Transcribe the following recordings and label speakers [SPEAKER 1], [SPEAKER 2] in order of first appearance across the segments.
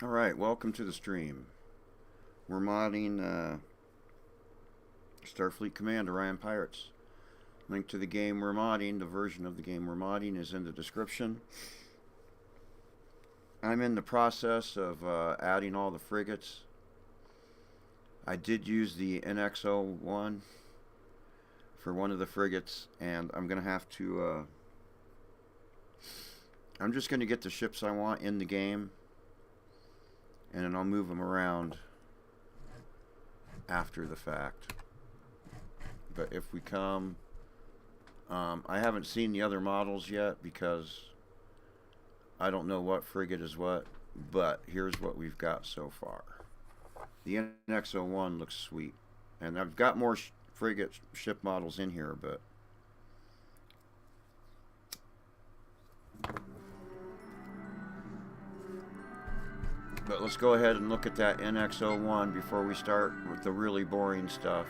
[SPEAKER 1] Alright, welcome to the stream. We're modding StarFleet Command Orion Pirates. Link to the game we're modding, the version of the game we're modding, is in the description. I'm in the process of adding all the frigates. I did use the NX-01 for one of the frigates, and I'm going to have to... I'm just going to get the ships I want in the game, and then I'll move them around after the fact. But if we come... I haven't seen the other models yet because I don't know what frigate is what, but here's what we've got so far. The NX-01 looks sweet, and I've got more frigate ship models in here, but let's go ahead and look at that NX-01 before we start with the really boring stuff.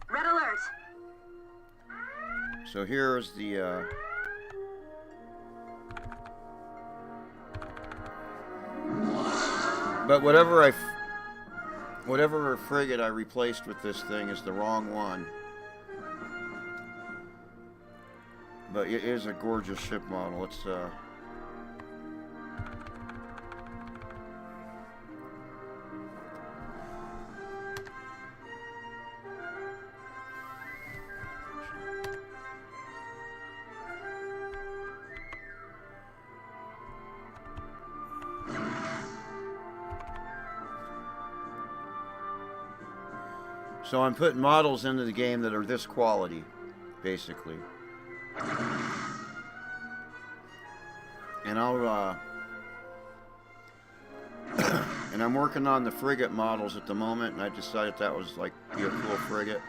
[SPEAKER 2] Red alert!
[SPEAKER 1] So here's the but whatever frigate I replaced with this thing is the wrong one. But it is a gorgeous ship model. It's so I'm putting models into the game that are this quality, basically. And I'll and I'm working on the frigate models at the moment, and I decided that was like be a cool frigate.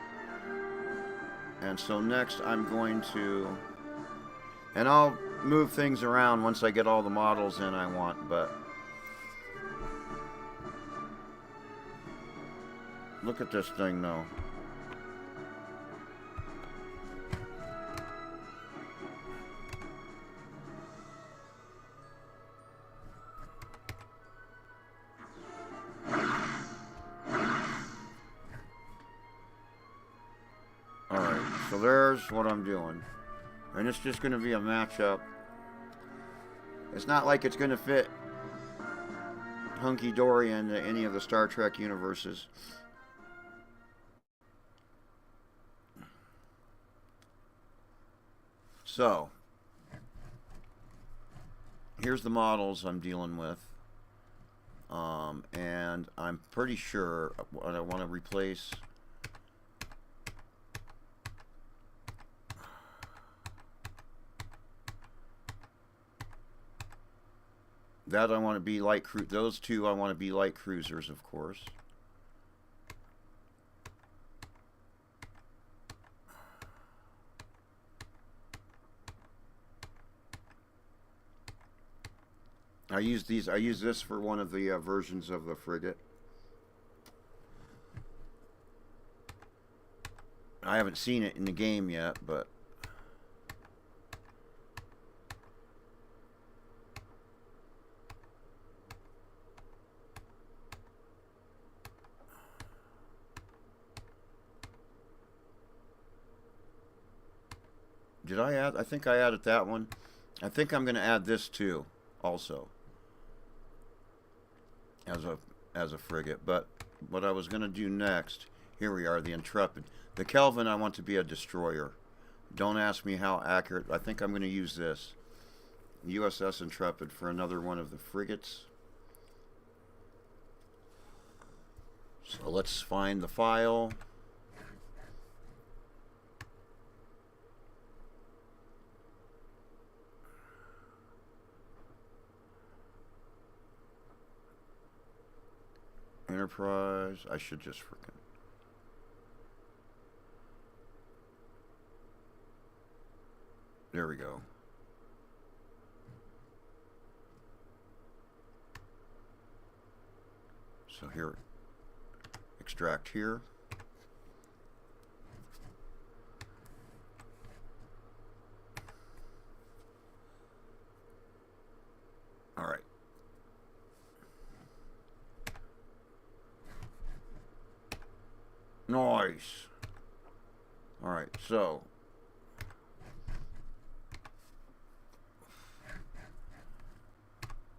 [SPEAKER 1] And so next I'm going to, and I'll move things around once I get all the models in I want, but look at this thing though. Alright, so there's what I'm doing. And it's just going to be a matchup. It's not like it's going to fit hunky-dory into any of the Star Trek universes. So, here's the models I'm dealing with. And I'm pretty sure what I want to replace. That I want to be light those two I want to be light cruisers, of course. I use this for one of the versions of the frigate. I haven't seen it in the game yet, but did I add? I think I added that one. I think I'm going to add this too, also, as a frigate. But what I was going to do next, here we are, the Intrepid. The Kelvin I want to be a destroyer. Don't ask me how accurate. I think I'm going to use this USS Intrepid for another one of the frigates. So let's find the file. Enterprise. I should just freaking. There we go. So here, extract here. All right. Nice. All right, so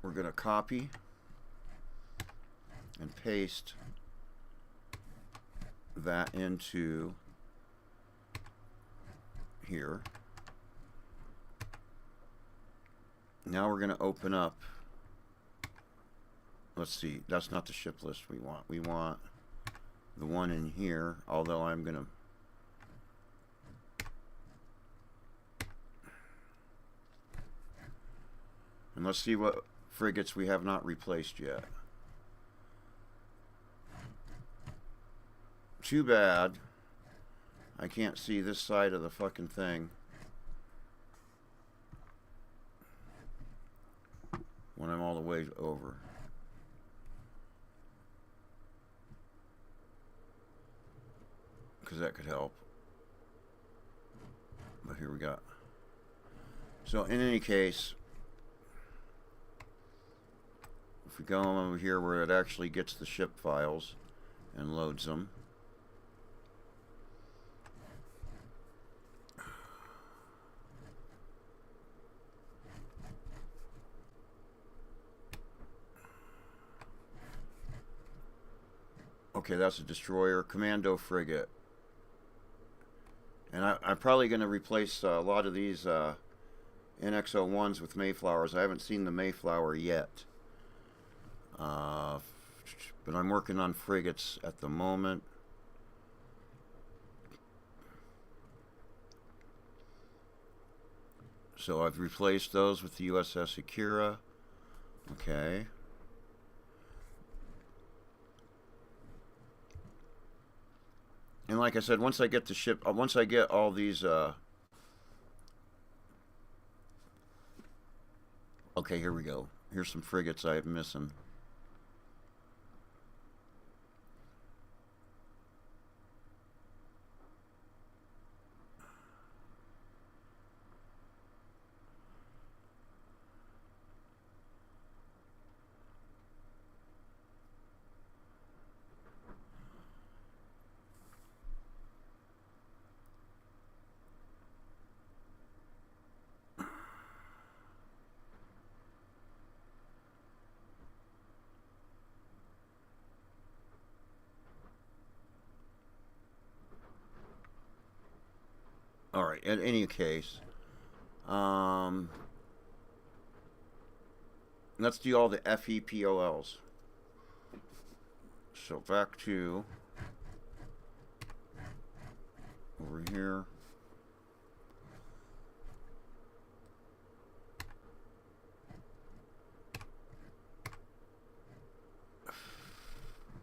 [SPEAKER 1] we're going to copy and paste that into here. Now we're going to open up. Let's see, that's not the ship list we want. We want the one in here, although I'm going to and let's see what frigates we have not replaced yet. Too bad I can't see this side of the fucking thing when I'm all the way over. Because that could help. But here we got. So in any case, if we go over here where it actually gets the ship files and loads them. Okay, that's a destroyer, commando frigate. And I'm probably going to replace a lot of these NX-01s with Mayflowers. I haven't seen the Mayflower yet. But I'm working on frigates at the moment. So I've replaced those with the USS Akira. Okay. And like I said, once I get the ship, once I get all these, okay, here we go. Here's some frigates I'm missing. All right, in any case, let's do all the FEPOLs. So back to over here.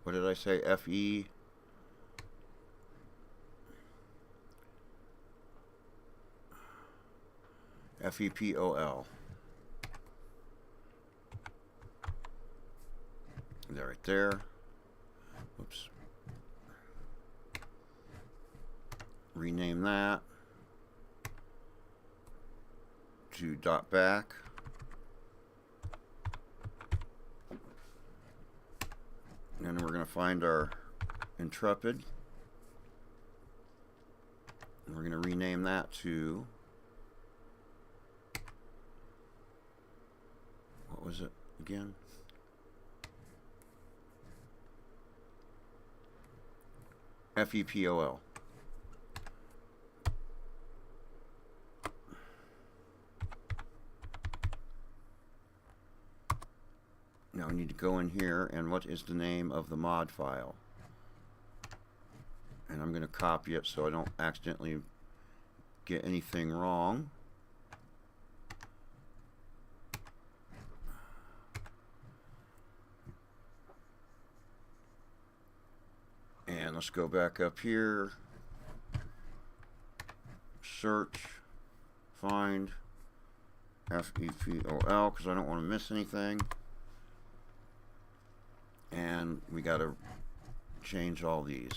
[SPEAKER 1] What did I say? FE. FEPOL. There, right there. Oops. Rename that to dot back. And we're going to find our Intrepid. And we're going to rename that to, what was it again? FEPOL. Now we need to go in here, and what is the name of the mod file? And I'm going to copy it so I don't accidentally get anything wrong. let's go back up here. Search, find FEPOL, because I don't want to miss anything. And we got to change all these.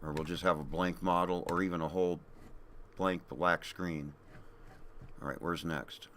[SPEAKER 1] Or we'll just have a blank model, or even a whole blank black screen. All right, where's next?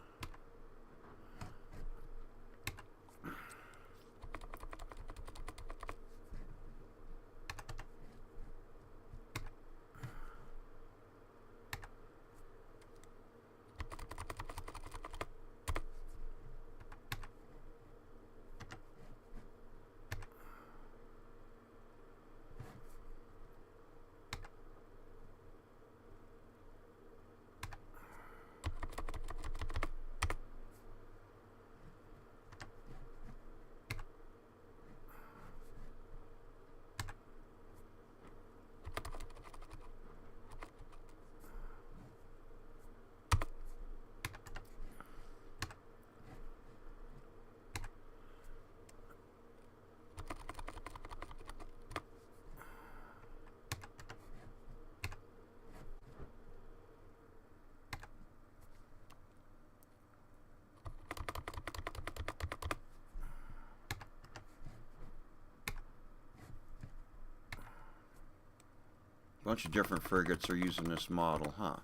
[SPEAKER 1] Bunch of different frigates are using this model, huh?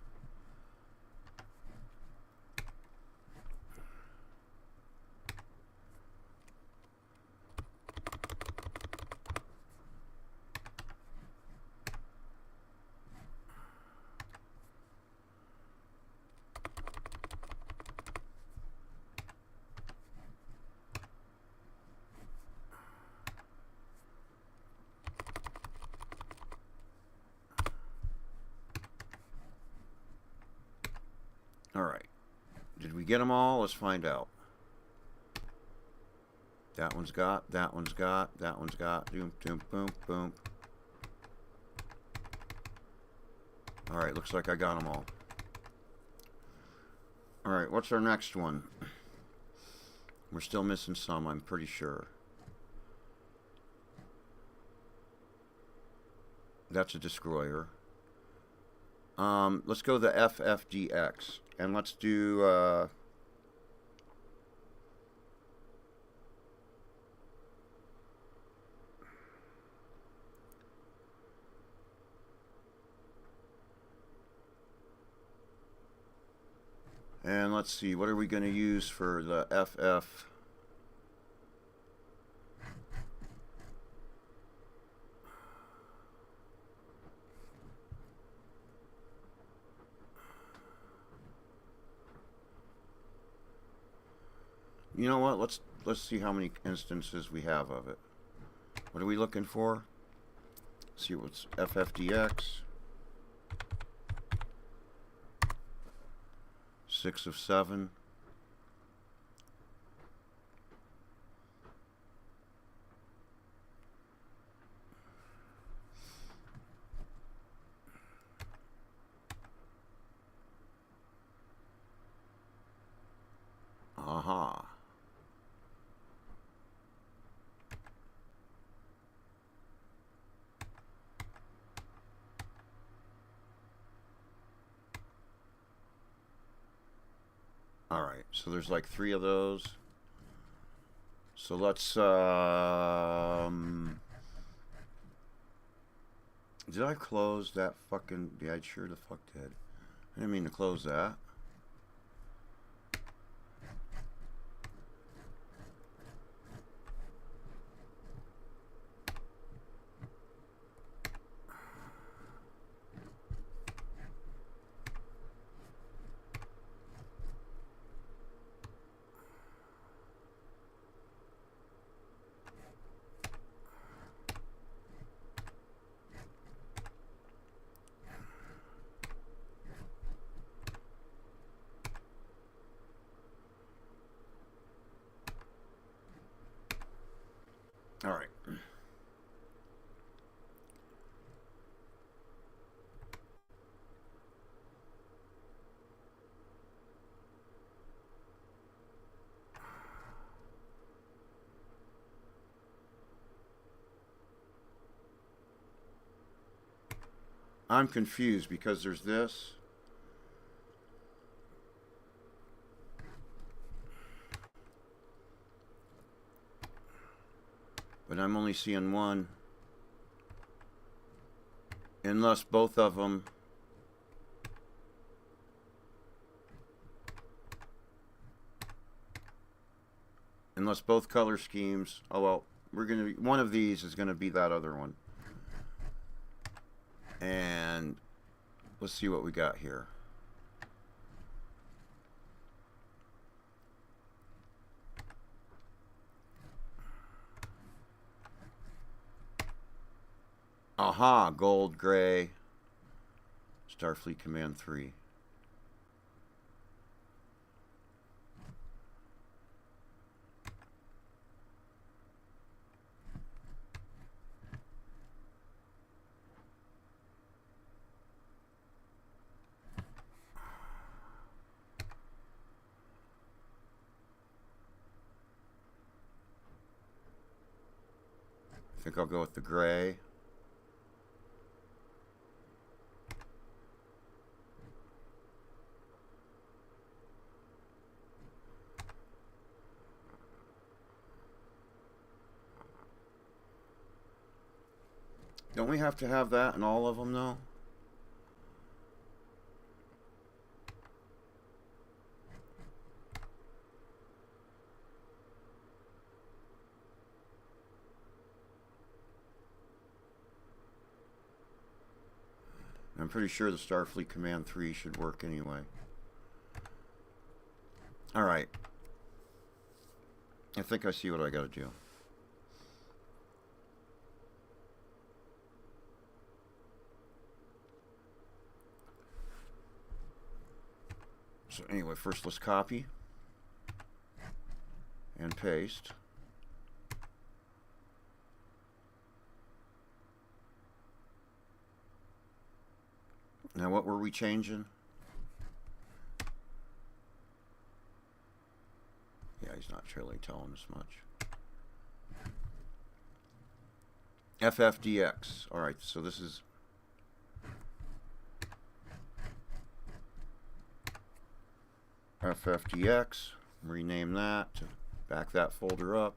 [SPEAKER 1] Alright. Did we get them all? Let's find out. That one's got, that one's got, that one's got. Boom, boom, boom, boom. Alright, looks like I got them all. Alright, what's our next one? We're still missing some, I'm pretty sure. That's a destroyer. Let's go the FFDX. And let's do... and let's see, what are we going to use for the FF? You know what? Let's see how many instances we have of it. What are we looking for? Let's see what's FFDX. 6 of 7. Aha. Alright, so there's like 3 of those. So let's, did I close that fucking, yeah, I sure the fuck did. I didn't mean to close that. I'm confused because there's this. But I'm only seeing one. Unless both of them. Unless both color schemes. Oh well, we're gonna. One of these is gonna be that other one. And let's see what we got here. Aha, gold, gray, StarFleet Command 3. I think I'll go with the gray. Don't we have to have that in all of them, though? I'm pretty sure the StarFleet Command 3 should work anyway. Alright. I think I see what I gotta do. So anyway, first let's copy and paste. Now what were we changing? Yeah, he's not really telling us much. FFDX. Alright, so this is FFDX. Rename that to back that folder up.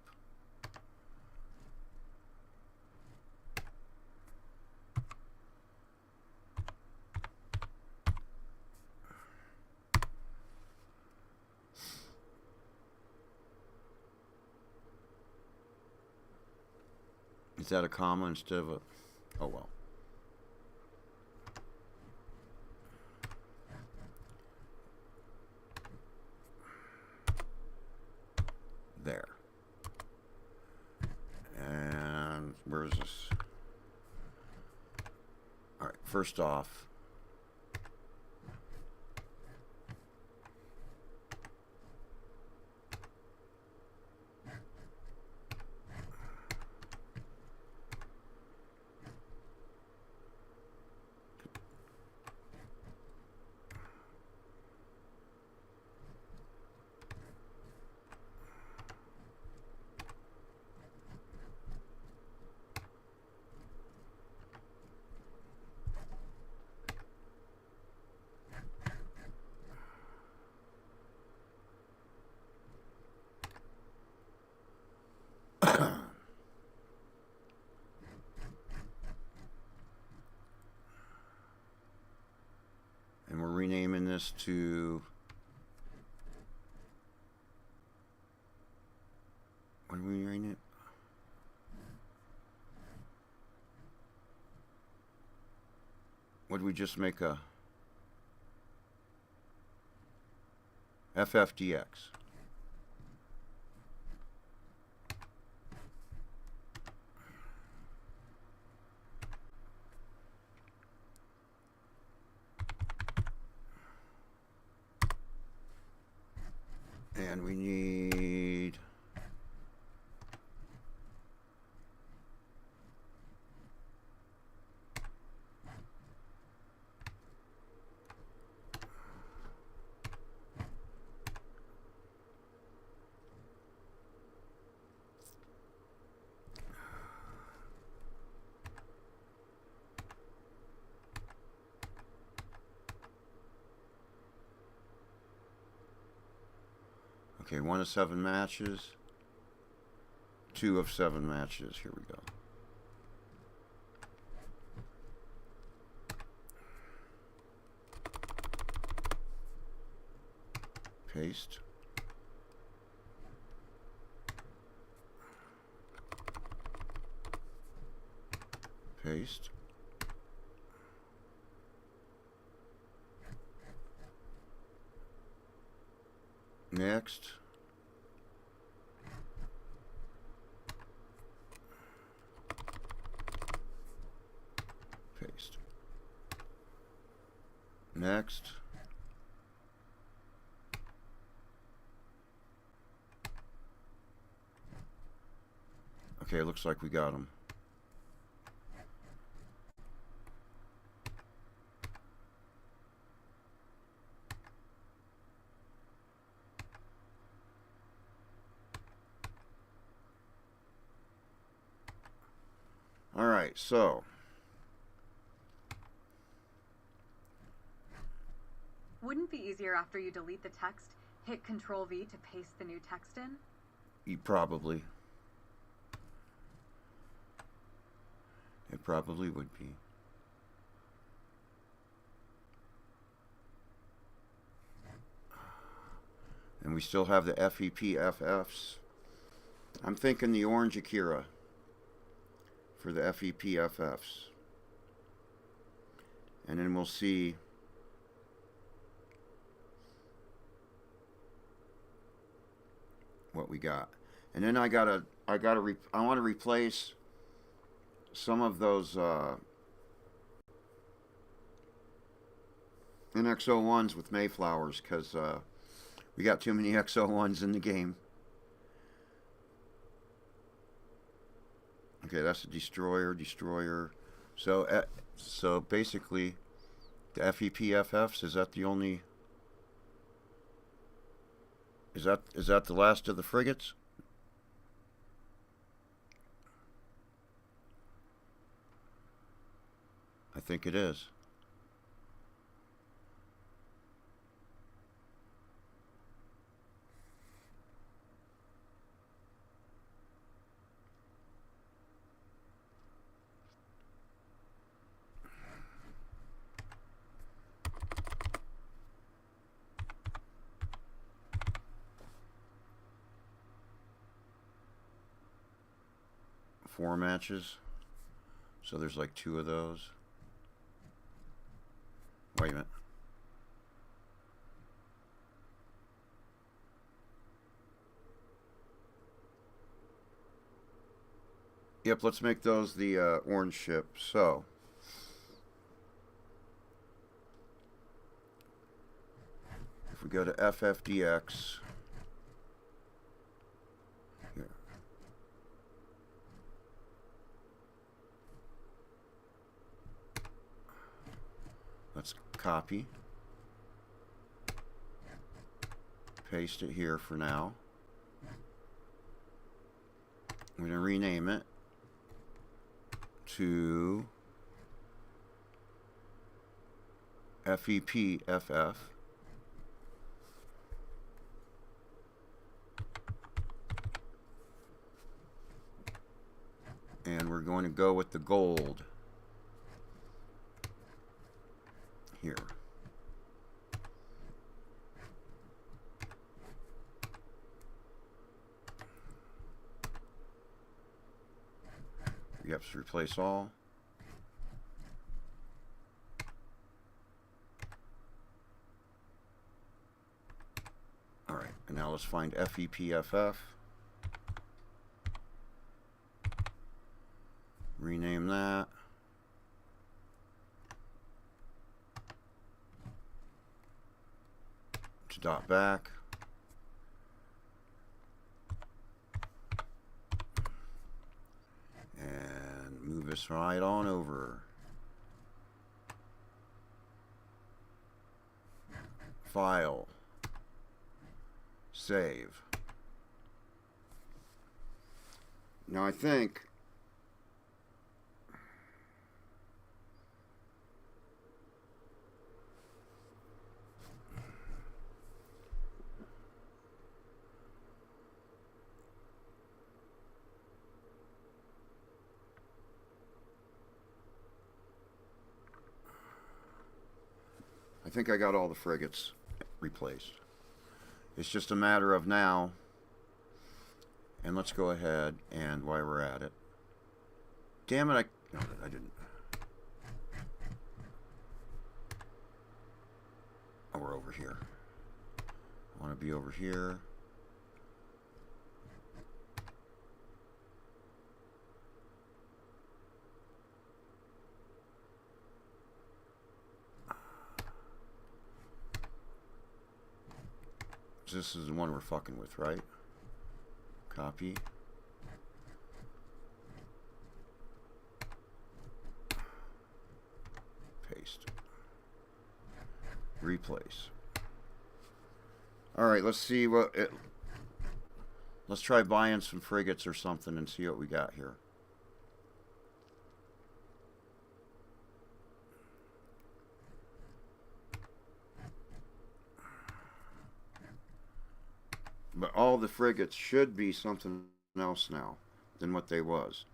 [SPEAKER 1] Is that a comma instead of a... Oh, well. There. And where's this? All right, first off, and we're renaming this to... What do we rename it? Would we just make a FFDX? And we need... Okay, 1 of 7 matches. 2 of 7 matches. Here we go. Paste. Paste. Next. Paste. Next. Okay, looks like we got them. All right, so
[SPEAKER 3] wouldn't it be easier after you delete the text, hit Control V to paste the new text in?
[SPEAKER 1] It probably would be. And we still have the FEPFFs. I'm thinking the orange Akira for the FEPFFs. And then we'll see what we got. And then I want to replace some of those NX-01s with Mayflowers, because we got too many X-01s in the game. Okay, that's a destroyer. So basically, the FEPFFs, is that the only? Is that the last of the frigates? I think it is. Four matches. So there's like 2 of those. Wait a minute. Yep, let's make those the orange ship. So if we go to FFDX, here. Let's copy, paste it here for now. I'm going to rename it to FEPFF. And we're going to go with the gold here. Yep, so replace all. All right, and now let's find FEPFF. Rename that. To dot back. And move this right on over. File. Save. Now I think think I got all the frigates replaced. It's just a matter of now. And let's go ahead and while we're at it. Damn it, no, I didn't. Oh, we're over here. I want to be over here. This is the one we're fucking with, right? Copy. Paste. Replace. Alright, let's see what it... Let's try buying some frigates or something and see what we got here. But all the frigates should be something else now than what they was.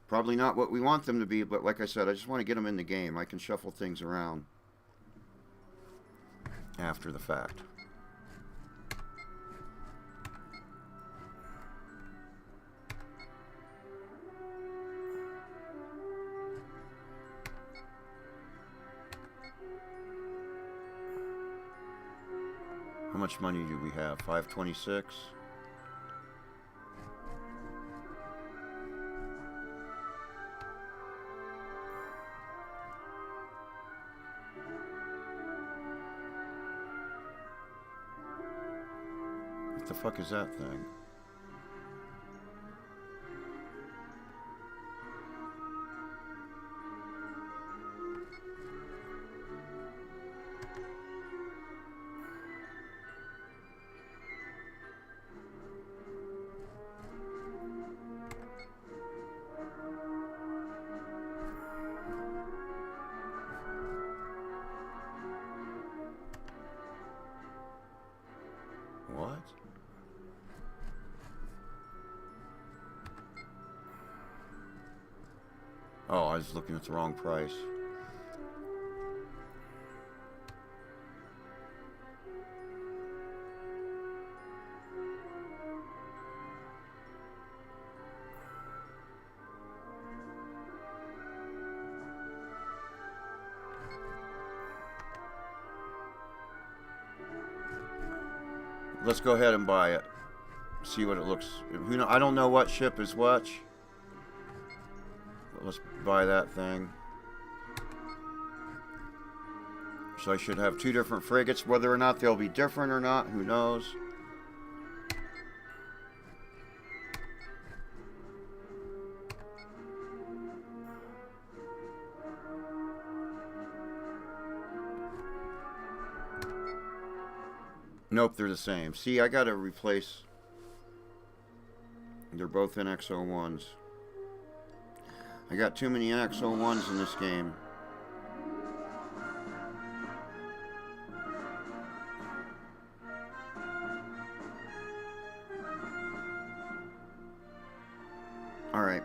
[SPEAKER 1] Probably not what we want them to be, but like I said, I just want to get them in the game. I can shuffle things around after the fact. How much money do we have? 526. What the fuck is that thing? What? Oh, I was looking at the wrong price. Let's go ahead and buy it. See what it looks. Who know? I don't know what ship is what. But let's buy that thing. So I should have two different frigates. Whether or not they'll be different or not, who knows? Nope, they're the same. See, I gotta replace. They're both NX-01s. I got too many NX-01s in this game. Alright.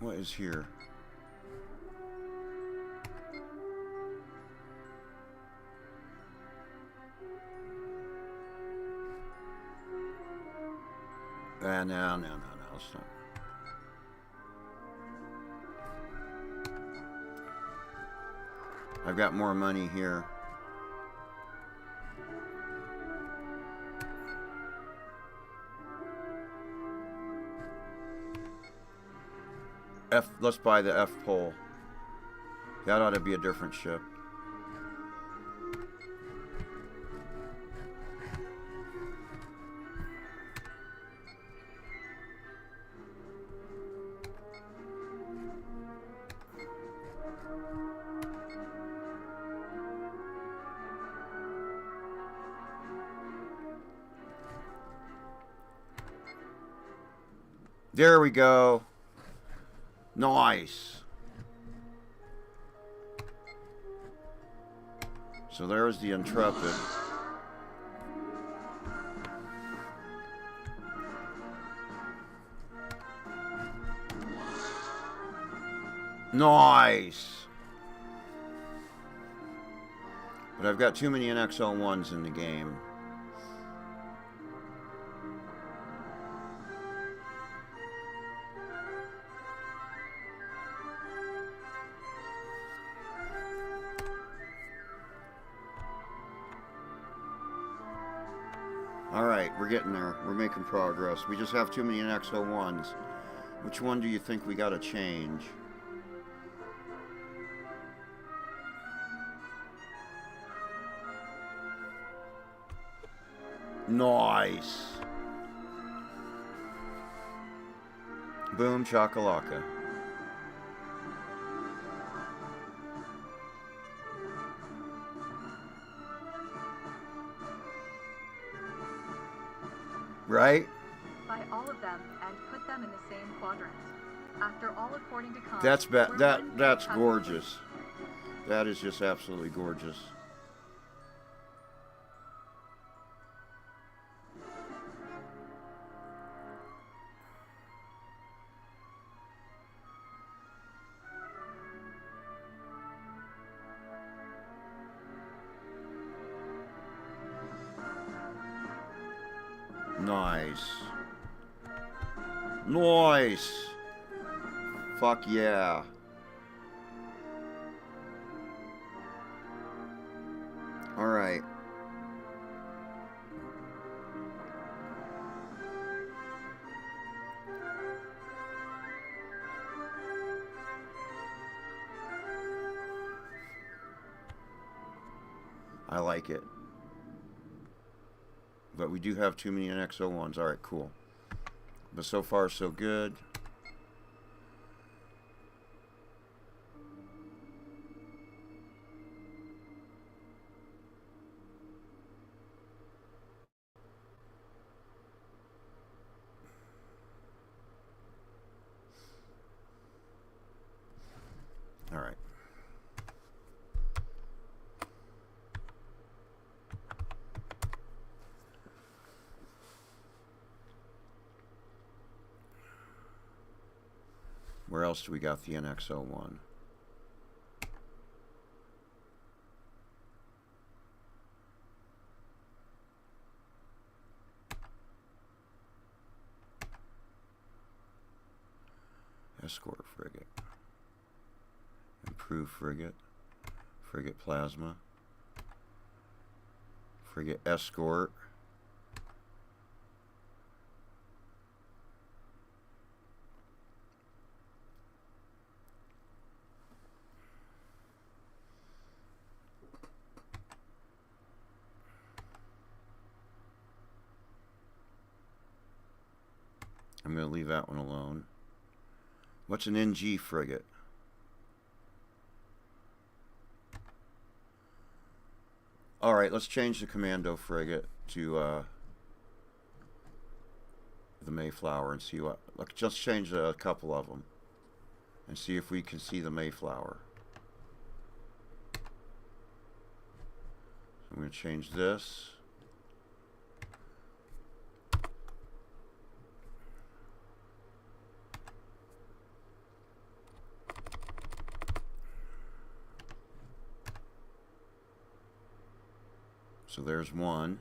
[SPEAKER 1] What is here? No. Let's not. I've got more money here. Let's buy the F pole. That ought to be a different ship. There we go. Nice. So there's the Intrepid. Nice. But I've got too many NX-01s in the game. Alright, we're getting there. We're making progress. We just have too many NX-01s. Which one do you think we gotta change? Nice. Boom chakalaka. Right?
[SPEAKER 3] Buy all of them and put them in the same quadrant. After all according to Khan,
[SPEAKER 1] That's gorgeous. That is just absolutely gorgeous. Nice. Nice. Fuck yeah. All right. I like it. But we do have too many NX-01s. Alright, cool. But so far, so good. Alright. Where else do we got the NX-01? Escort frigate. Improved frigate. Frigate plasma. Frigate escort. I'm going to leave that one alone. What's an NG frigate? Alright, let's change the Commando frigate to the Mayflower and see what... Let's just change a couple of them and see if we can see the Mayflower. I'm going to change this. So there's one.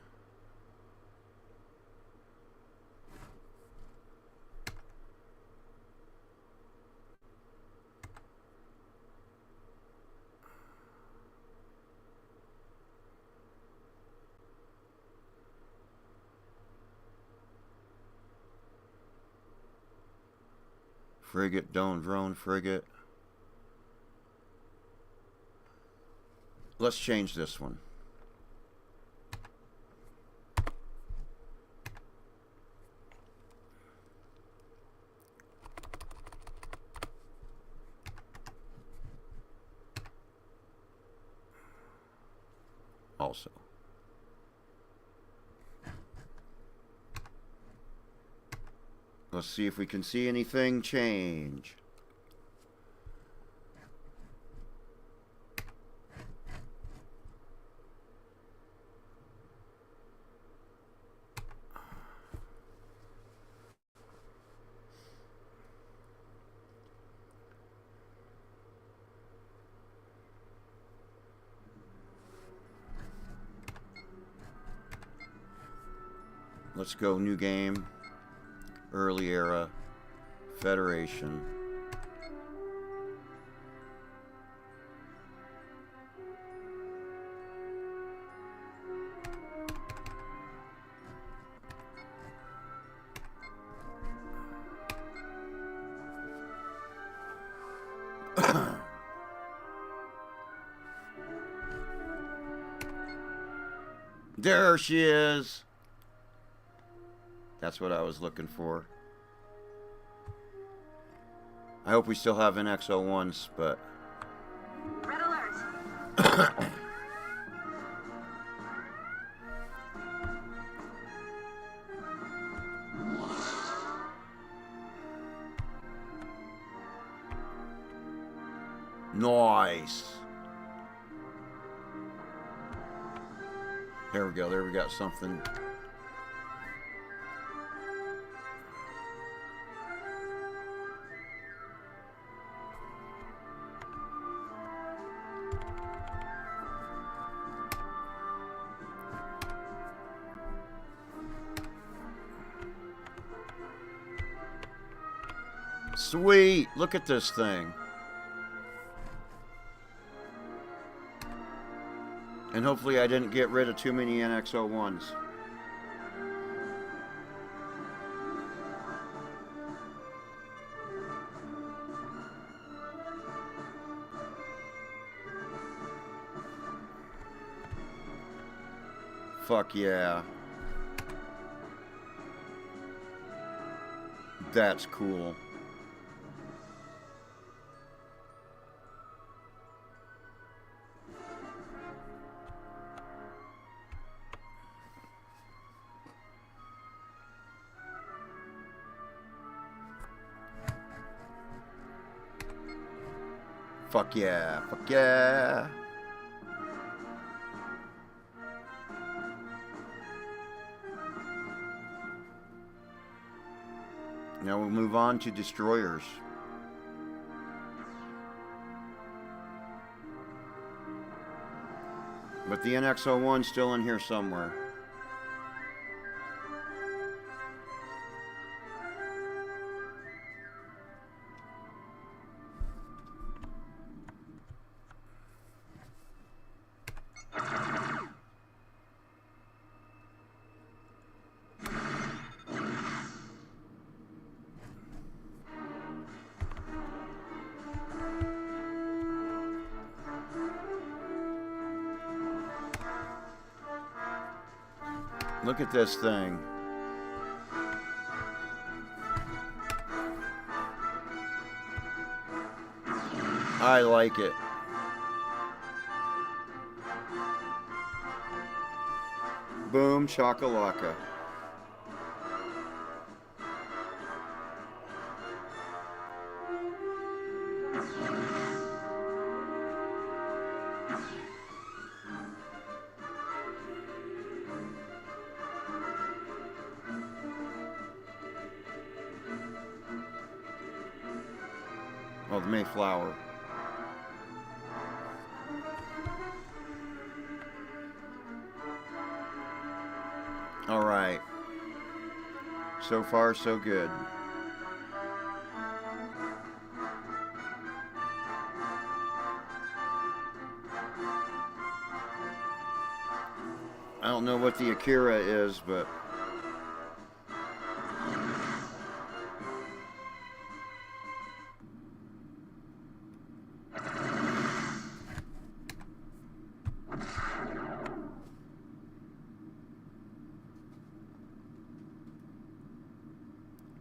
[SPEAKER 1] Frigate, drone frigate. Let's change this one. Also. Let's see if we can see anything change. Let's go new game, early era, Federation. There she is. That's what I was looking for. I hope we still have NX-01s, but...
[SPEAKER 2] Red alert.
[SPEAKER 1] Nice. There we go. There we got something. Sweet. Look at this thing. And hopefully I didn't get rid of too many NX-01s. Fuck yeah. That's cool. Fuck yeah, fuck yeah. Now we'll move on to destroyers. But the NX-01's still in here somewhere. Look at this thing. I like it. Boom shakalaka. Oh, the Mayflower. All right. So far, so good. I don't know what the Akira is, but...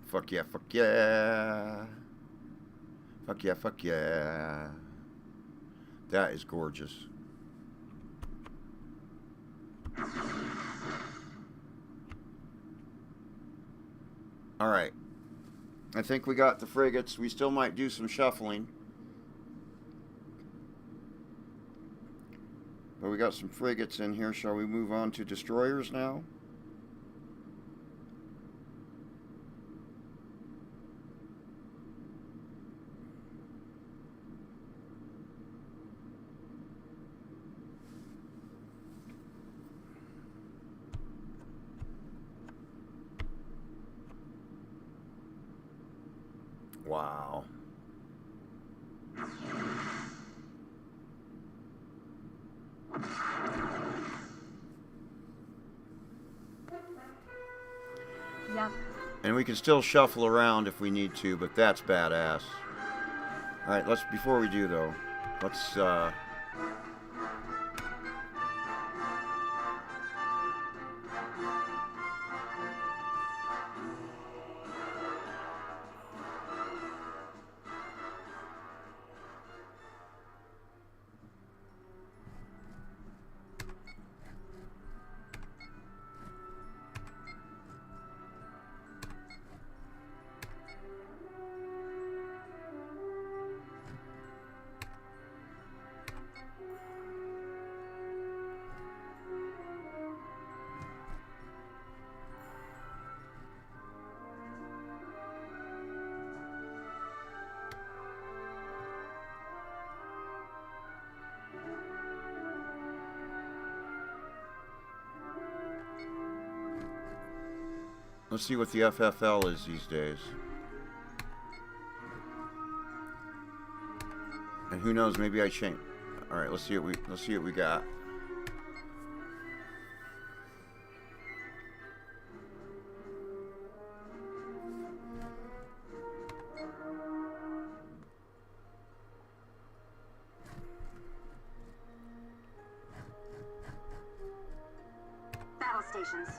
[SPEAKER 1] Fuck yeah, fuck yeah. Fuck yeah, fuck yeah. That is gorgeous. Alright. I think we got the frigates. We still might do some shuffling. But we got some frigates in here. Shall we move on to destroyers now? Wow.
[SPEAKER 3] Yep.
[SPEAKER 1] And we can still shuffle around if we need to, but that's badass. Alright, before we do though, let's see what the FFL is these days. And who knows, maybe I change. All right, let's see what we got.
[SPEAKER 2] Battle stations.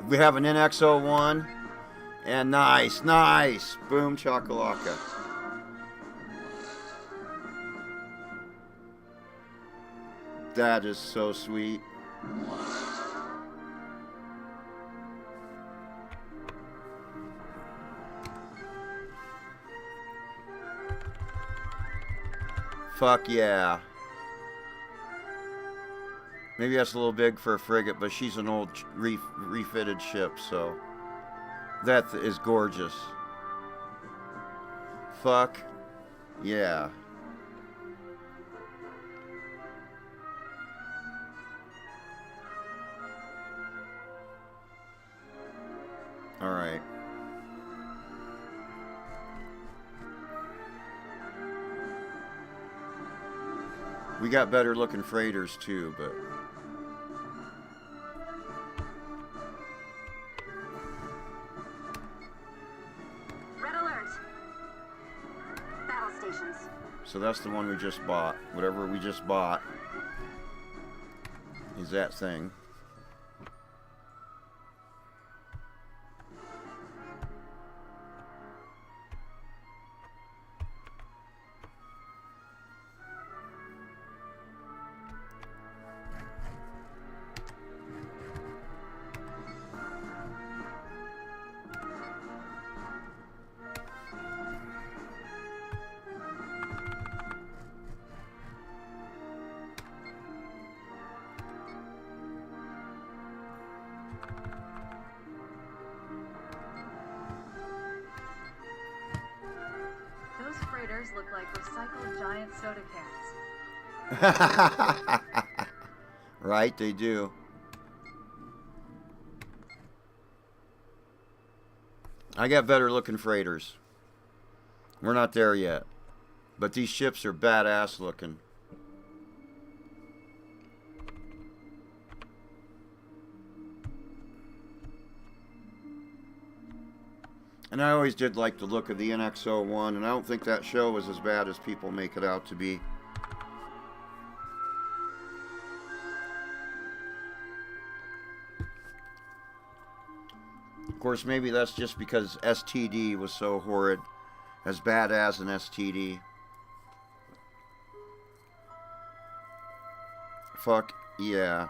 [SPEAKER 1] We have an NX-01, and nice, boom chakalaka. That is so sweet. Fuck yeah. Maybe that's a little big for a frigate, but she's an old refitted ship, so that is gorgeous. Fuck yeah. All right. We got better looking freighters too, but
[SPEAKER 2] Red alert. Battle stations.
[SPEAKER 1] so that's the one we just bought. Whatever we just bought is that thing.
[SPEAKER 3] Those freighters look like recycled giant soda cans.
[SPEAKER 1] Right, they do. I got better looking freighters. We're not there yet. But these ships are badass looking. And I always did like the look of the NX-01, and I don't think that show was as bad as people make it out to be. Of course, maybe that's just because STD was so horrid, as bad as an STD. Fuck yeah.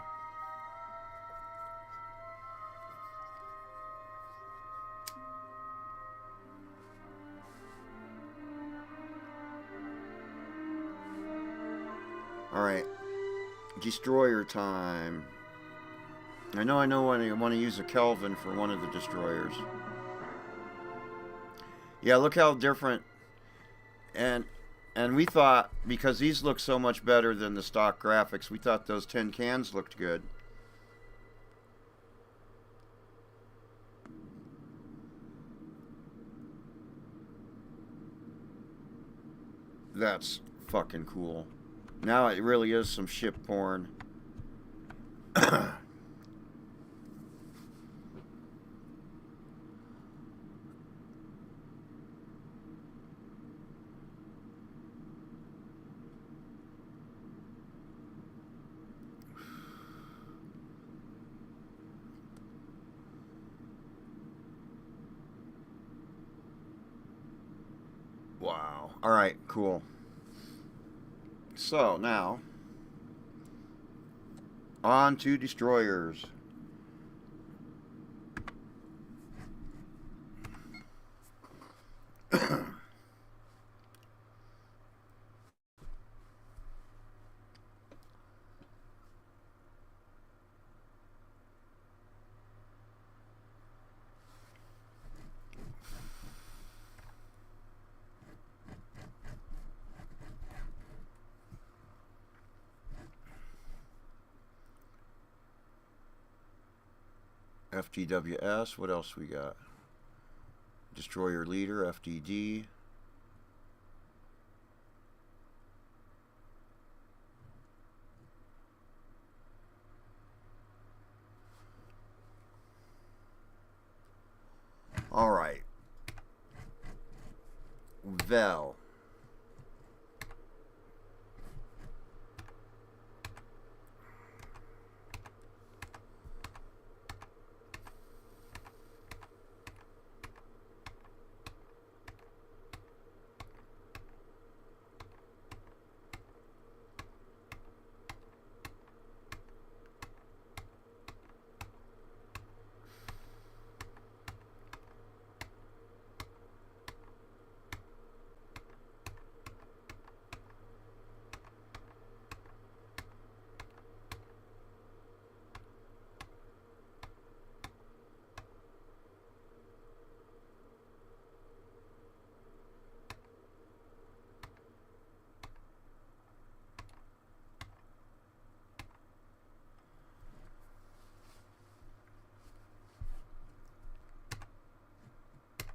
[SPEAKER 1] destroyer time. I know when I want to use a Kelvin for one of the destroyers. Yeah, look how different. And we thought, because these look so much better than the stock graphics, we thought those tin cans looked good. That's fucking cool. Now it really is some ship porn. Wow. Alright, cool. So, now, on to destroyers. FTWS, what else we got? Destroyer leader, FDD. All right. Vel.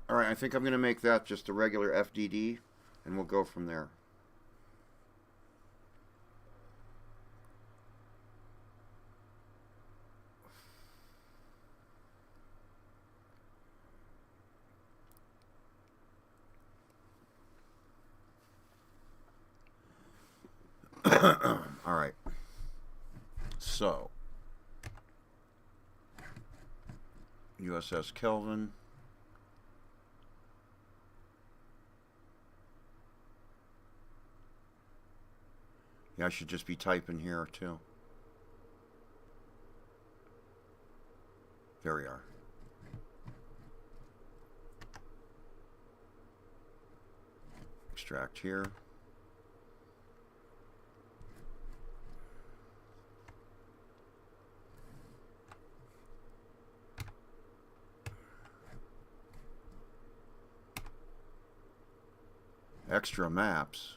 [SPEAKER 1] All right, I think I'm going to make that just a regular FDD, and we'll go from there. All right. So, USS Kelvin. Yeah, I should just be typing here too. There we are. Extract here. Extra maps.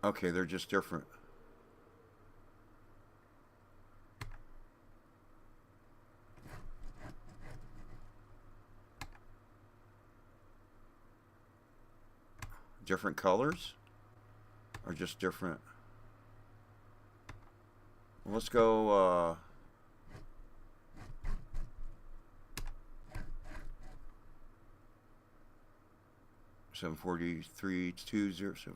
[SPEAKER 1] Okay, they're just different. Different colors? Or just different? Well, let's go, 743-207.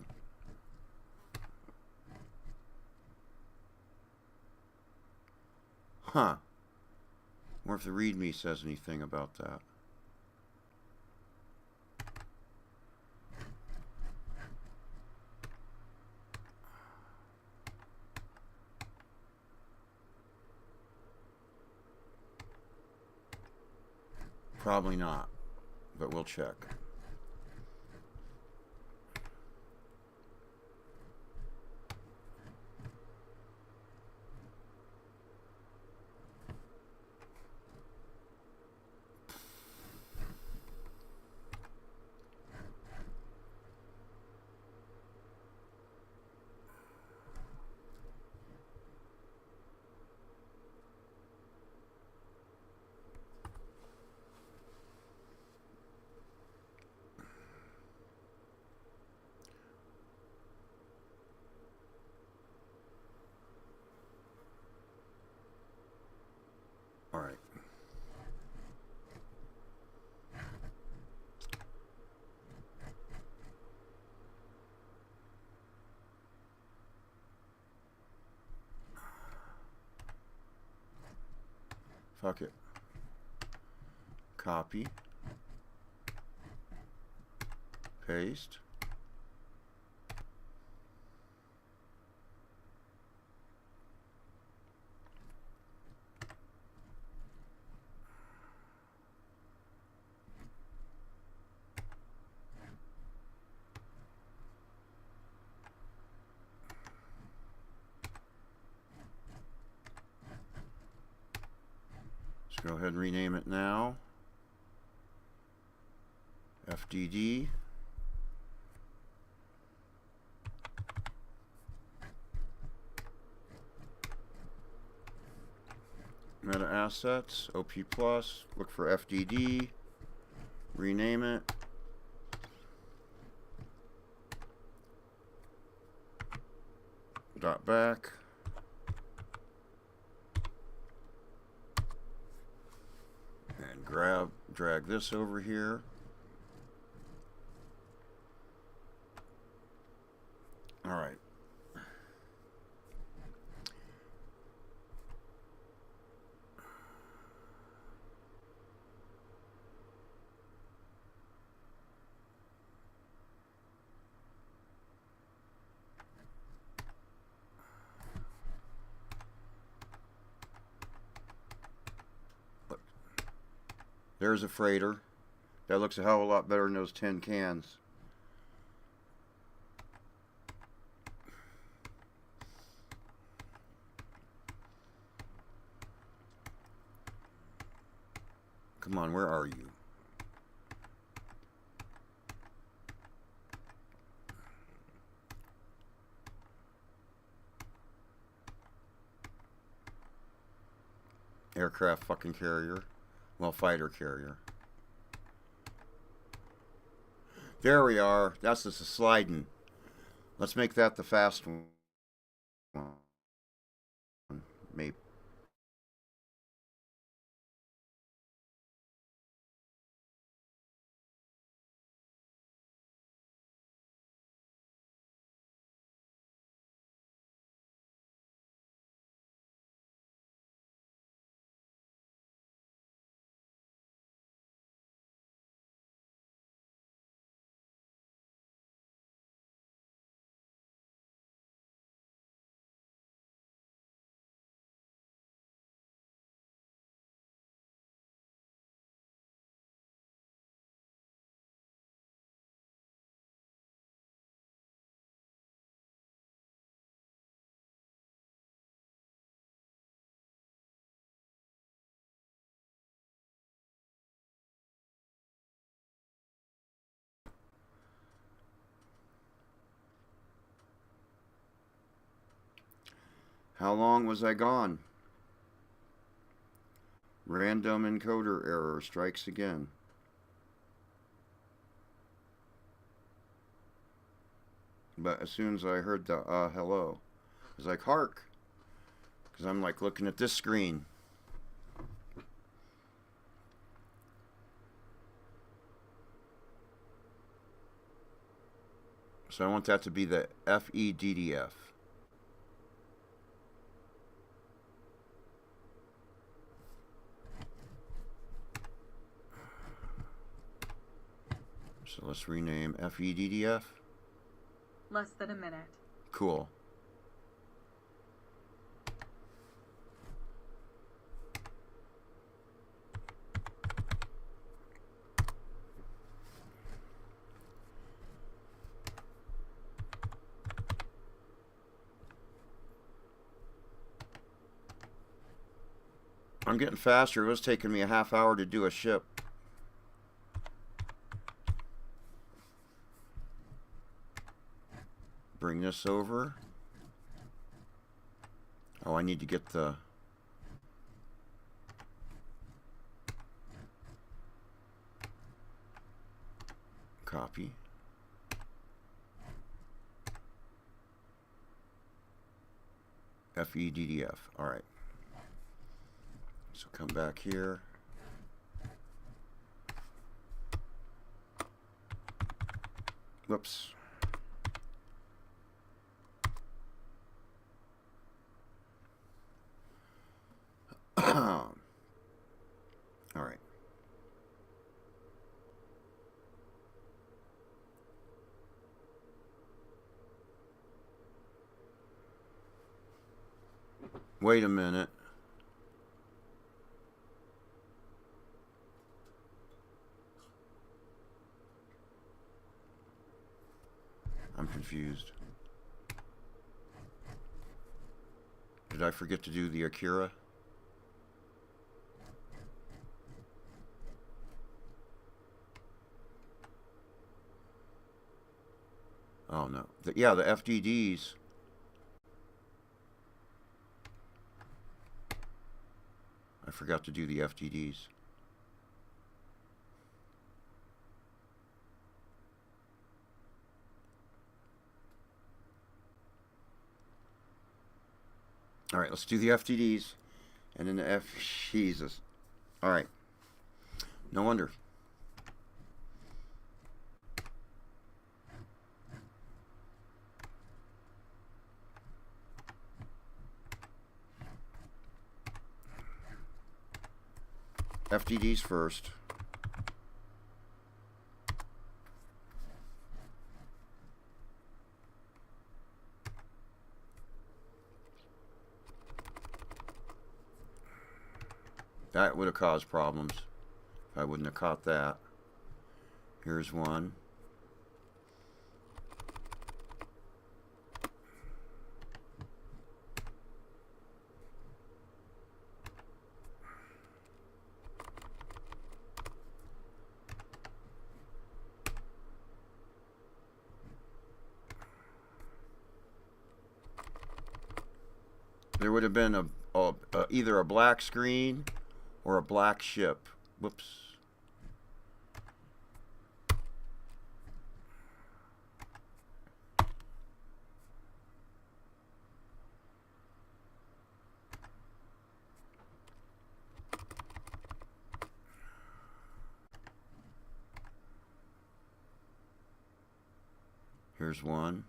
[SPEAKER 1] Huh. Or if the README says anything about that. Probably not, but we'll check. All right. Fuck it. Copy. Paste. Let's go ahead and rename it now. FDD. Meta assets, OP plus, look for FDD, rename it. Dot back. And drag this over here. All right. Look. There's a freighter. That looks a hell of a lot better than those 10 cans. Come on, where are you? Aircraft fucking carrier. Well, fighter carrier. There we are. That's just a sliding. Let's make that the fast one. Maybe. How long was I gone? Random encoder error strikes again. But as soon as I heard the hello, I was like, hark. Because I'm like looking at this screen. So I want that to be the FEDDF. So let's rename FEDDF.
[SPEAKER 3] Less than a minute.
[SPEAKER 1] Cool. I'm getting faster. It was taking me a half hour to do a ship. Bring this over. Oh, I need to get the... Copy. FEDDF. All right. So come back here. Whoops. All right. Wait a minute. I'm confused. Did I forget to do the Akira? Oh no. Yeah, the FDDs. I forgot to do the FDDs. All right, let's do the FDDs. And then the F... Jesus. All right. No wonder. FDDs first. That would have caused problems if I wouldn't have caught that. Here's one. There would have been either a black screen or a black ship. Whoops. Here's one.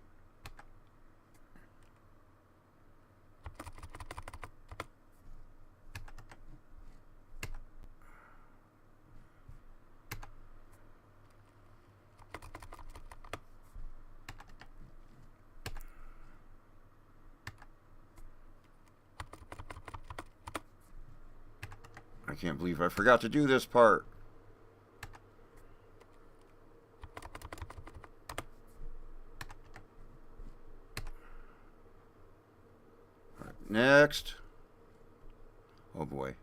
[SPEAKER 1] I can't believe I forgot to do this part. All right, next. Oh boy.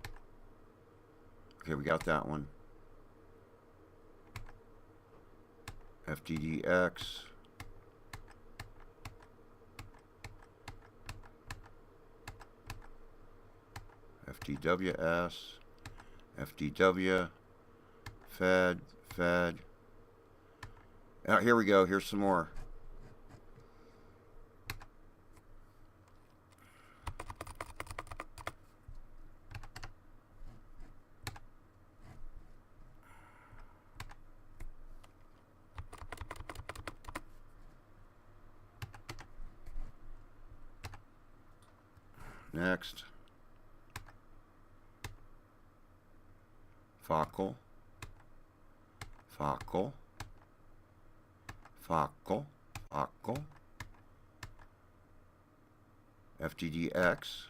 [SPEAKER 1] Okay, we got that one. FDDX. FDWS. FDW, Fed. Oh, here we go. Here's some more. Next. Focal, FDDX,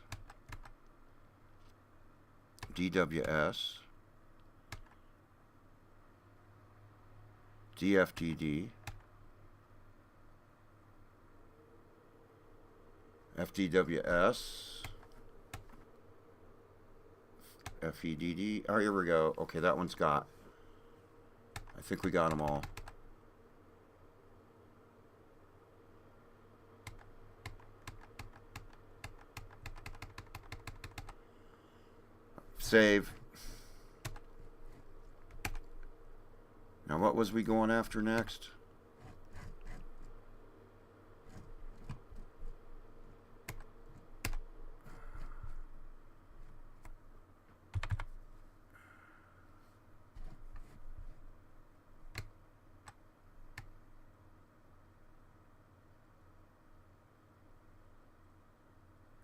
[SPEAKER 1] DWS, DFDD, FDWS, FEDD. Oh, here we go. Okay, that one's got. I think we got them all. Save. Now, what was we going after next?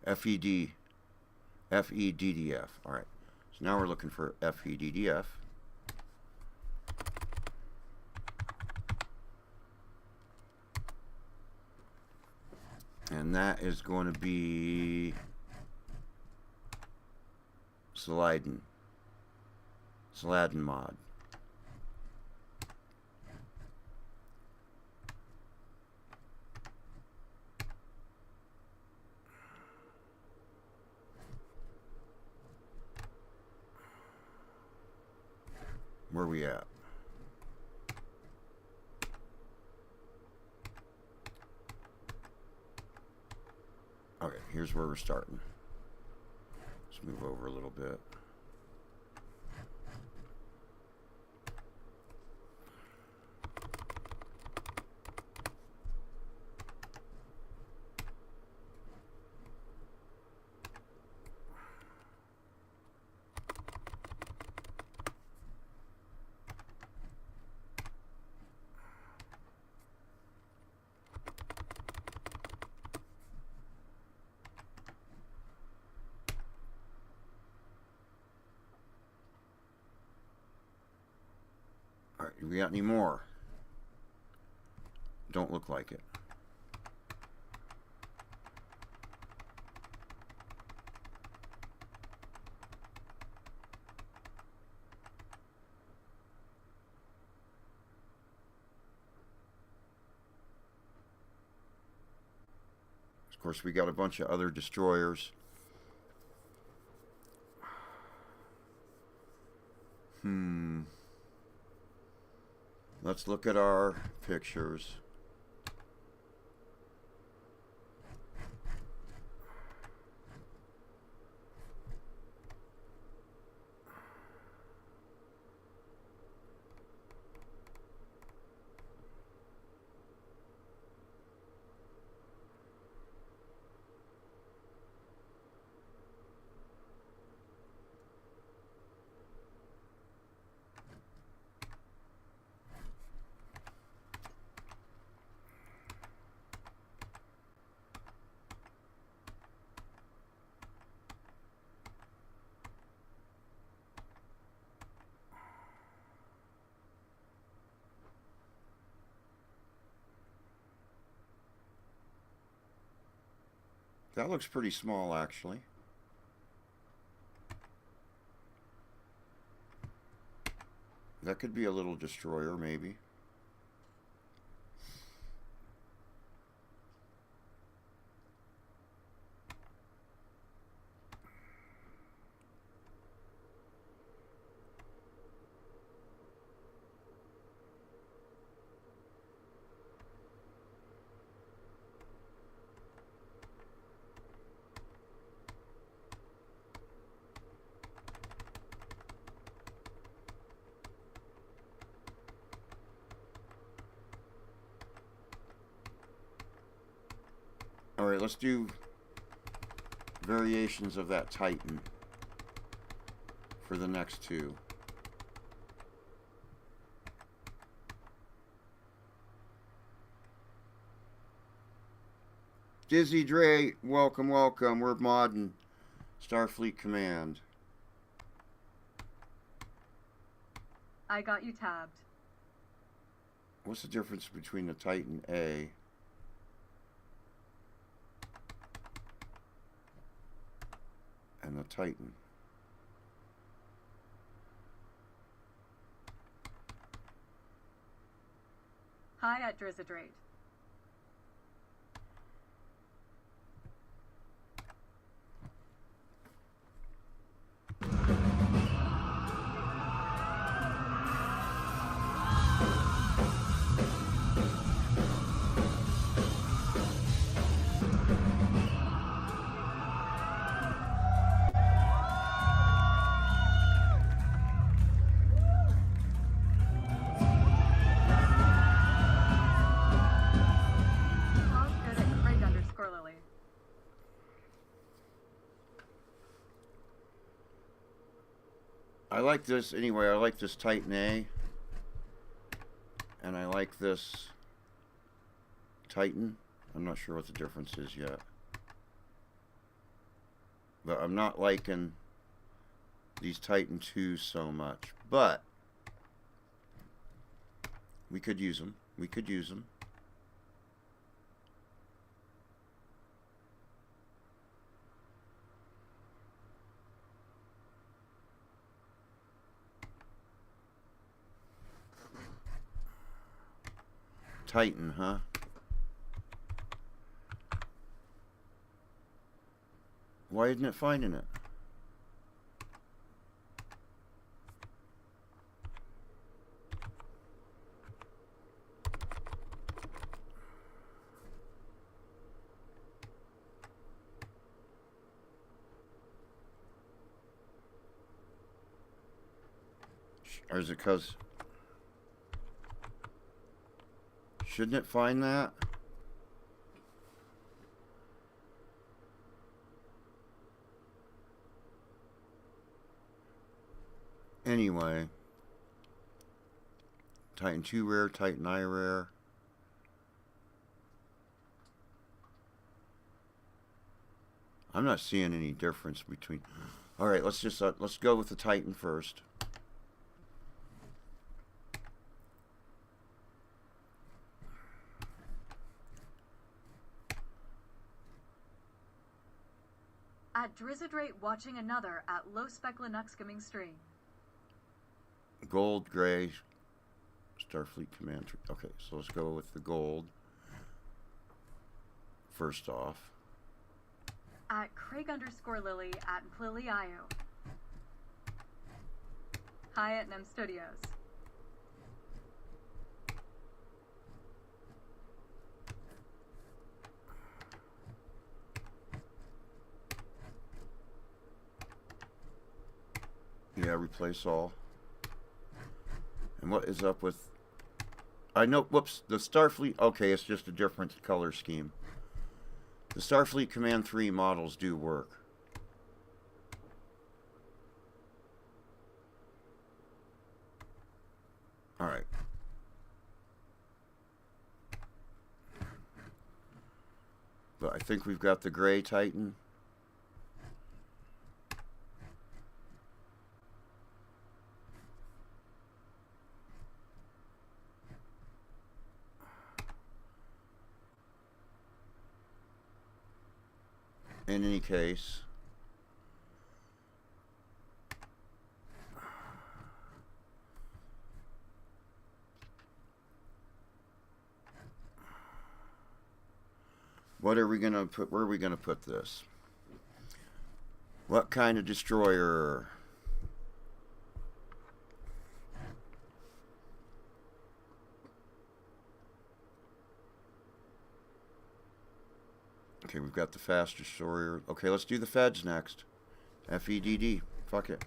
[SPEAKER 1] FED. FEDDF. All right. So now we're looking for FEDDF. And that is going to be Sladen mod. Where we at? Okay, here's where we're starting. Let's move over a little bit. Alright, do we got any more? Don't look like it. Of course, we got a bunch of other destroyers. Let's look at our pictures. That looks pretty small, actually. That could be a little destroyer, maybe. Alright, let's do variations of that Titan for the next two. Dizzy Dre, welcome, welcome. We're modding StarFleet Command.
[SPEAKER 3] I got you tabbed.
[SPEAKER 1] What's the difference between the Titan A and the Titan?
[SPEAKER 3] Hi at Drizzadrate.
[SPEAKER 1] I like this anyway. I like this Titan A, and I like this Titan. I'm not sure what the difference is yet, but I'm not liking these Titan 2s so much. But we could use them. We could use them. Titan, huh? Why isn't it finding it? Or is it because... Shouldn't it find that? Anyway. Titan 2 rare, Titan I rare. I'm not seeing any difference between... Alright, let's just... let's go with the Titan first.
[SPEAKER 3] At Drizzidrate watching another at low spec Linux skimming stream.
[SPEAKER 1] Gold, gray, StarFleet Command. Okay, so let's go with the gold. First off.
[SPEAKER 3] At Craig_Lily at Lily.io. Hi at Nem Studios.
[SPEAKER 1] Yeah, replace all. And what is up with... I know, whoops, the StarFleet... Okay, it's just a different color scheme. The StarFleet Command 3 models do work. Alright. But I think we've got the gray Titan. In any case, what are we going to put? Where are we going to put this? What kind of destroyer? Okay, we've got the fast destroyer. Okay, let's do the Feds next. FEDD. Fuck it.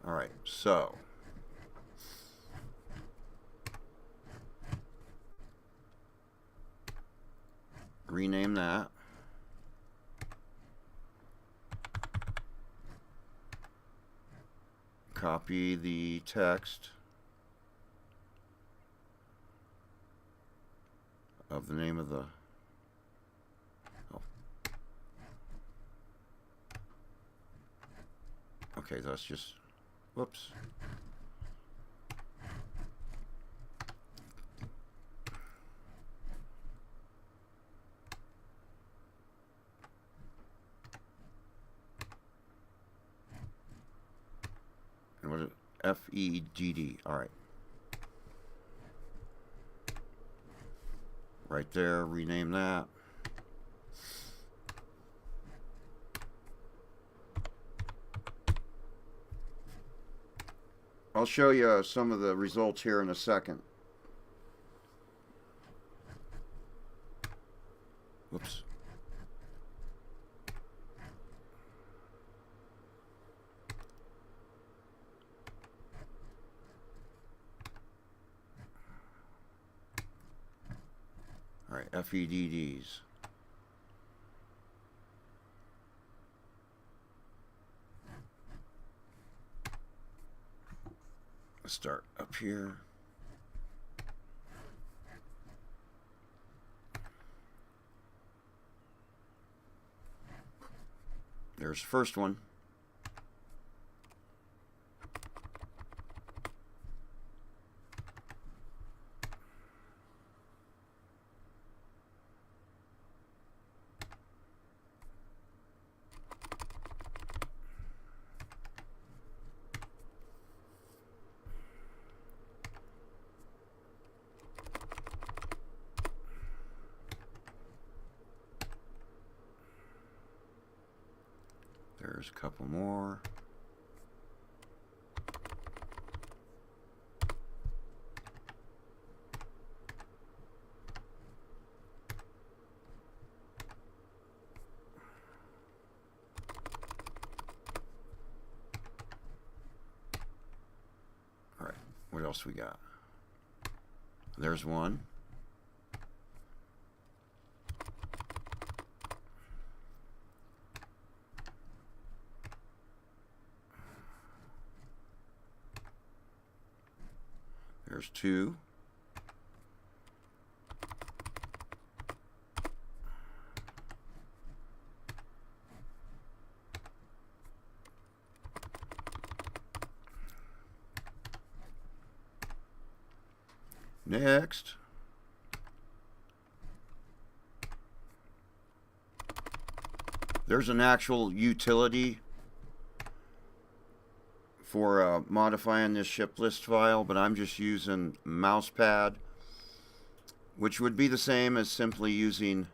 [SPEAKER 1] Alright, so. Rename that. Copy the text of the name of the... Oh. Okay, that's just... Whoops. And what is it? FEDD. All right. Right there. Rename that. I'll show you some of the results here in a second. Whoops. FEDDs. Let's start up here. There's the first one. There's a couple more. All right, what else we got? There's one. There's two. Next. There's an actual utility for modifying this ship list file, but I'm just using mousepad, which would be the same as simply using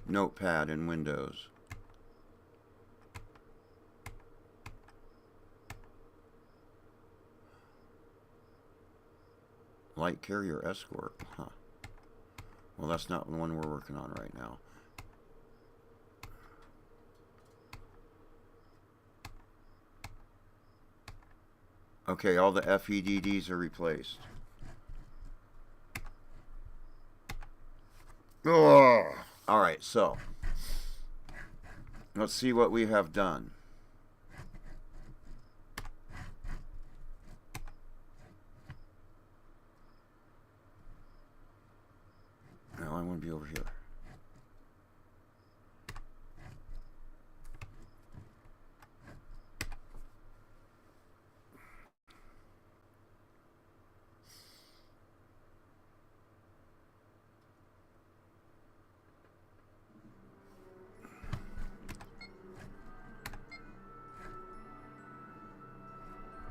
[SPEAKER 1] Notepad in Windows. Light carrier escort, huh? Well, that's not the one we're working on right now. Okay, all the FEDDs are replaced. Ugh. All right, so let's see what we have done. No, I want to be over here.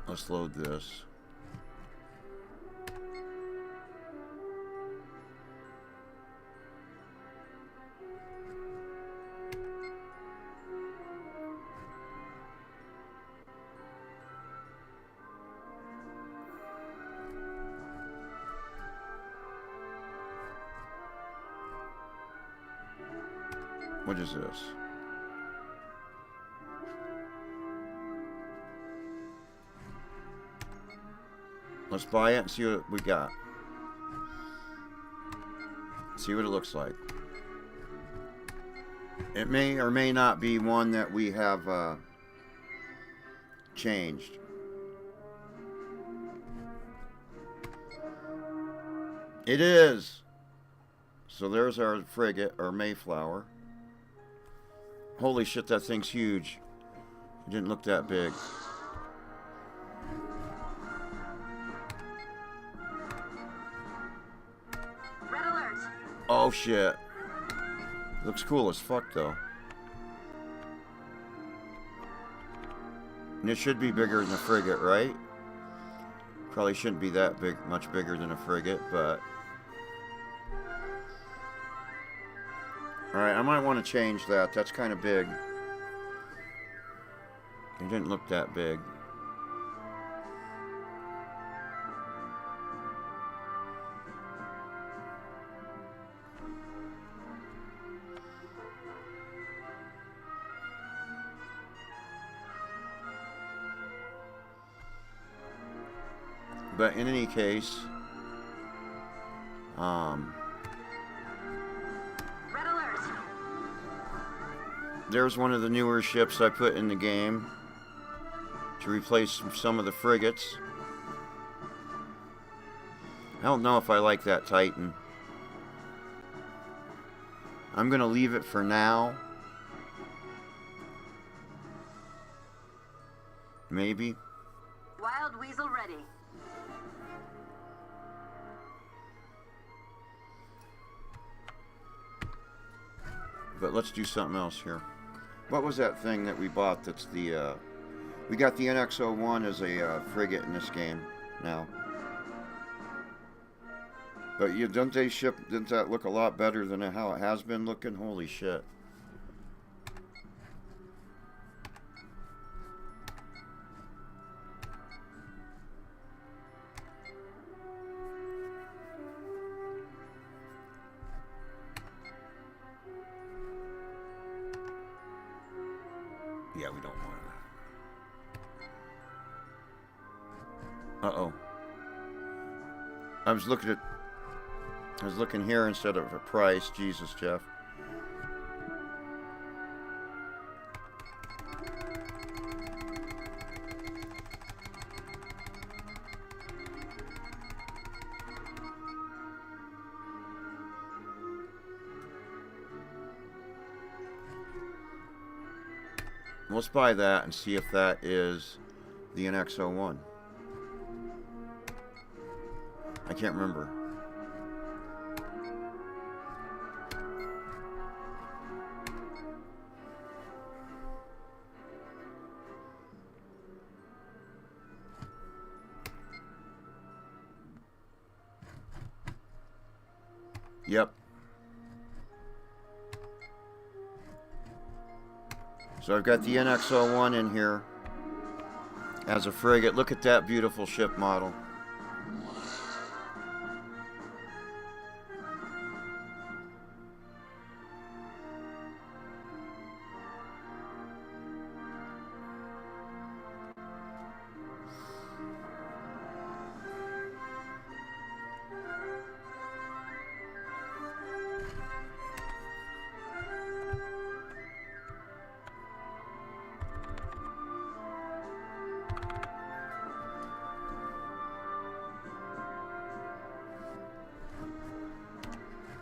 [SPEAKER 1] Let's load this. What is this? Let's buy it and see what we got. See what it looks like. It may or may not be one that we have changed. It is. So there's our frigate, or Mayflower. Holy shit, that thing's huge. It didn't look that big.
[SPEAKER 2] Red alert.
[SPEAKER 1] Oh shit. Looks cool as fuck though. And it should be bigger than a frigate, right? Probably shouldn't be that big, much bigger than a frigate, but... Alright, I might want to change that. That's kind of big. It didn't look that big. But in any case, there's one of the newer ships I put in the game to replace some of the frigates. I don't know if I like that Titan. I'm going to leave it for now. Maybe.
[SPEAKER 2] Wild Weasel ready.
[SPEAKER 1] But let's do something else here. What was that thing that we bought that's the... we got the NX-01 as a frigate in this game now. But didn't that look a lot better than how it has been looking? Holy shit. Yeah, we don't want that. Uh-oh. I was looking here instead of a price. Jesus, Jeff. Let's buy that and see if that is the NX-01. I can't remember. Yep. So I've got the NX-01 in here as a frigate. Look at that beautiful ship model.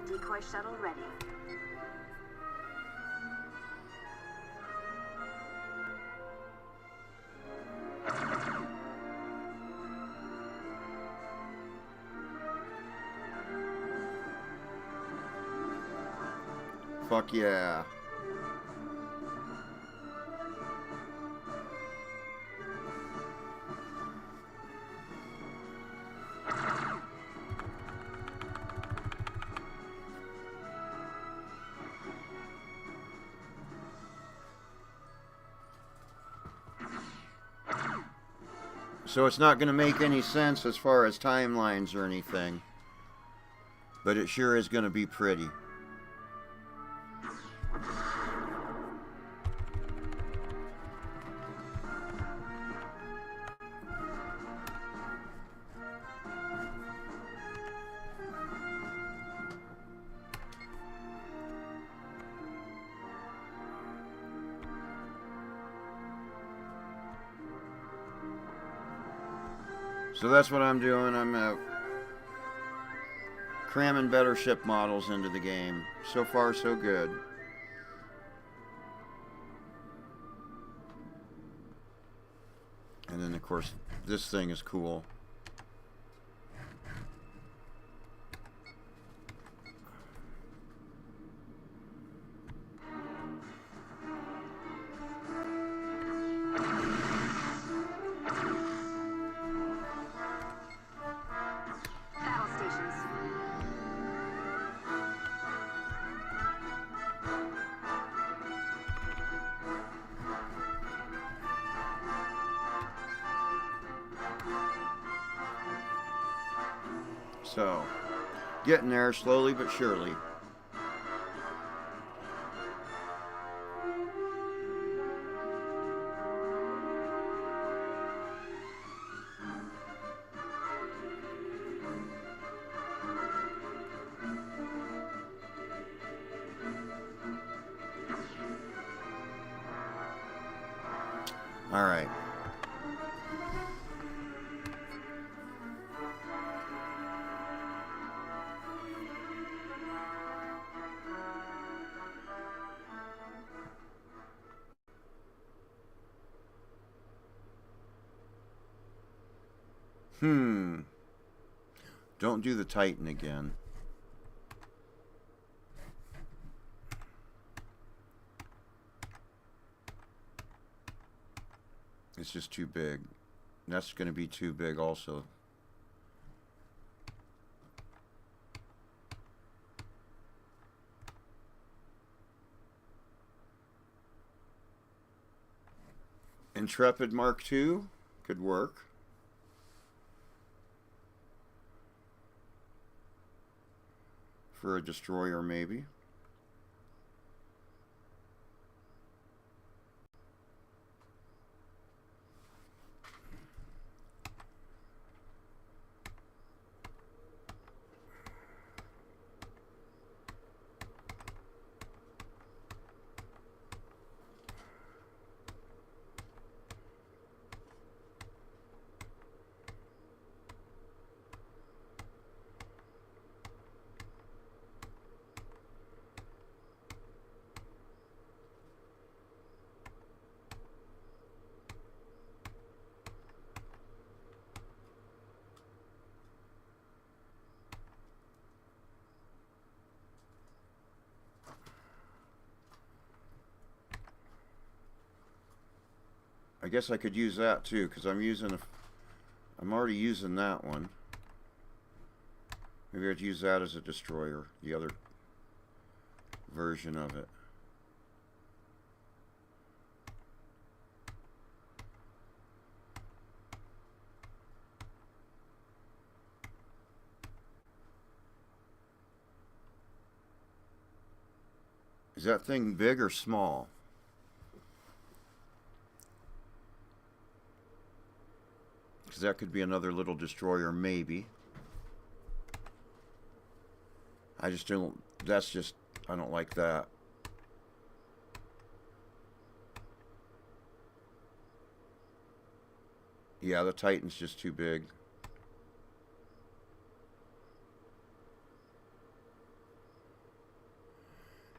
[SPEAKER 2] Decoy shuttle ready.
[SPEAKER 1] Fuck yeah. So it's not going to make any sense as far as timelines or anything, but it sure is going to be pretty. So that's what I'm doing. I'm cramming better ship models into the game. So far, so good. And then, of course, this thing is cool. So, getting there slowly but surely. Alright. Don't do the Titan again. It's just too big. That's going to be too big also. Intrepid Mark II could work. For a destroyer, maybe. I guess I could use that too, because I'm already using that one. Maybe I'd use that as a destroyer, the other version of it. Is that thing big or small? Because that could be another little destroyer, maybe. I just don't, I don't like that. Yeah, the Titan's just too big.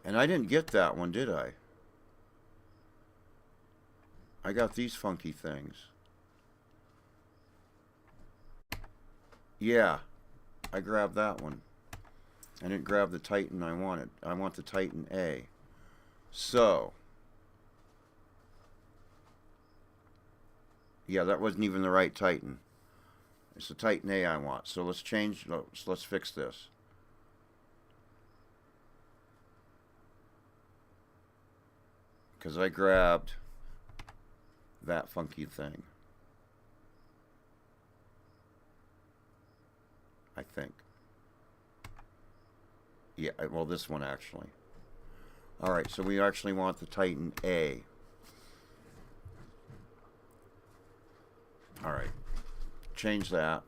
[SPEAKER 1] And I didn't get that one, did I? I got these funky things. Yeah, I grabbed that one. I didn't grab the Titan I wanted. I want the Titan A. So, yeah, that wasn't even the right Titan. It's the Titan A I want. So let's change, let's fix this. Because I grabbed that funky thing. I think. Yeah, well, this one actually. Alright, so we actually want the Titan A. Alright. Change that.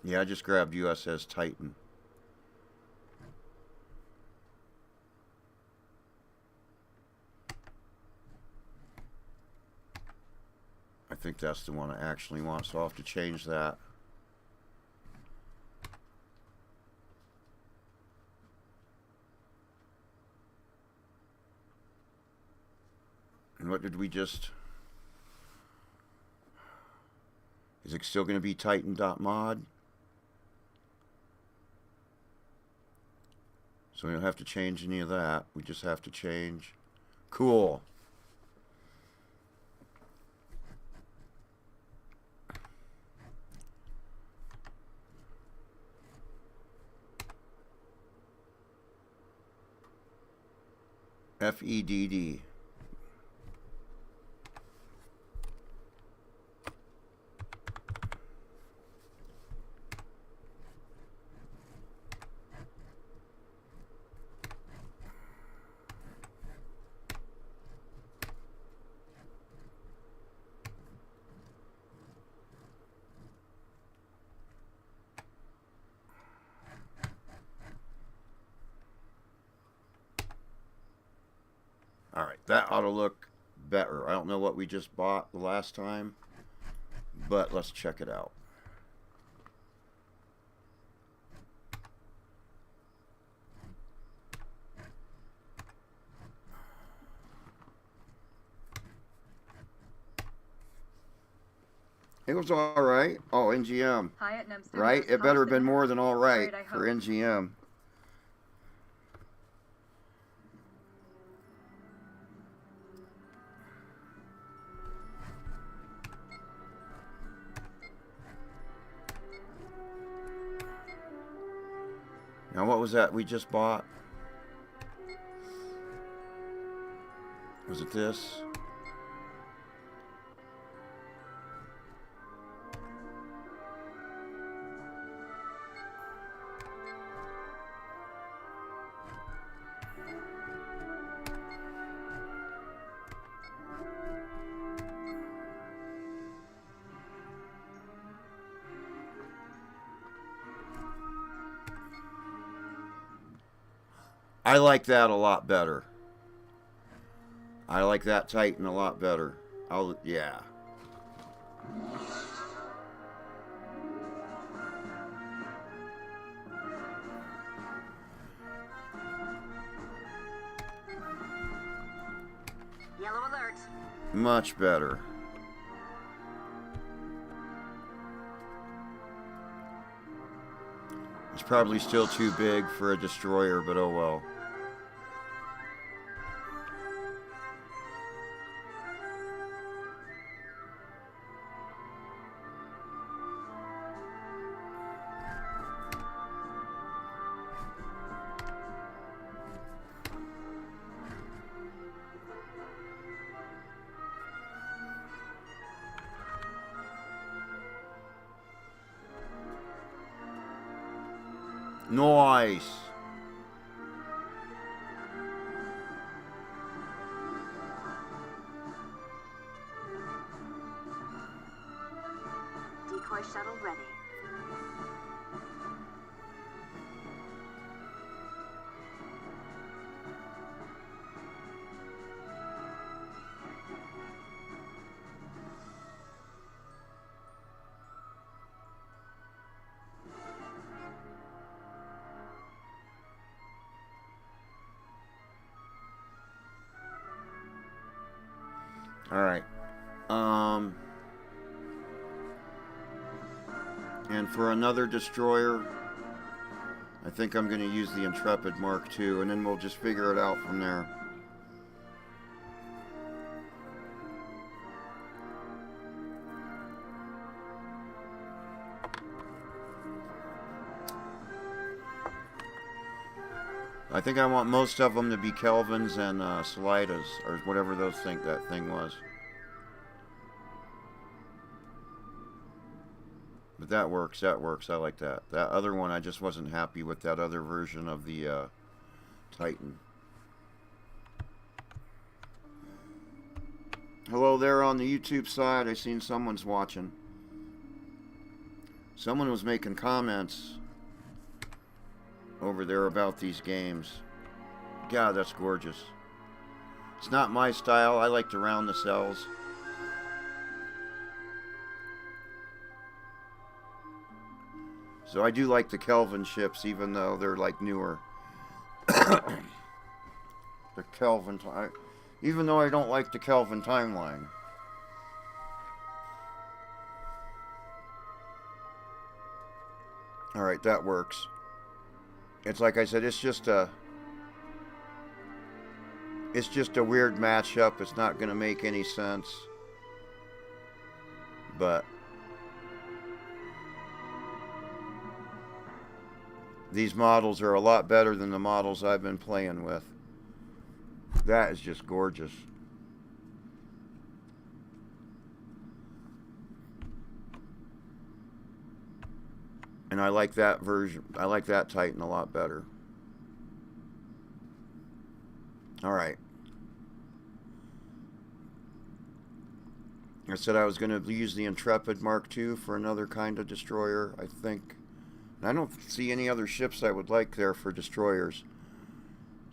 [SPEAKER 1] Yeah, I just grabbed USS Titan. I think that's the one I actually want, so I'll have to change that. And what did we just... Is it still going to be Titan.mod? So we don't have to change any of that. We just have to change... Cool. FEDD. Alright, that ought to look better. I don't know what we just bought the last time, but let's check it out. It was alright. Oh, NGM.
[SPEAKER 3] Hi at NEM Studios.
[SPEAKER 1] Right? It better have been more than alright
[SPEAKER 3] Great, I
[SPEAKER 1] for
[SPEAKER 3] hope.
[SPEAKER 1] NGM. Now, what was that we just bought? Was it this? I like that a lot better. I like that Titan a lot better. Yeah.
[SPEAKER 2] Yellow alert.
[SPEAKER 1] Much better. It's probably still too big for a destroyer, but oh well. Nice.
[SPEAKER 2] Decoy shuttle ready.
[SPEAKER 1] All right. And for another destroyer, I think I'm going to use the Intrepid Mark II, and then we'll just figure it out from there. I think I want most of them to be Kelvins and Salidas, or whatever those think that thing was. But that works, that works. I like that. That other one, I just wasn't happy with that other version of the Titan. Hello there on the YouTube side. I seen someone's watching. Someone was making comments over there about these games. God, that's gorgeous. It's not my style. I like to round the cells. So I do like the Kelvin ships, even though they're like newer. The Kelvin, even though I don't like the Kelvin timeline. All right, that works. It's like I said, it's just a weird matchup. It's not going to make any sense. But these models are a lot better than the models I've been playing with. That is just gorgeous. And I like that version. I like that Titan a lot better. All right. I said I was going to use the Intrepid Mark II for another kind of destroyer, I think. And I don't see any other ships I would like there for destroyers.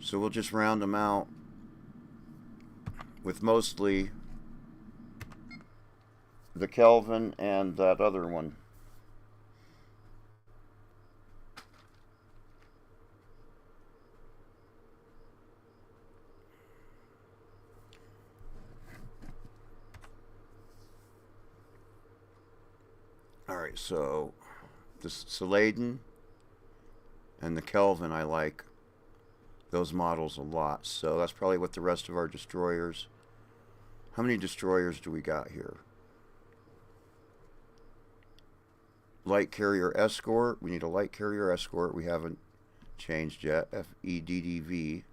[SPEAKER 1] So we'll just round them out. with mostly the Kelvin and that other one. Alright, so the Saladen and the Kelvin, I like those models a lot. So that's probably what the rest of our destroyers. How many destroyers do we got here? Light carrier escort. We need a light carrier escort. We haven't changed yet. FEDDV.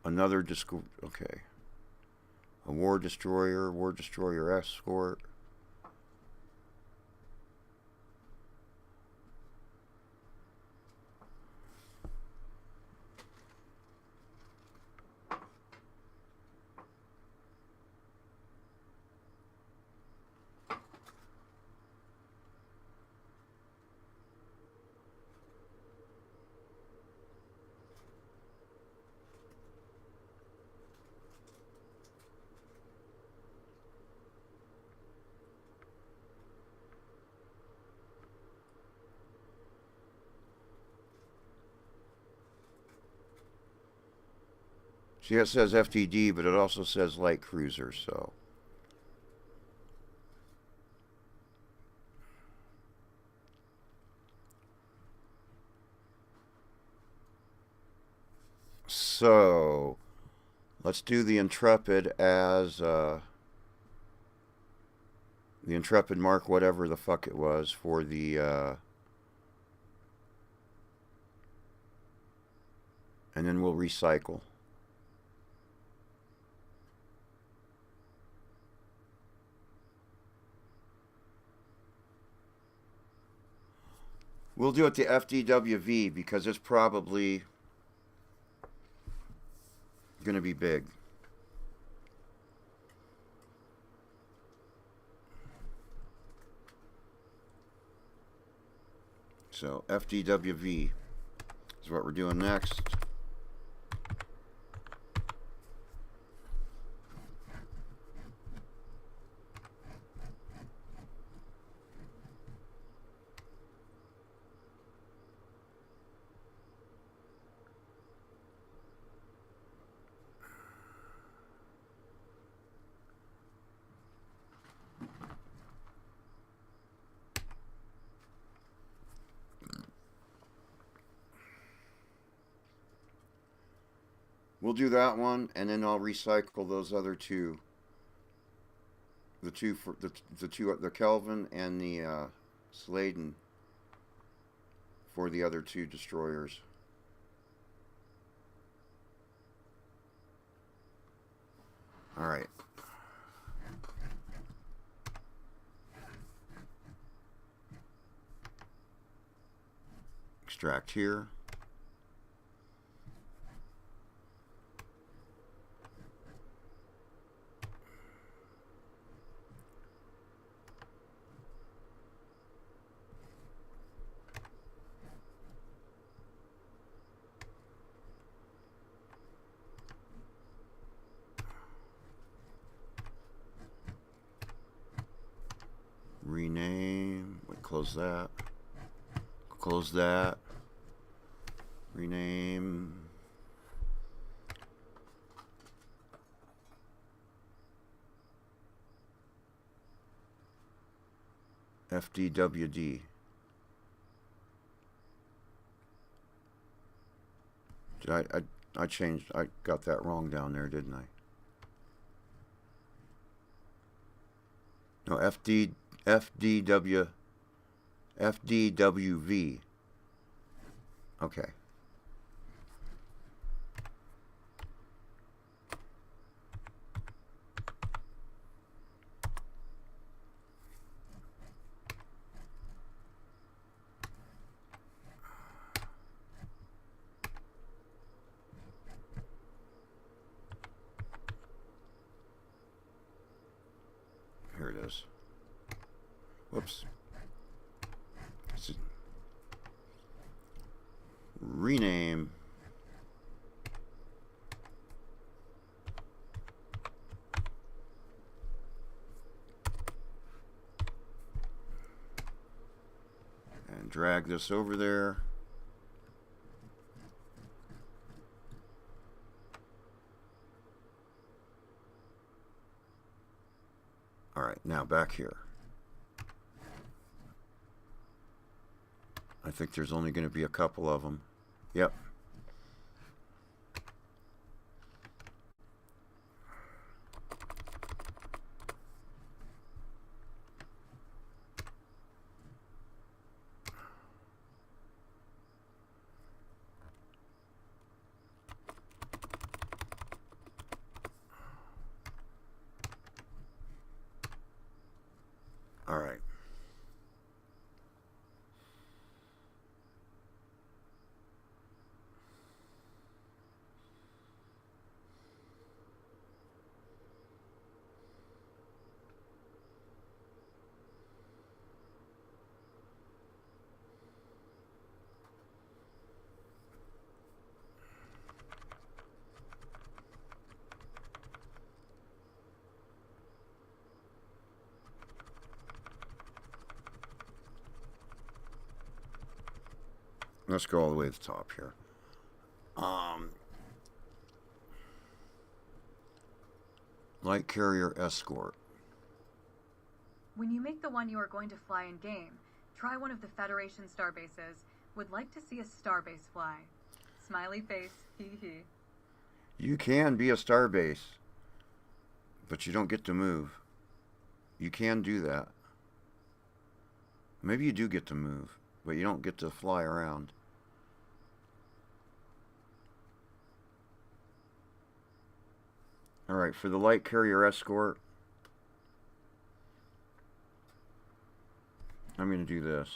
[SPEAKER 1] Another okay. A war destroyer escort. See, it says FTD, but it also says light cruiser, so. So, let's do the Intrepid as, the Intrepid Mark whatever the fuck it was for the, and then we'll recycle. We'll do it to FDWV because it's probably going to be big. So FDWV is what we're doing next. We'll do that one, and then I'll recycle those other two. The Kelvin and the Sladen for the other two destroyers. All right. Extract here. Rename. Close that. Close that. Rename. FDWD. I changed. I got that wrong down there, didn't I? No, FDWV. Okay. Here it is. Whoops. Rename. And drag this over there. All right, now back here. I think there's only going to be a couple of them. Yep. All right. Let's go all the way to the top here. Light carrier escort.
[SPEAKER 3] When you make the one you are going to fly in game, try one of the Federation starbases. Would like to see a starbase fly. Smiley face, hee hee.
[SPEAKER 1] You can be a starbase, but you don't get to move. You can do that. Maybe you do get to move, but you don't get to fly around. All right, for the light carrier escort, I'm going to do this.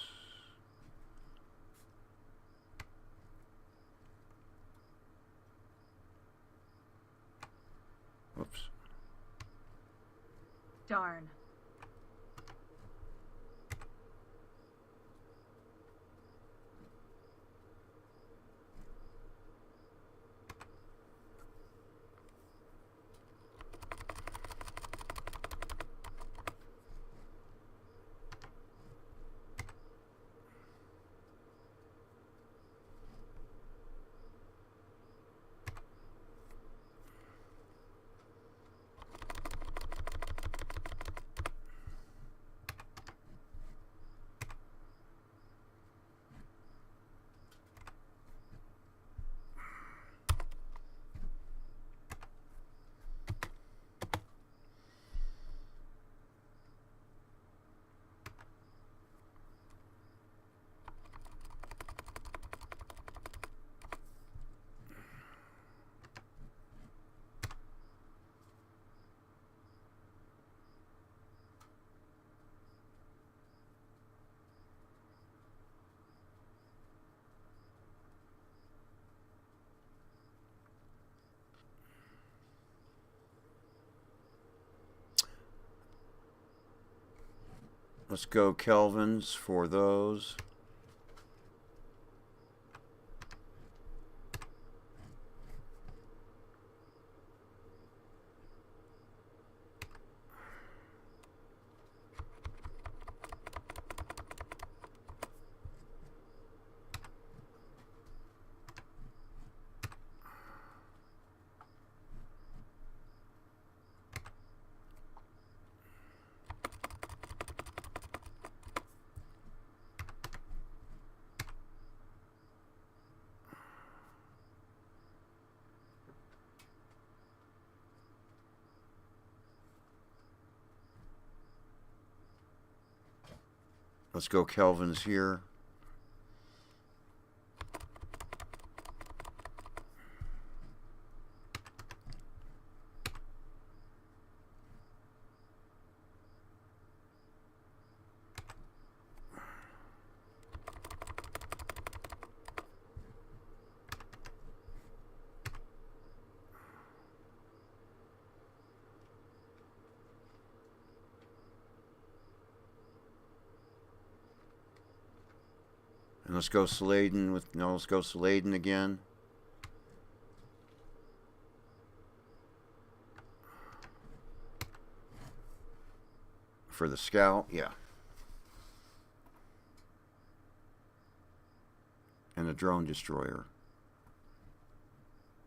[SPEAKER 1] Whoops.
[SPEAKER 3] Darn. Let's go Kelvins for those. Let's go Kelvins here.
[SPEAKER 1] And let's go Sladen with, no, let's go Sladen again. For the scout, yeah. And the drone destroyer.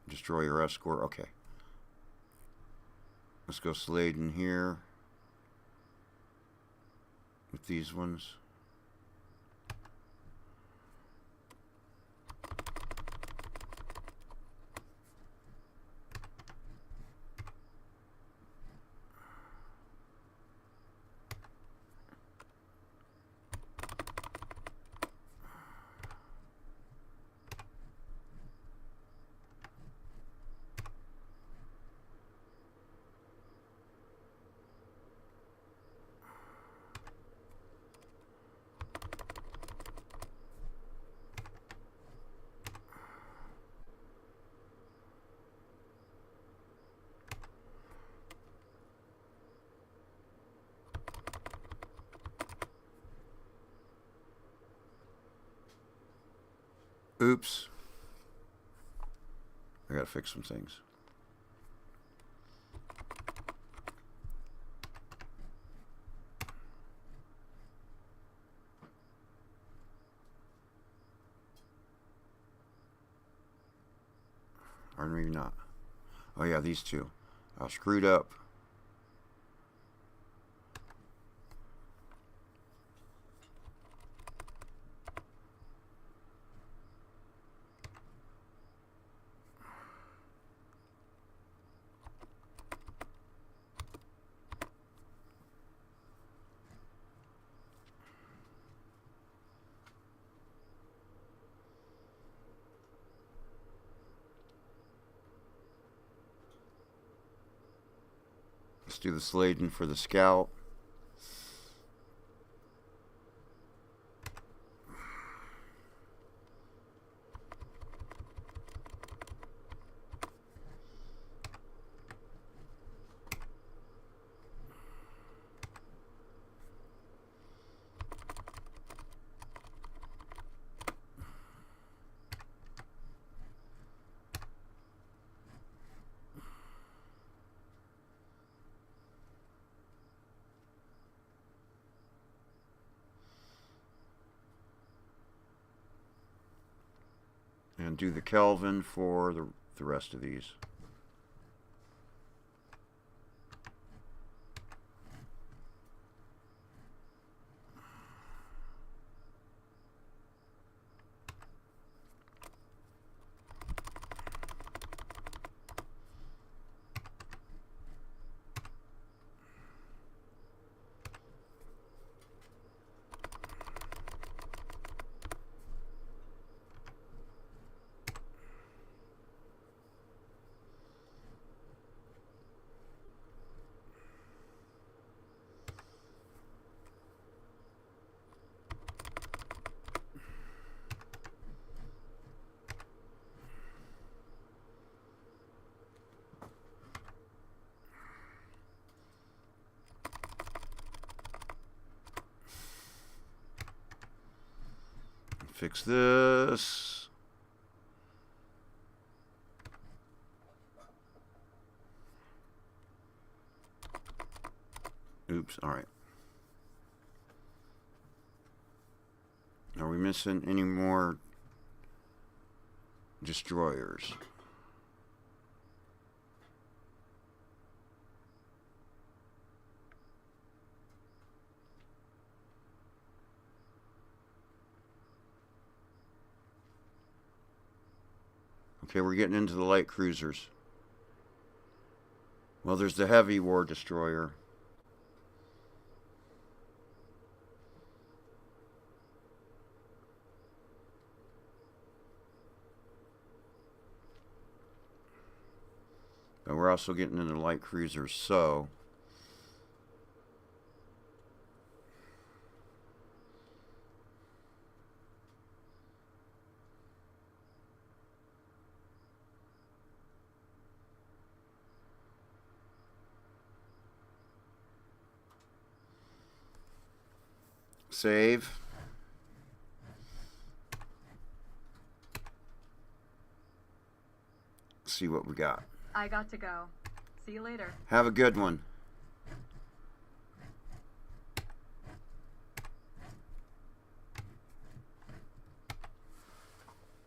[SPEAKER 1] Destroyer escort, okay. Let's go Sladen here. With these ones. Oops. I gotta fix some things. Or maybe not. Oh yeah, these two. I screwed up. Let's do the Sladen for the scout. And do the Kelvin for the rest of these. Fix this. Oops, all right. Are we missing any more destroyers? Okay, we're getting into the light cruisers. Well, there's the heavy war destroyer. But we're also getting into light cruisers, so save. see what we got.
[SPEAKER 3] I got to go. See you later.
[SPEAKER 1] Have a good one.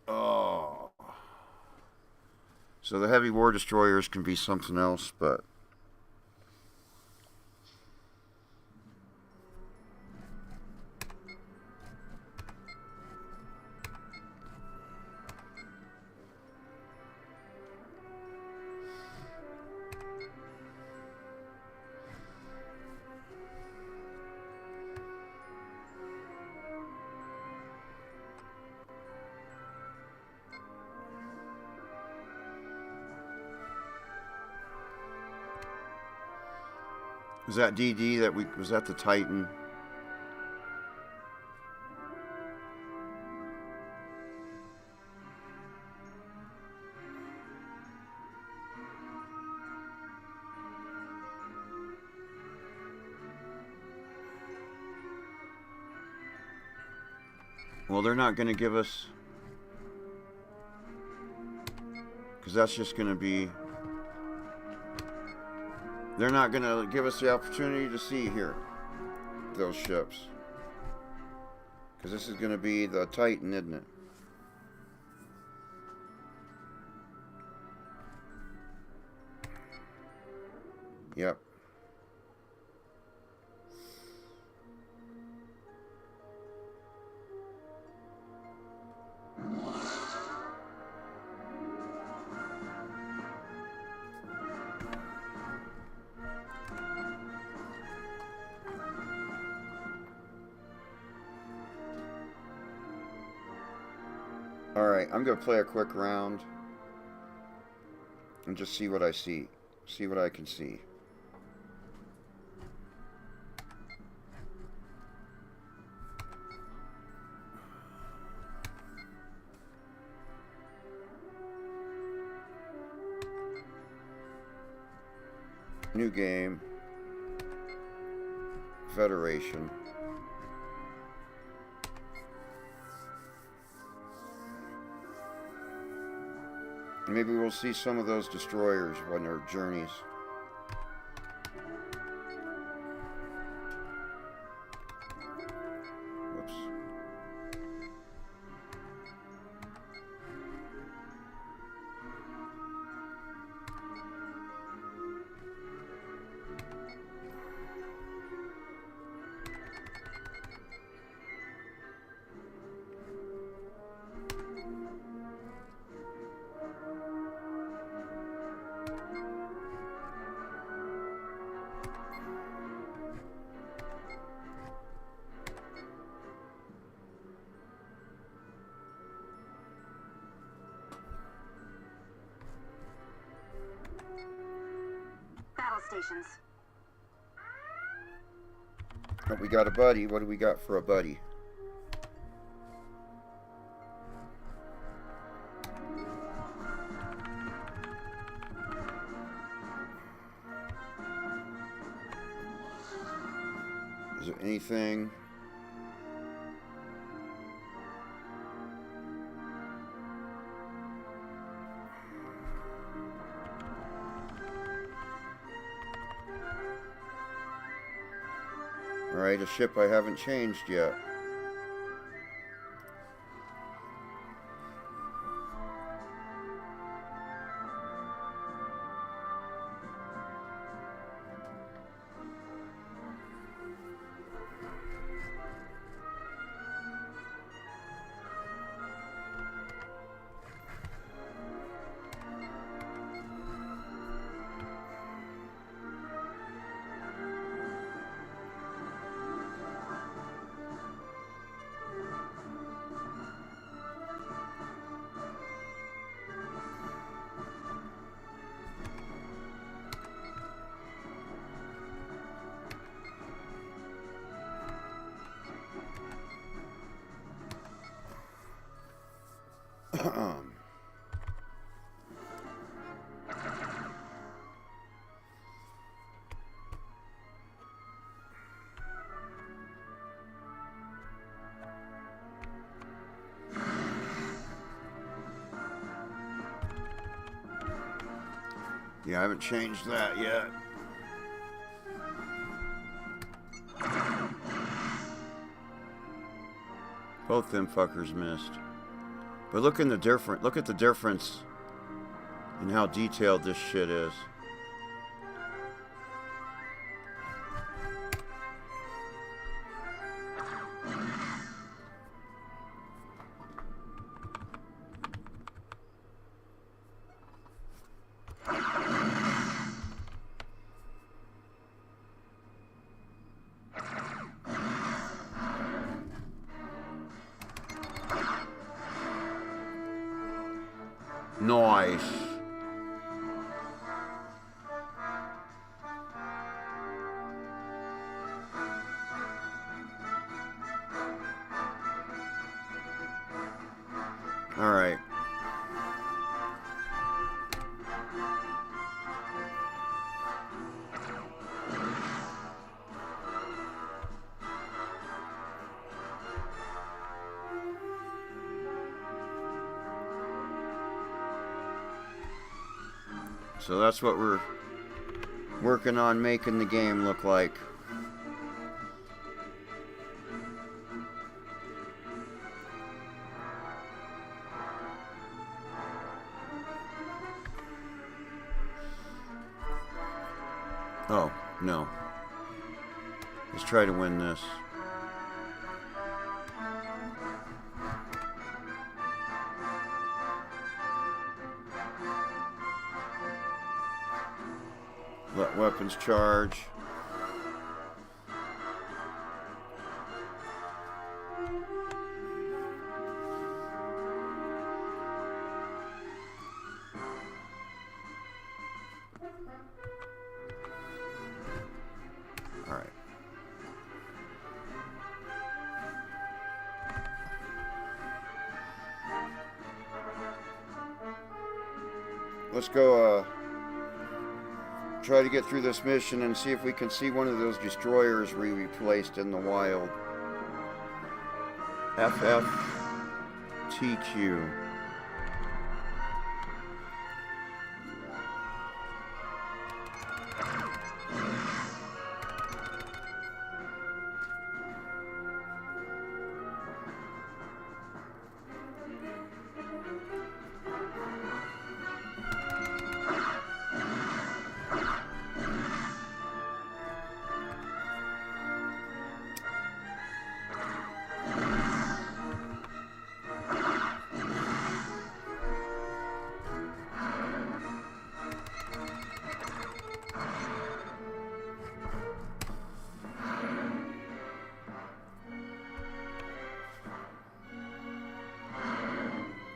[SPEAKER 1] Oh. So the heavy war destroyers can be something else, but was that DD that was that the Titan? Well, they're not going to give us, because that's just going to be, they're not going to give us the opportunity to see here those ships, because this is going to be the Titan, isn't it? Yep. Alright, I'm going to play a quick round and just see what I see. See what I can see. New game. Federation. Maybe we'll see some of those destroyers on their journeys. Whoops.
[SPEAKER 2] Battle stations.
[SPEAKER 1] Oh, we got a buddy. What do we got for a buddy? Is there anything? Alright, a ship I haven't changed yet. Yeah, I haven't changed that yet. Both them fuckers missed. But look at the difference in how detailed this shit is. Nice. All right. So that's what we're working on making the game look like. Oh, no. Let's try to win this. Let weapons charge. All right. Let's go try to get through this mission and see if we can see one of those destroyers we replaced in the wild. FFTQ.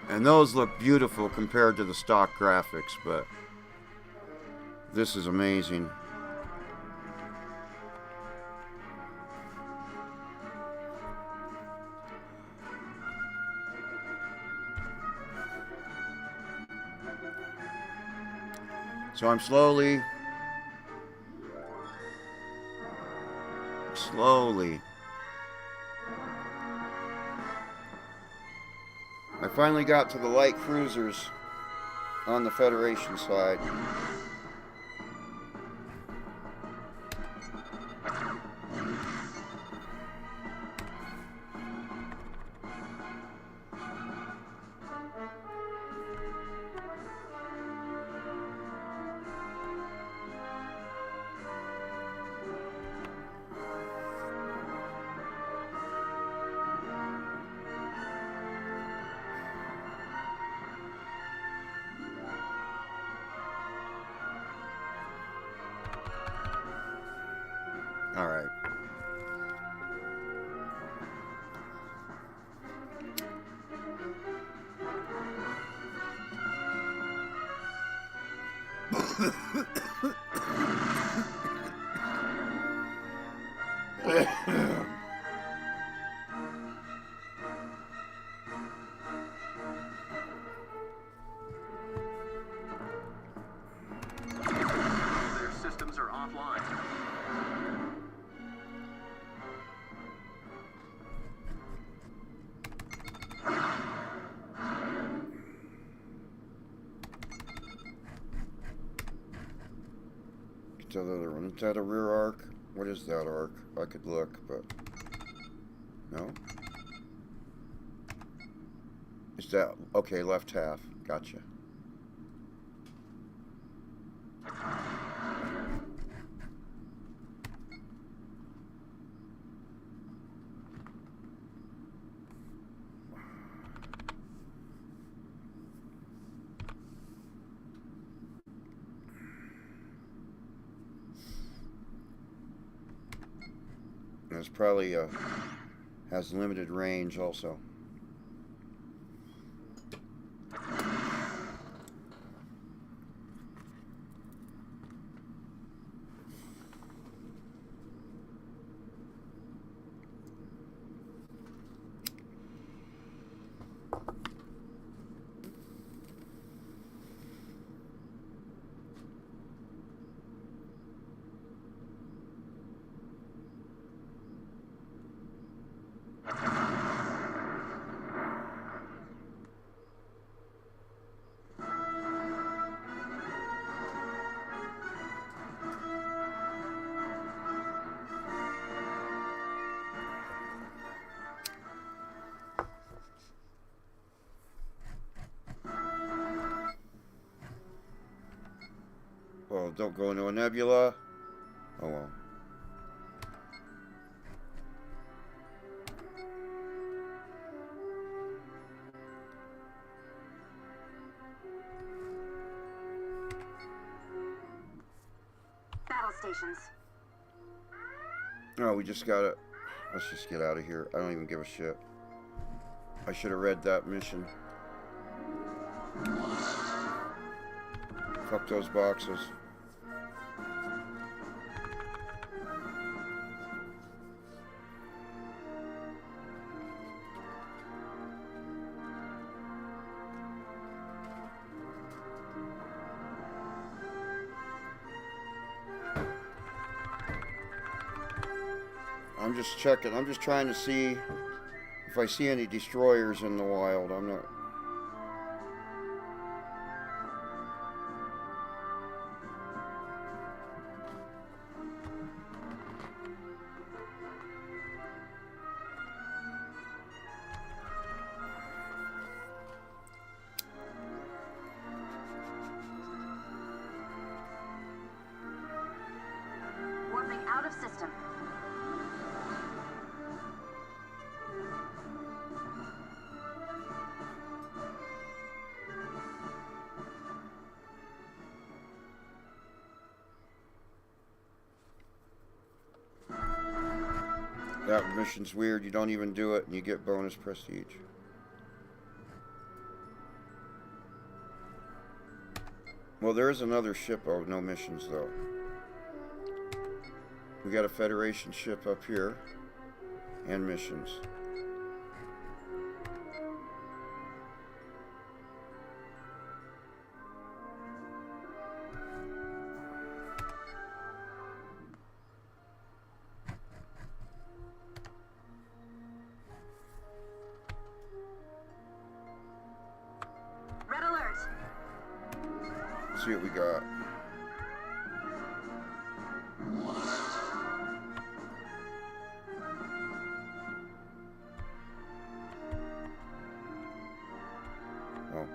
[SPEAKER 1] And those look beautiful compared to the stock graphics, but this is amazing. So I'm slowly I finally got to the light cruisers on the Federation side. All right.
[SPEAKER 4] Their systems are offline.
[SPEAKER 1] that other one? Is that a rear arc? What is that arc? I could look, but no. Is that okay? Left half. Gotcha. It's probably has limited range also. Well, don't go into a nebula. Oh well.
[SPEAKER 2] Battle stations.
[SPEAKER 1] No, we just gotta. Let's just get out of here. I don't even give a shit. I should have read that mission. Fuck those boxes. I'm just checking. I'm just trying to see if I see any destroyers in the wild. I'm not.
[SPEAKER 2] Warping out of system.
[SPEAKER 1] That mission's weird. You don't even do it and you get bonus prestige. Well, there is another ship. Oh, no missions though. We got a Federation ship up here. And missions.
[SPEAKER 2] Red alert.
[SPEAKER 1] Let's see what we got. Oh.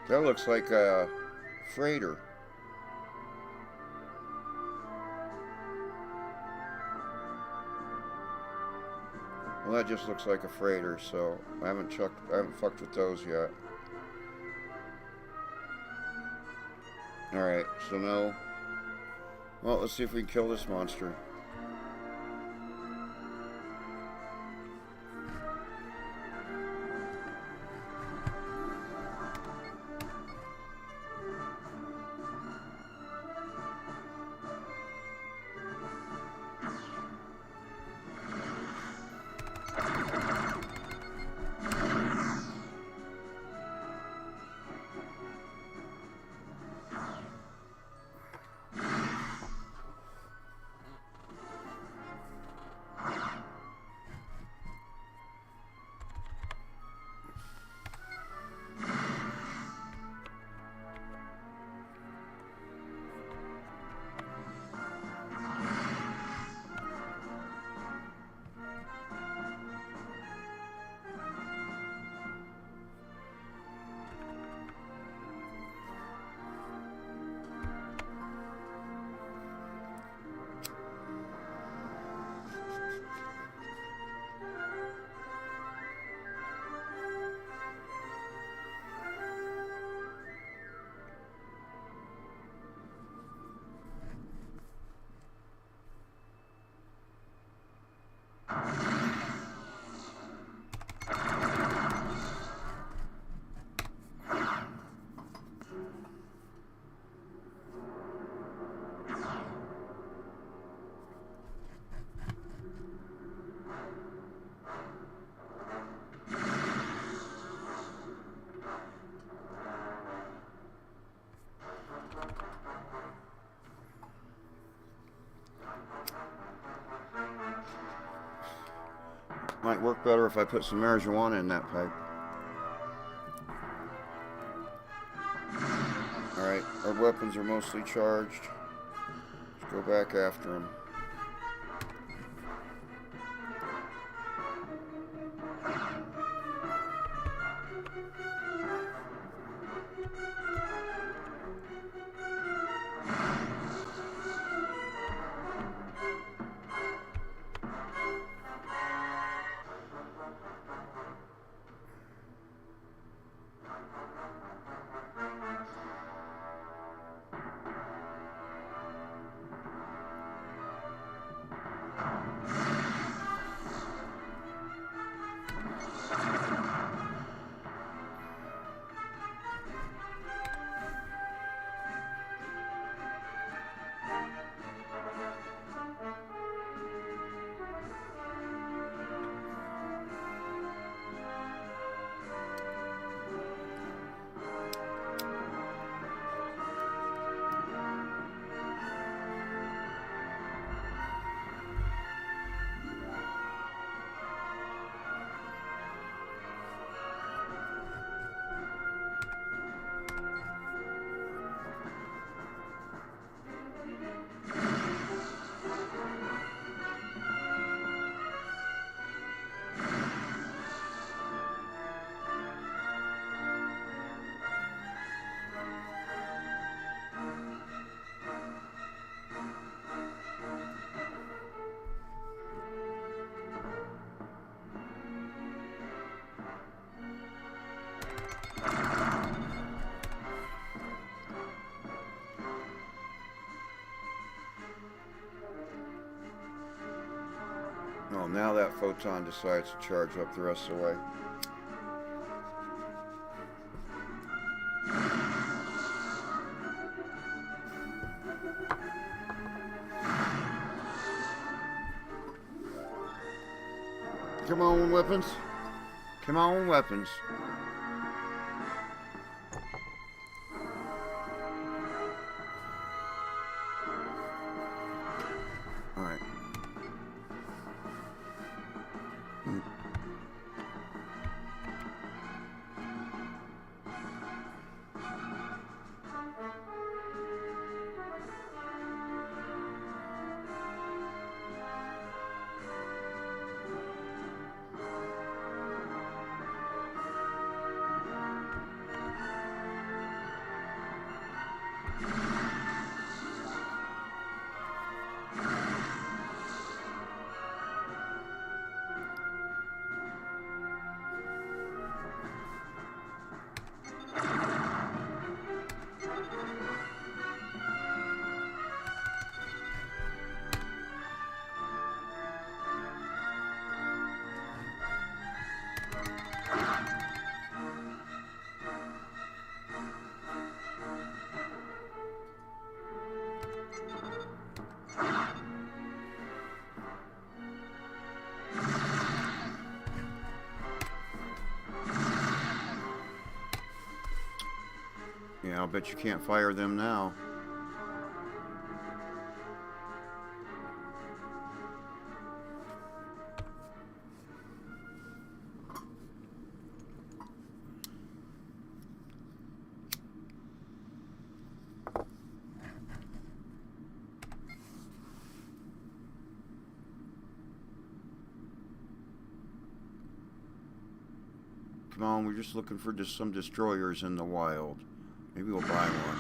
[SPEAKER 1] That looks like a freighter. Well, that just looks like a freighter, so I haven't fucked with those yet. Alright, so no. Well, let's see if we can kill this monster. might work better if I put some marijuana in that pipe. Alright, our weapons are mostly charged. Let's go back after them. Oh, now that photon decides to charge up the rest of the way. Come on, weapons. Come on, weapons. All right. Yeah, I'll bet you can't fire them now. Come on, we're just looking for just some destroyers in the wild. Maybe we'll buy one.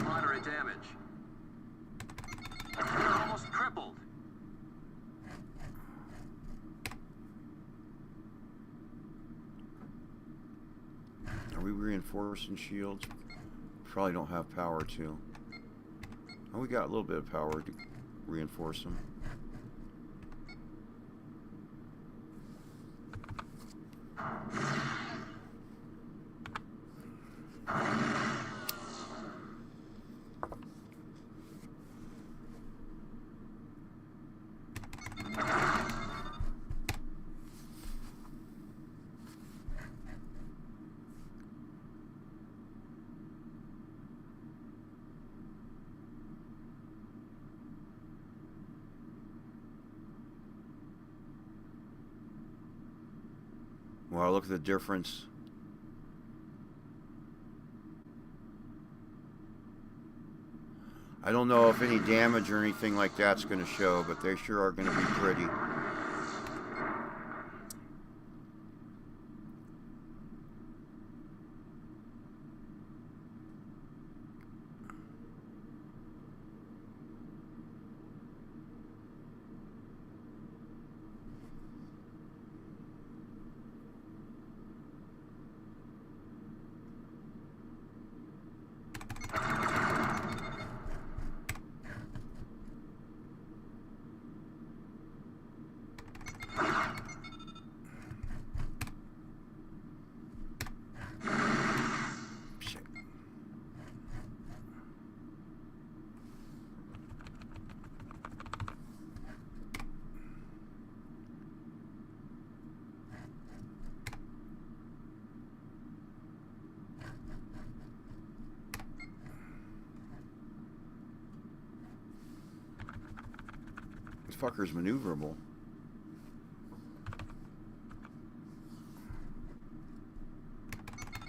[SPEAKER 4] Moderate damage. You're almost crippled.
[SPEAKER 1] Are we reinforcing shields? Probably don't have power to. Oh, we got a little bit of power to reinforce them. Wow, look at the difference. I don't know if any damage or anything like that's going to show, but they sure are going to be pretty. This fucker's maneuverable.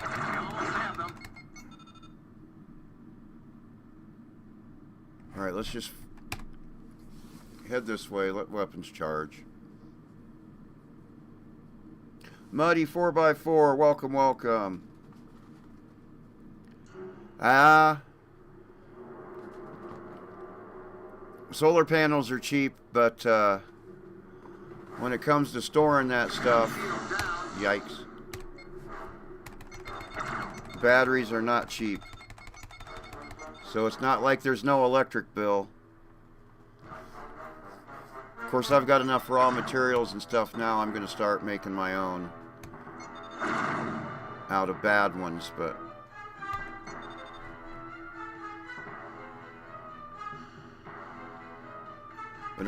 [SPEAKER 4] You almost have them.
[SPEAKER 1] Alright, let's just head this way, let weapons charge. Muddy 4x4, welcome, welcome. Solar panels are cheap, but when it comes to storing that stuff, yikes. Batteries are not cheap. So it's not like there's no electric bill. Of course, I've got enough raw materials and stuff now, I'm going to start making my own out of bad ones, but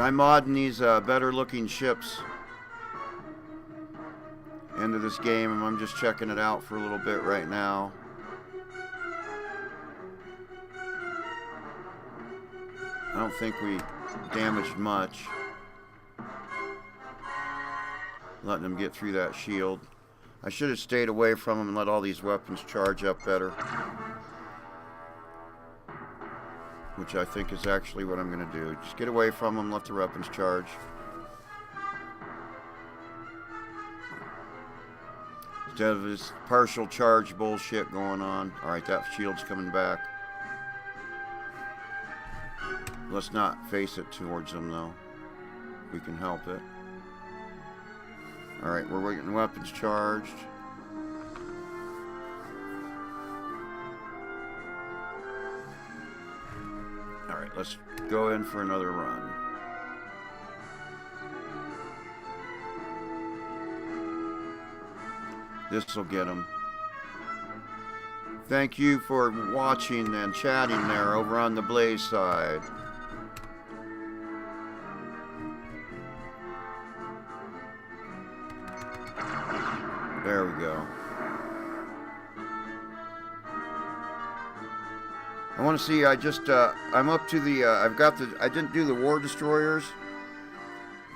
[SPEAKER 1] I'm modding these better looking ships into this game, and I'm just checking it out for a little bit right now. I don't think we damaged much. Letting them get through that shield. I should have stayed away from them and let all these weapons charge up better. Which I think is actually what I'm going to do. Just get away from them, let the weapons charge. Instead of this partial charge bullshit going on. Alright, that shield's coming back. Let's not face it towards them though. We can help it. Alright, we're getting weapons charged. Alright, let's go in for another run. This will get them. Thank you for watching and chatting there over on the Blaze side. There we go. I want to see, I'm up to the, I didn't do the war destroyers,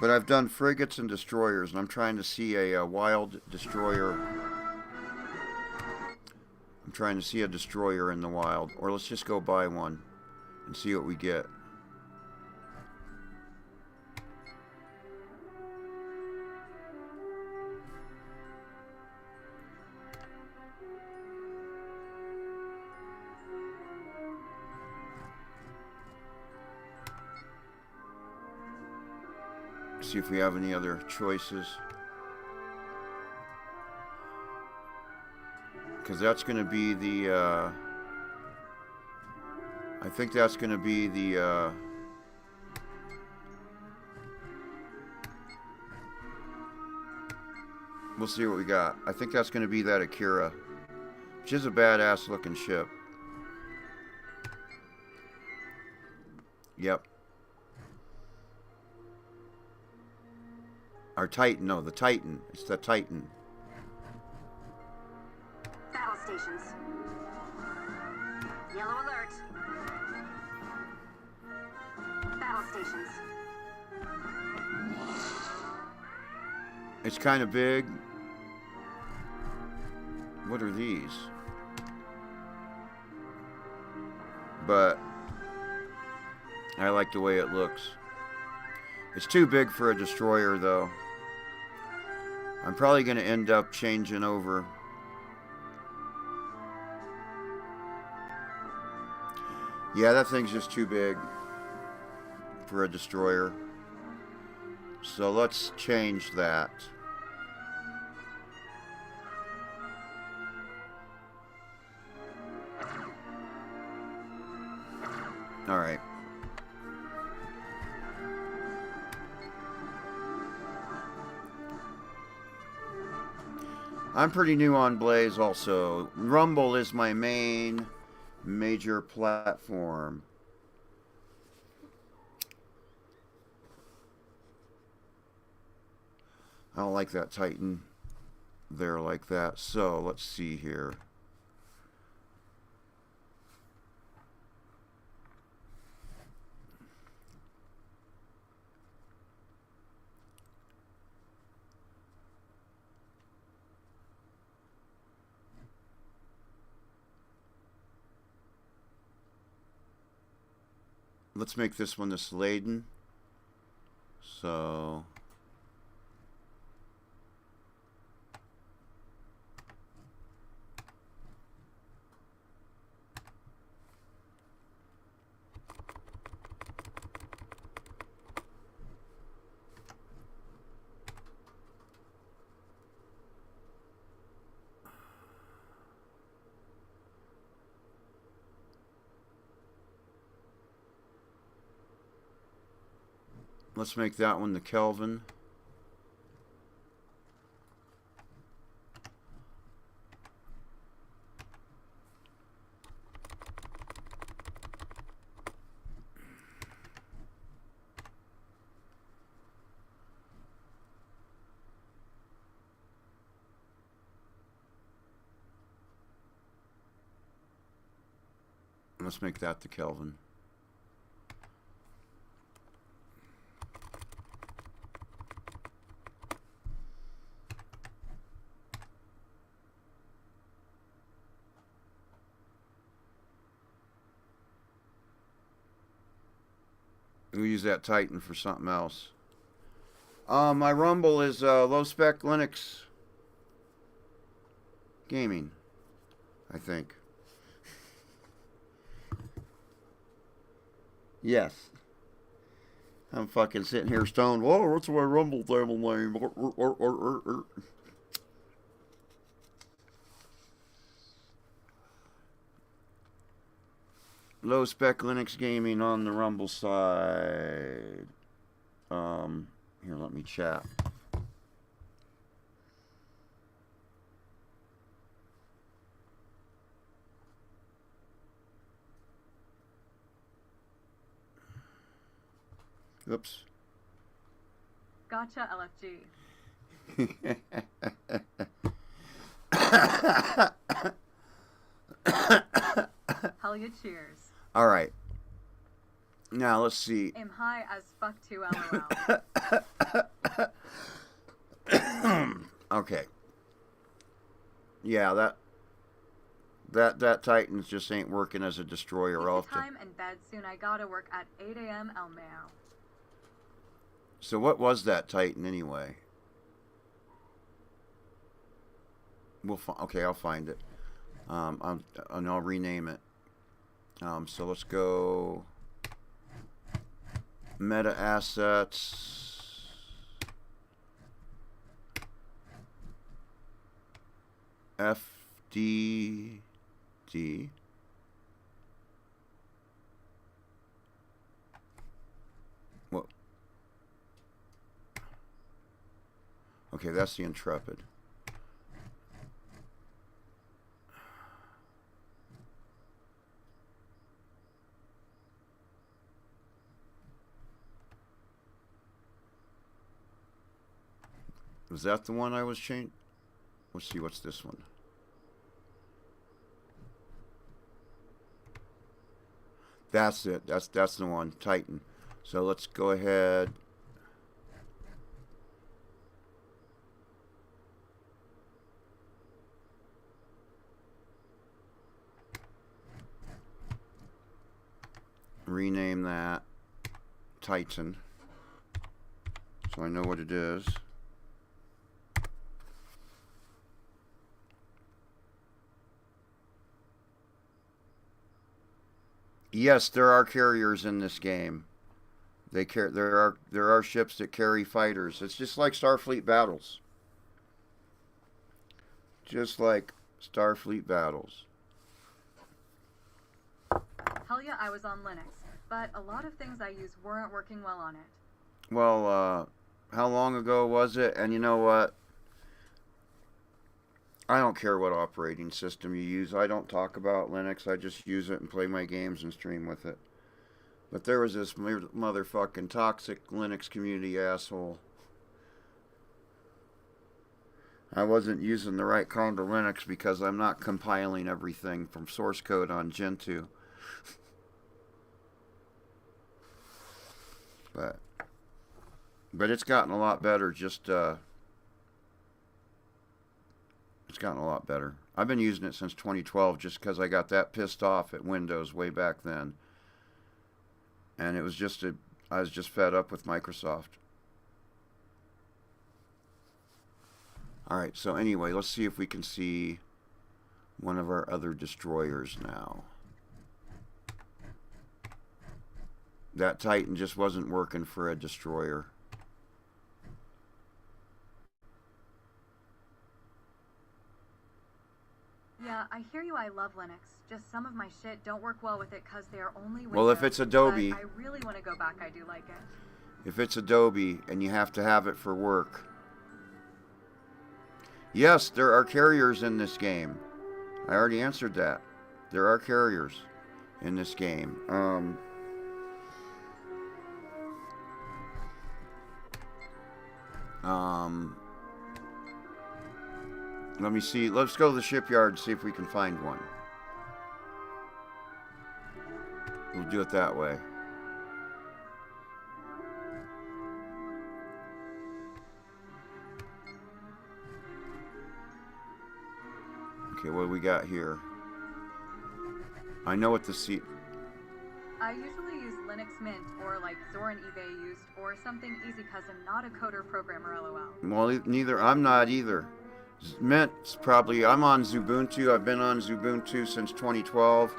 [SPEAKER 1] but I've done frigates and destroyers, and I'm trying to see a wild destroyer. I'm trying to see a destroyer in the wild, or let's just go buy one and see what we get. See if we have any other choices. Because that's going to be the, I think that's going to be the, we'll see what we got. I think that's going to be that Akira, which is a badass looking ship. Yep. Our Titan, no, the Titan. It's the Titan.
[SPEAKER 2] Battle stations. Yellow alert. Battle stations.
[SPEAKER 1] It's kind of big. What are these? But I like the way it looks. It's too big for a destroyer, though. I'm probably going to end up changing over. Yeah, that thing's just too big for a destroyer. So let's change that. All right. I'm pretty new on Blaze also. Rumble is my main major platform. I don't like that Titan there like that. So let's see here. Let's make this one this laden. So let's make that one the Kelvin. Let's make that the Kelvin. We'll use that Titan for something else. My Rumble is low spec Linux gaming, I think. Yes. I'm fucking sitting here stoned. Whoa, what's my Rumble table name? Low spec Linux gaming on the Rumble side. Here, let me chat. Oops.
[SPEAKER 3] Gotcha, LFG. Hell yeah, cheers.
[SPEAKER 1] All right. Now let's see.
[SPEAKER 3] Aim high as fuck to LOL.
[SPEAKER 1] Okay. Yeah, that Titans just ain't working as a destroyer. I'll have to...
[SPEAKER 3] Time and bed soon. I gotta work at 8 a.m. El Mayo.
[SPEAKER 1] So what was that Titan anyway? Okay, I'll find it. And I'll rename it. So let's go meta assets. FDD. What? Okay, that's the Intrepid. Was that the one I was changing? Let's see, what's this one? That's it. That's the one, Titan. So let's go ahead. rename that Titan, so I know what it is. Yes, there are carriers in this game. There are ships that carry fighters. It's just like Starfleet battles. Just like Starfleet battles.
[SPEAKER 3] Hell yeah, I was on Linux, but a lot of things I used weren't working well on it.
[SPEAKER 1] Well, how long ago was it? And you know what? I don't care what operating system you use. I don't talk about Linux. I just use it and play my games and stream with it. But there was this motherfucking toxic Linux community asshole. I wasn't using the right kind of Linux because I'm not compiling everything from source code on Gentoo. But it's gotten a lot better. It's gotten a lot better. I've been using it since 2012 just because I got that pissed off at Windows way back then. And it was I was just fed up with Microsoft. Alright, so anyway, let's see if we can see one of our other destroyers now. That Titan just wasn't working for a destroyer.
[SPEAKER 3] Yeah, I hear you, I love Linux. Just some of my shit don't work well with it because they are only Windows.
[SPEAKER 1] Well, if it's Adobe...
[SPEAKER 3] But I really want to go back, I do like it.
[SPEAKER 1] If it's Adobe and you have to have it for work... Yes, there are carriers in this game. I already answered that. There are carriers in this game. Let me see. Let's go to the shipyard and see if we can find one. We'll do it that way. Okay, what do we got here? I know what the seat...
[SPEAKER 3] I usually use Linux Mint or like Zorin eBay used or something easy because I'm not a coder programmer, lol.
[SPEAKER 1] Well, neither. I'm not either. Mint's probably... I'm on Xubuntu. I've been on Xubuntu since 2012.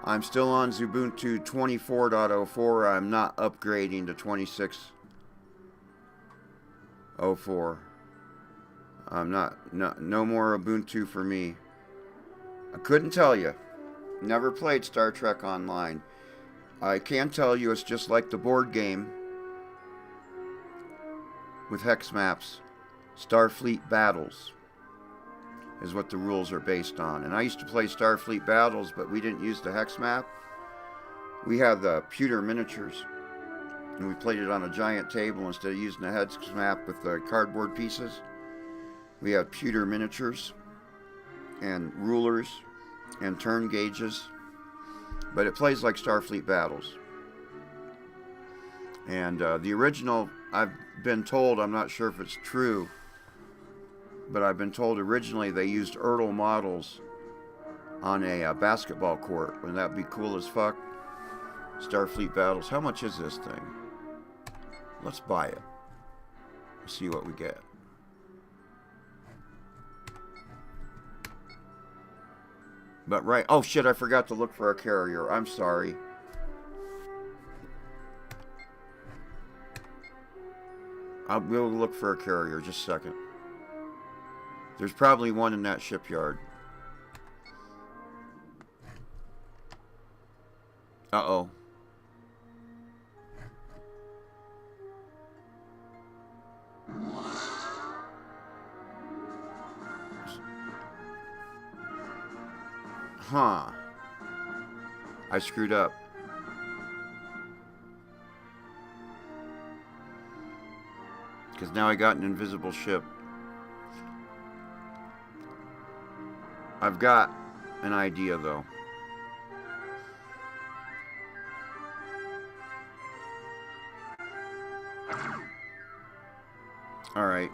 [SPEAKER 1] I'm still on Xubuntu 24.04. I'm not upgrading to 26.04. I'm not... No more Ubuntu for me. I couldn't tell you. Never played Star Trek Online. I can tell you it's just like the board game with hex maps. Starfleet Battles is what the rules are based on. And I used to play Starfleet Battles, but we didn't use the hex map. We had the pewter miniatures. And we played it on a giant table instead of using the hex map with the cardboard pieces. We have pewter miniatures and rulers and turn gauges. But it plays like Starfleet Battles. And the original, I've been told, I'm not sure if it's true, but I've been told originally they used Ertl models on a basketball court. Wouldn't that be cool as fuck? Starfleet Battles. How much is this thing? Let's buy it. See what we get. But right, oh shit, I forgot to look for a carrier. I'm sorry. We'll look for a carrier, just a second. There's probably one in that shipyard. Uh-oh. Huh. I screwed up. Because now I got an invisible ship. I've got an idea, though. Alright.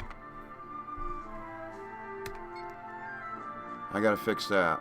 [SPEAKER 1] I gotta fix that.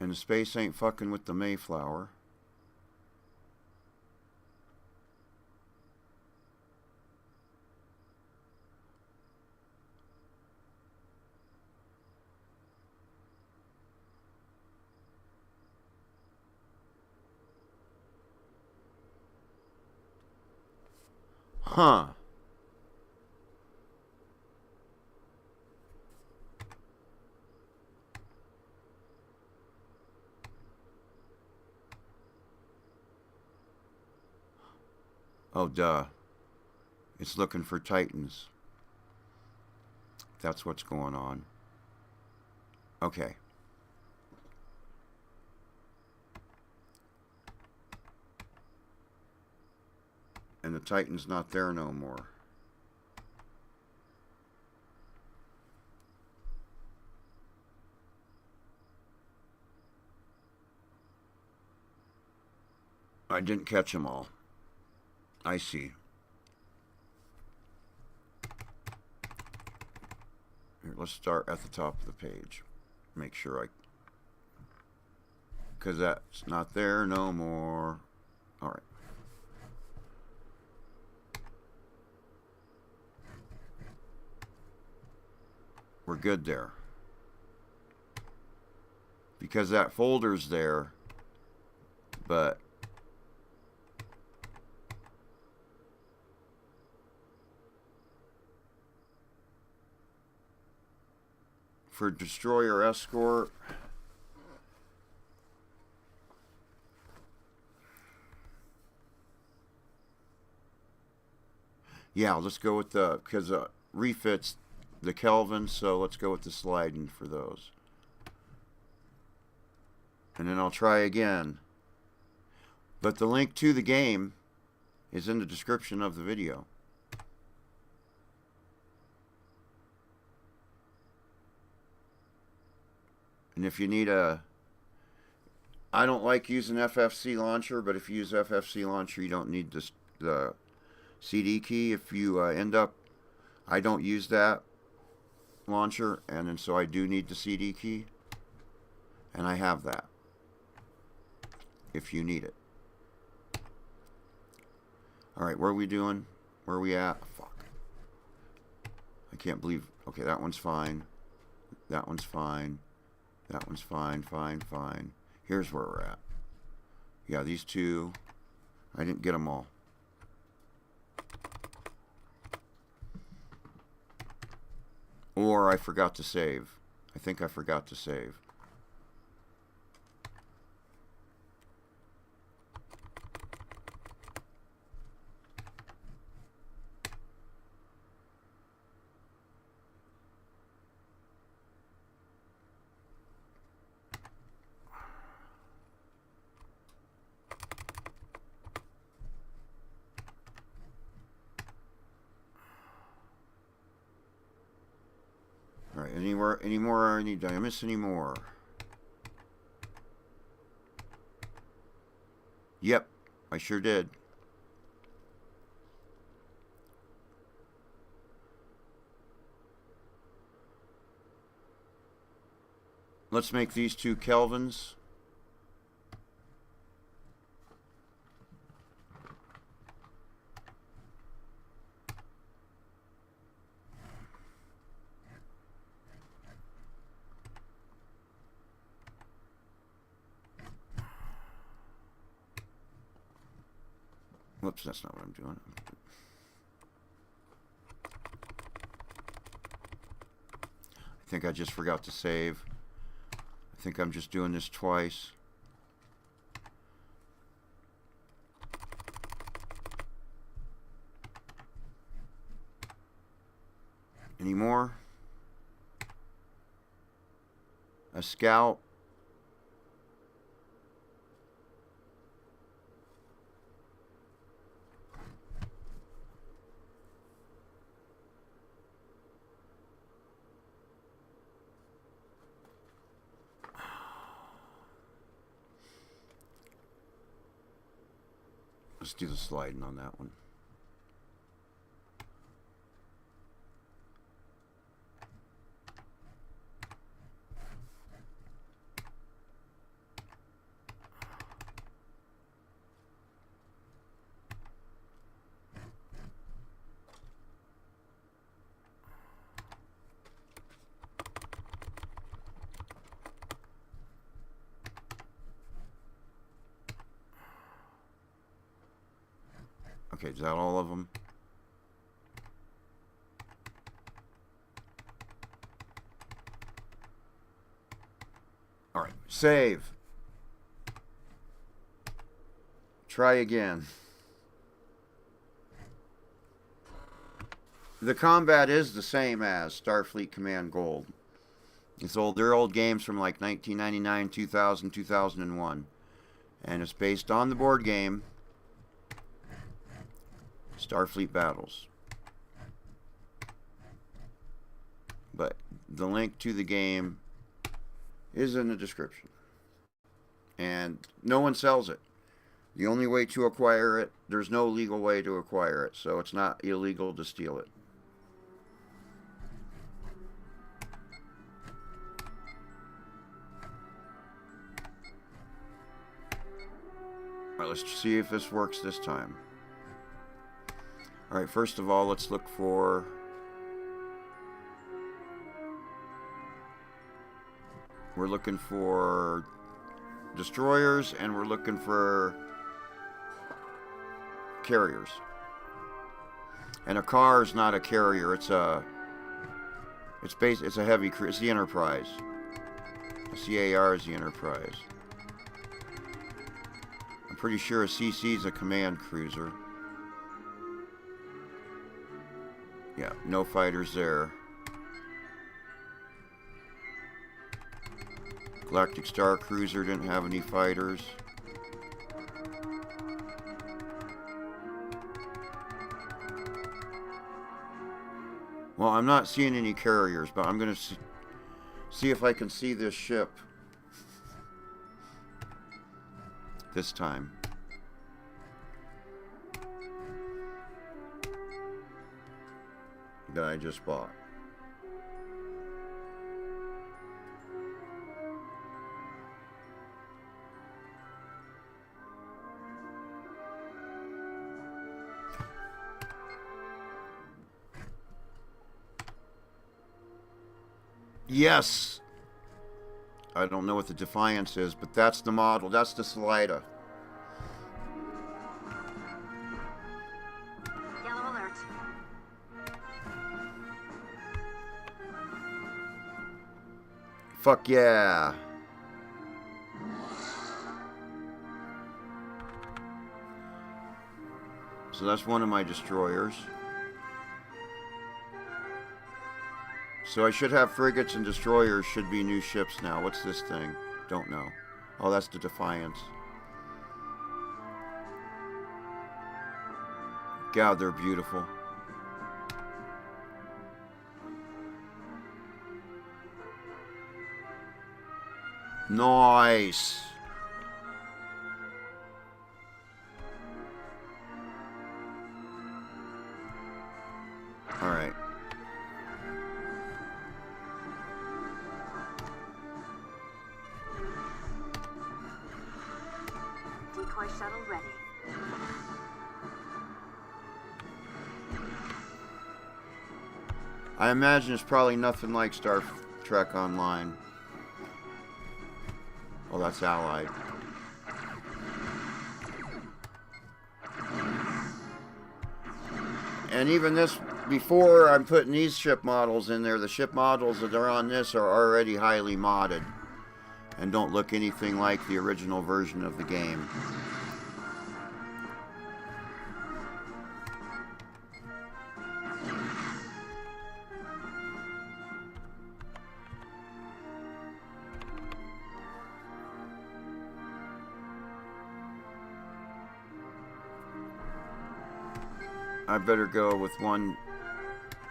[SPEAKER 1] And the space ain't fucking with the Mayflower. Huh. Oh, duh. It's looking for Titans. That's what's going on. Okay. And the Titan's not there no more. I didn't catch them all. I see. Here, let's start at the top of the page. Make sure I... Because that's not there no more. All right. We're good there. Because that folder's there, but for destroyer escort, yeah, let's go with the, because refits the Kelvin, so let's go with the sliding for those. And then I'll try again. But the link to the game is in the description of the video. And if you need a... I don't like using FFC launcher, but if you use FFC launcher, you don't need the CD key. If you end up... I don't use that launcher, and then so I do need the CD key, and I have that if you need it. Alright, where are we doing? Where are we at? Fuck. I can't believe... Okay, that one's fine. That one's fine. That one's fine, fine, fine. Here's where we're at. Yeah, these two, I didn't get them all. Or I forgot to save. I think I forgot to save. Alright, any more? Did I miss any more? Yep, I sure did. Let's make these two Kelvins. Whoops, that's not what I'm doing. I think I just forgot to save. I think I'm just doing this twice. Any more? A scout. Let's do the sliding on that one. Okay, is that all of them? Alright, save. Try again. The combat is the same as StarFleet Command Gold. They're old games from like 1999, 2000, 2001. And it's based on the board game Starfleet Battles. But the link to the game is in the description. And no one sells it. The only way to acquire it, there's no legal way to acquire it, so it's not illegal to steal it. Alright, let's see if this works this time. Alright, first of all, let's look for... We're looking for destroyers, and we're looking for carriers. And a car is not a carrier, it's a heavy cruiser. It's the Enterprise. The CAR is the Enterprise. I'm pretty sure a CC is a command cruiser. Yeah, no fighters there. Galactic Star Cruiser didn't have any fighters. Well, I'm not seeing any carriers, but I'm going to see if I can see this ship this time. That I just bought. Yes! I don't know what the Defiance is, but that's the model. That's the Salida.
[SPEAKER 2] Yellow alert.
[SPEAKER 1] Fuck yeah! So that's one of my destroyers. So I should have frigates and destroyers should be new ships now. What's this thing? Don't know. Oh, that's the Defiance. God, they're beautiful. Nice. All right.
[SPEAKER 2] Decoy shuttle ready.
[SPEAKER 1] I imagine it's probably nothing like Star Trek Online. Oh, that's Allied. And even this, before I'm putting these ship models in there, the ship models that are on this are already highly modded and don't look anything like the original version of the game. I better go with one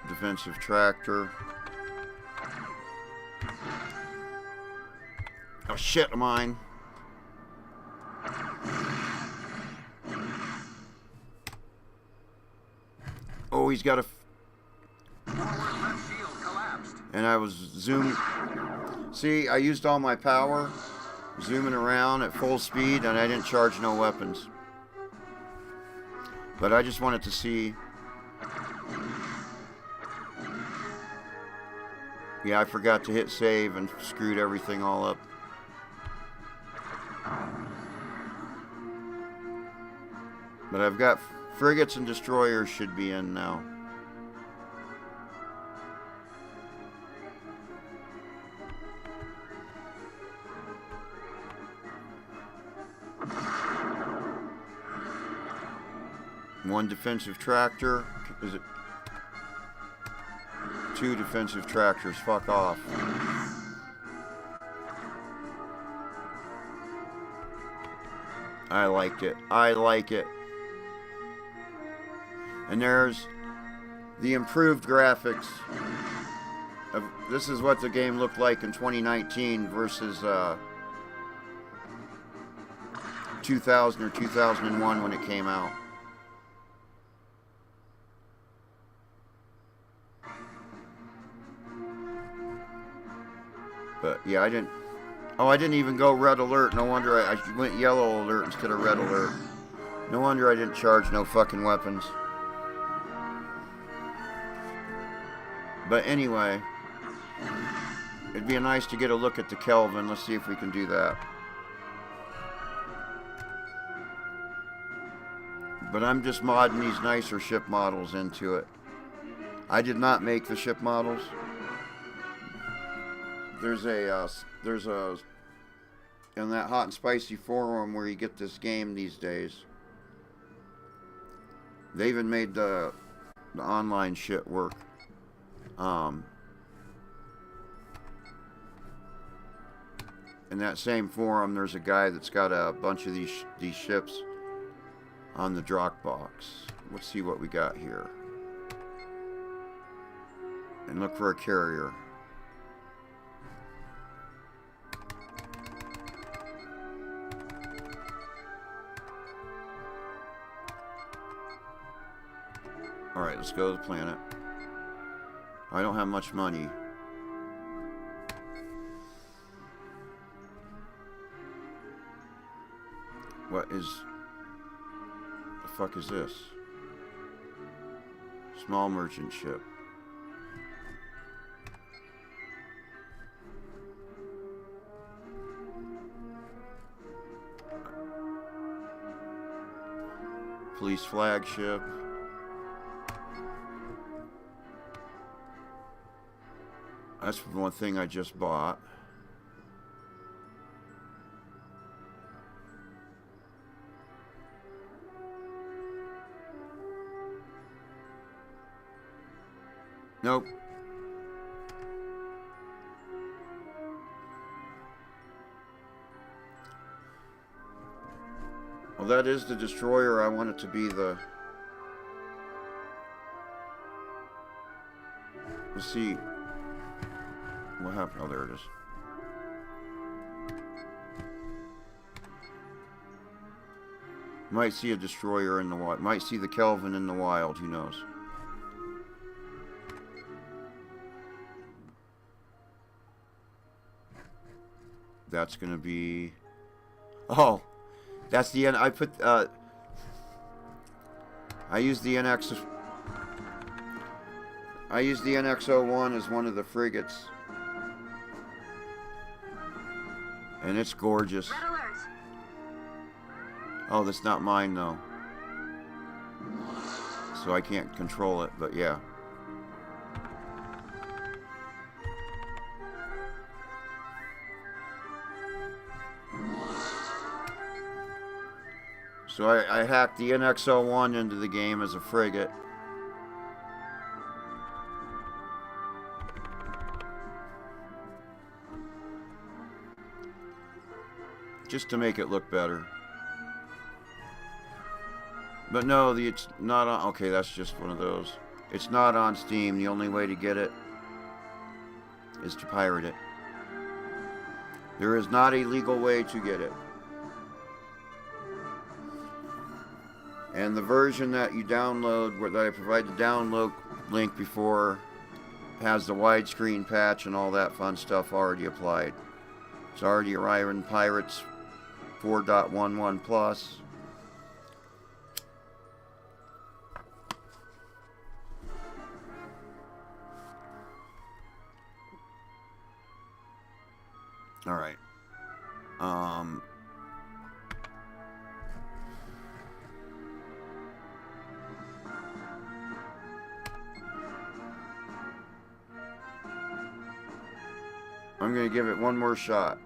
[SPEAKER 1] defensive tractor. Oh shit, mine. Oh, he's got a...
[SPEAKER 4] Forward left shield collapsed.
[SPEAKER 1] And I was zooming... See, I used all my power, zooming around at full speed, and I didn't charge no weapons. But I just wanted to see... Yeah, I forgot to hit save and screwed everything all up. But I've got Frigates and destroyers should be in now. One defensive tractor. Is it? Two defensive tractors. Fuck off. I liked it. I like it. And there's the improved graphics. This is what the game looked like in 2019 versus 2000 or 2001 when it came out. But yeah, I didn't even go red alert. No wonder I went yellow alert instead of red alert. No wonder I didn't charge no fucking weapons. But anyway, it'd be nice to get a look at the Kelvin. Let's see if we can do that. But I'm just modding these nicer ship models into it. I did not make the ship models. There's a in that Hot and Spicy forum where you get this game these days. They even made the online shit work. In that same forum, there's a guy that's got a bunch of these ships on the Dropbox. Let's see what we got here. And look for a carrier. Alright, let's go to the planet. I don't have much money. What is... the fuck is this? Small merchant ship. Police flagship. That's one thing I just bought. Nope. Well, that is the destroyer. I want it to be the... Let's see. What happened? Oh, there it is. Might see a destroyer in the wild. Might see the Kelvin in the wild. Who knows? That's gonna be... Oh! That's the... I put... I used the NX... I used the NX-01 as one of the frigates. And it's gorgeous.
[SPEAKER 2] Red alert.
[SPEAKER 1] Oh, that's not mine, though. So I can't control it, but yeah. So I hacked the NX-01 into the game as a frigate. Just to make it look better. But no, it's not on... Okay, that's just one of those. It's not on Steam. The only way to get it is to pirate it. There is not a legal way to get it. And the version that you download, that I provide the download link before, has the widescreen patch and all that fun stuff already applied. It's already arriving in Pirates 4.11 plus. All right. I'm going to give it one more shot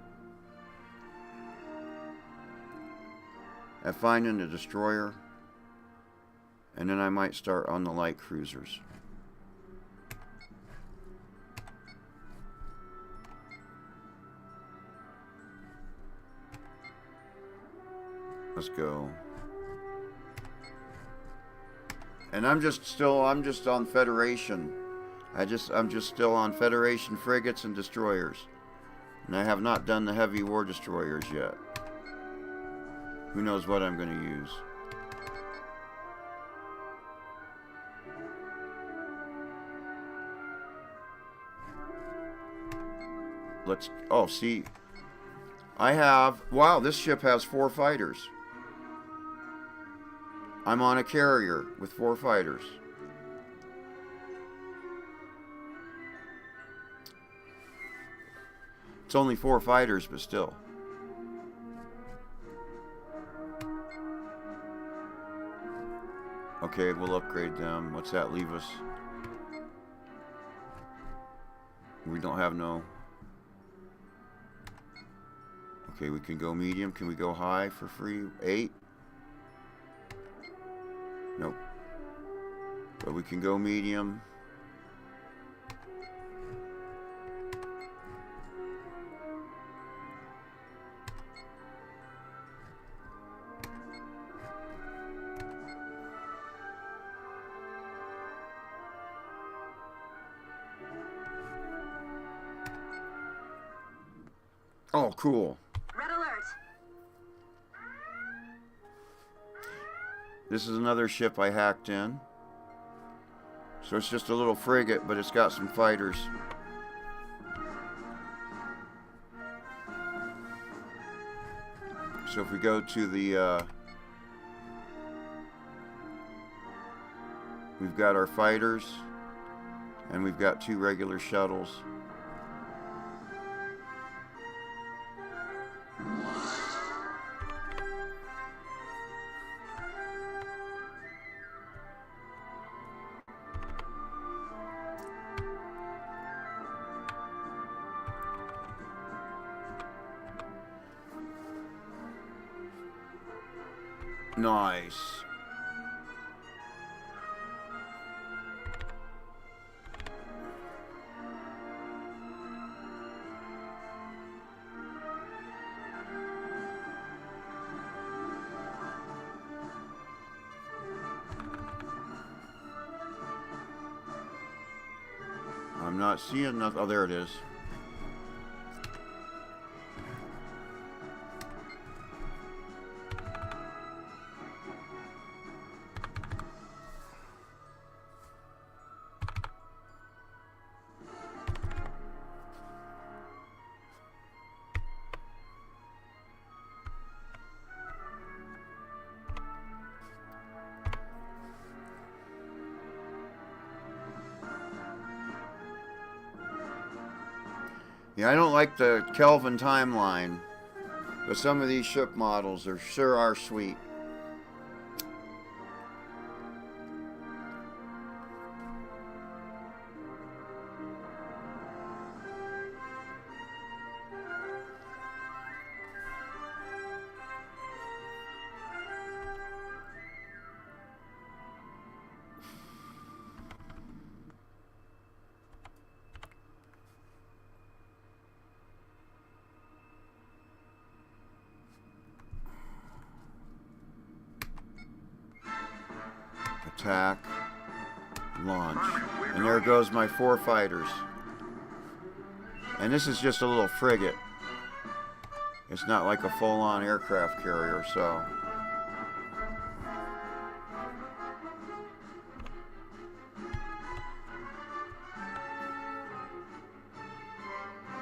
[SPEAKER 1] at finding the destroyer, and then I might start on the light cruisers. Let's go. And I'm just on Federation. I'm just still on Federation frigates and destroyers. And I have not done the heavy war destroyers yet. Who knows what I'm going to use. Oh, see. Wow, this ship has 4 fighters. I'm on a carrier with 4 fighters. It's only 4 fighters, but still. Okay, we'll upgrade them. What's that leave us? We don't have no... Okay, we can go medium. Can we go high for free? 8? Nope. But we can go medium. Oh, cool.
[SPEAKER 2] Red alert.
[SPEAKER 1] This is another ship I hacked in. So it's just a little frigate, but it's got some fighters. So if we go to the... we've got our fighters, and we've got 2 regular shuttles. Nice. I'm not seeing nothing. Oh, there it is. Yeah, I don't like the Kelvin timeline, but some of these ship models sure are sweet. Attack, launch, and there goes my 4 fighters. And this is just a little frigate. It's not like a full-on aircraft carrier, so...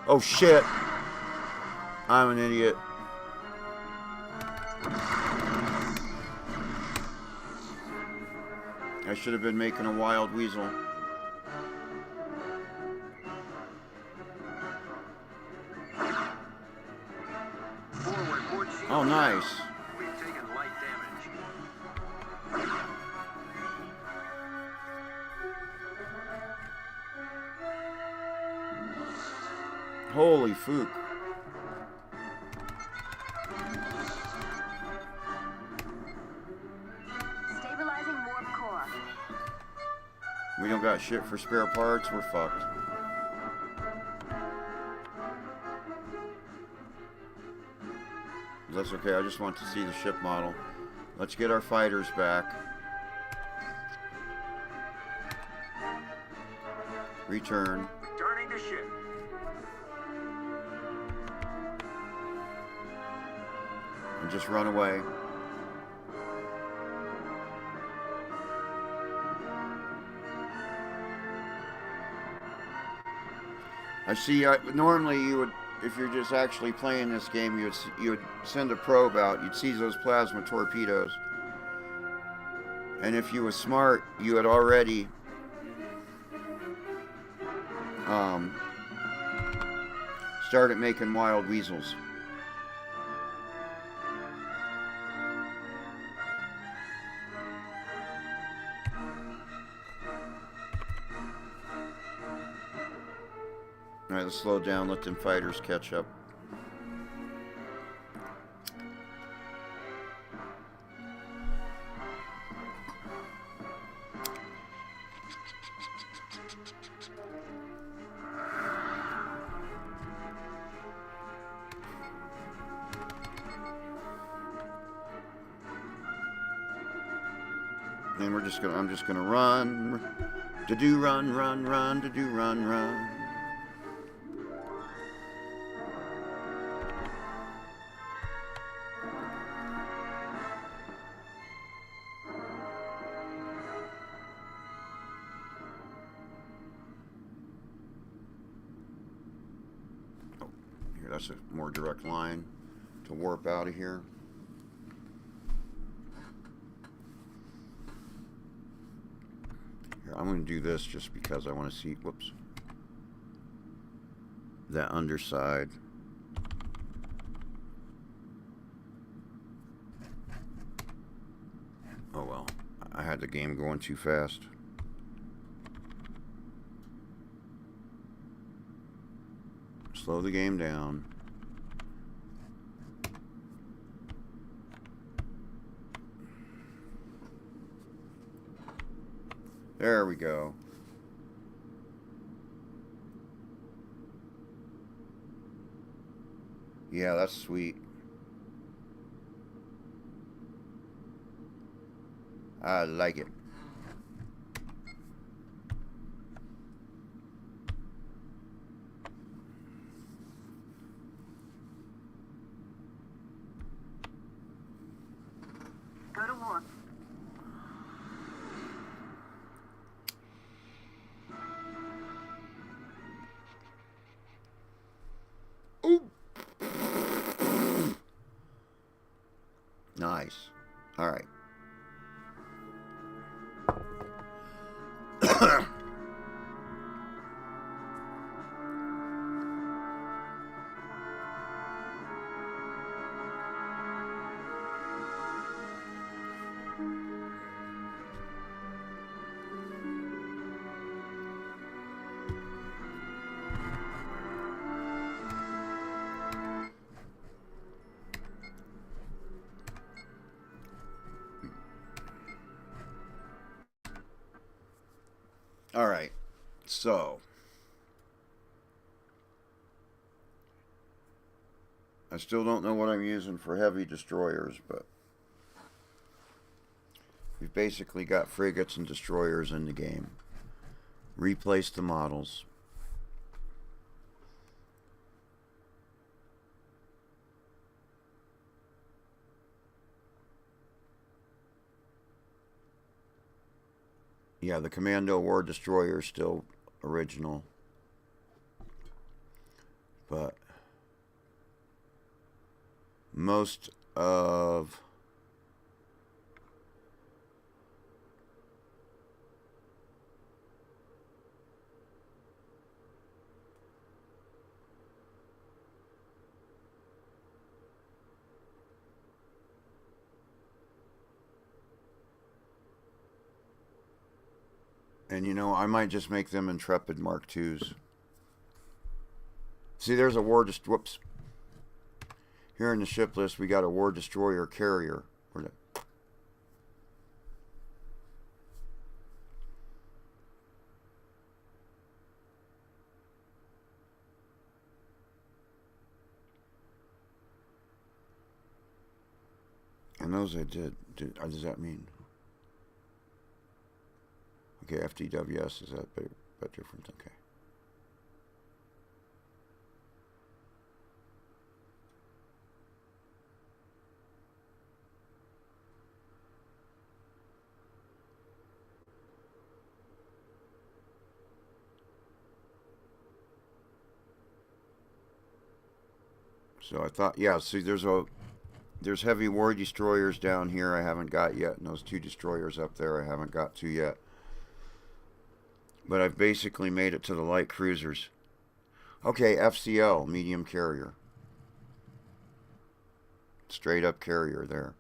[SPEAKER 1] Oh shit! I'm an idiot. I should have been making a wild weasel. Oh, nice.
[SPEAKER 4] We've taken light damage.
[SPEAKER 1] Holy fook.
[SPEAKER 2] Stabilizing warp core.
[SPEAKER 1] We don't got shit for spare parts. We're fucked. That's okay. I just want to see the ship model. Let's get our fighters back. Return.
[SPEAKER 4] Turning to ship.
[SPEAKER 1] And just run away. I see. Normally, you would, if you're just actually playing this game, you would send a probe out. You'd see those plasma torpedoes, and if you were smart, you had already started making wild weasels. Alright, let's slow down, let them fighters catch up. And I'm just gonna run. To-do run, run, run, to-do run, run. That's a more direct line to warp out of here. Here, I'm going to do this just because I want to see, whoops, that underside. Oh well, I had the game going too fast. Slow the game down. There we go. Yeah, that's sweet. I like it.
[SPEAKER 2] Go to warp.
[SPEAKER 1] Ooh. Nice. All right. All right, so I still don't know what I'm using for heavy destroyers, but we've basically got frigates and destroyers in the game. Replace the models. Yeah, the Commando War Destroyer is still original. But most of and you know, I might just make them Intrepid Mark IIs. See, there's a whoops. Here in the ship list, we got a war destroyer carrier. And those I did. What does that mean? Okay, FDWS, is that bit different? Okay. So I thought, yeah, see, there's heavy war destroyers down here I haven't got yet, and those 2 destroyers up there I haven't got to yet. But I've basically made it to the light cruisers. Okay, FCL, medium carrier. Straight up carrier there.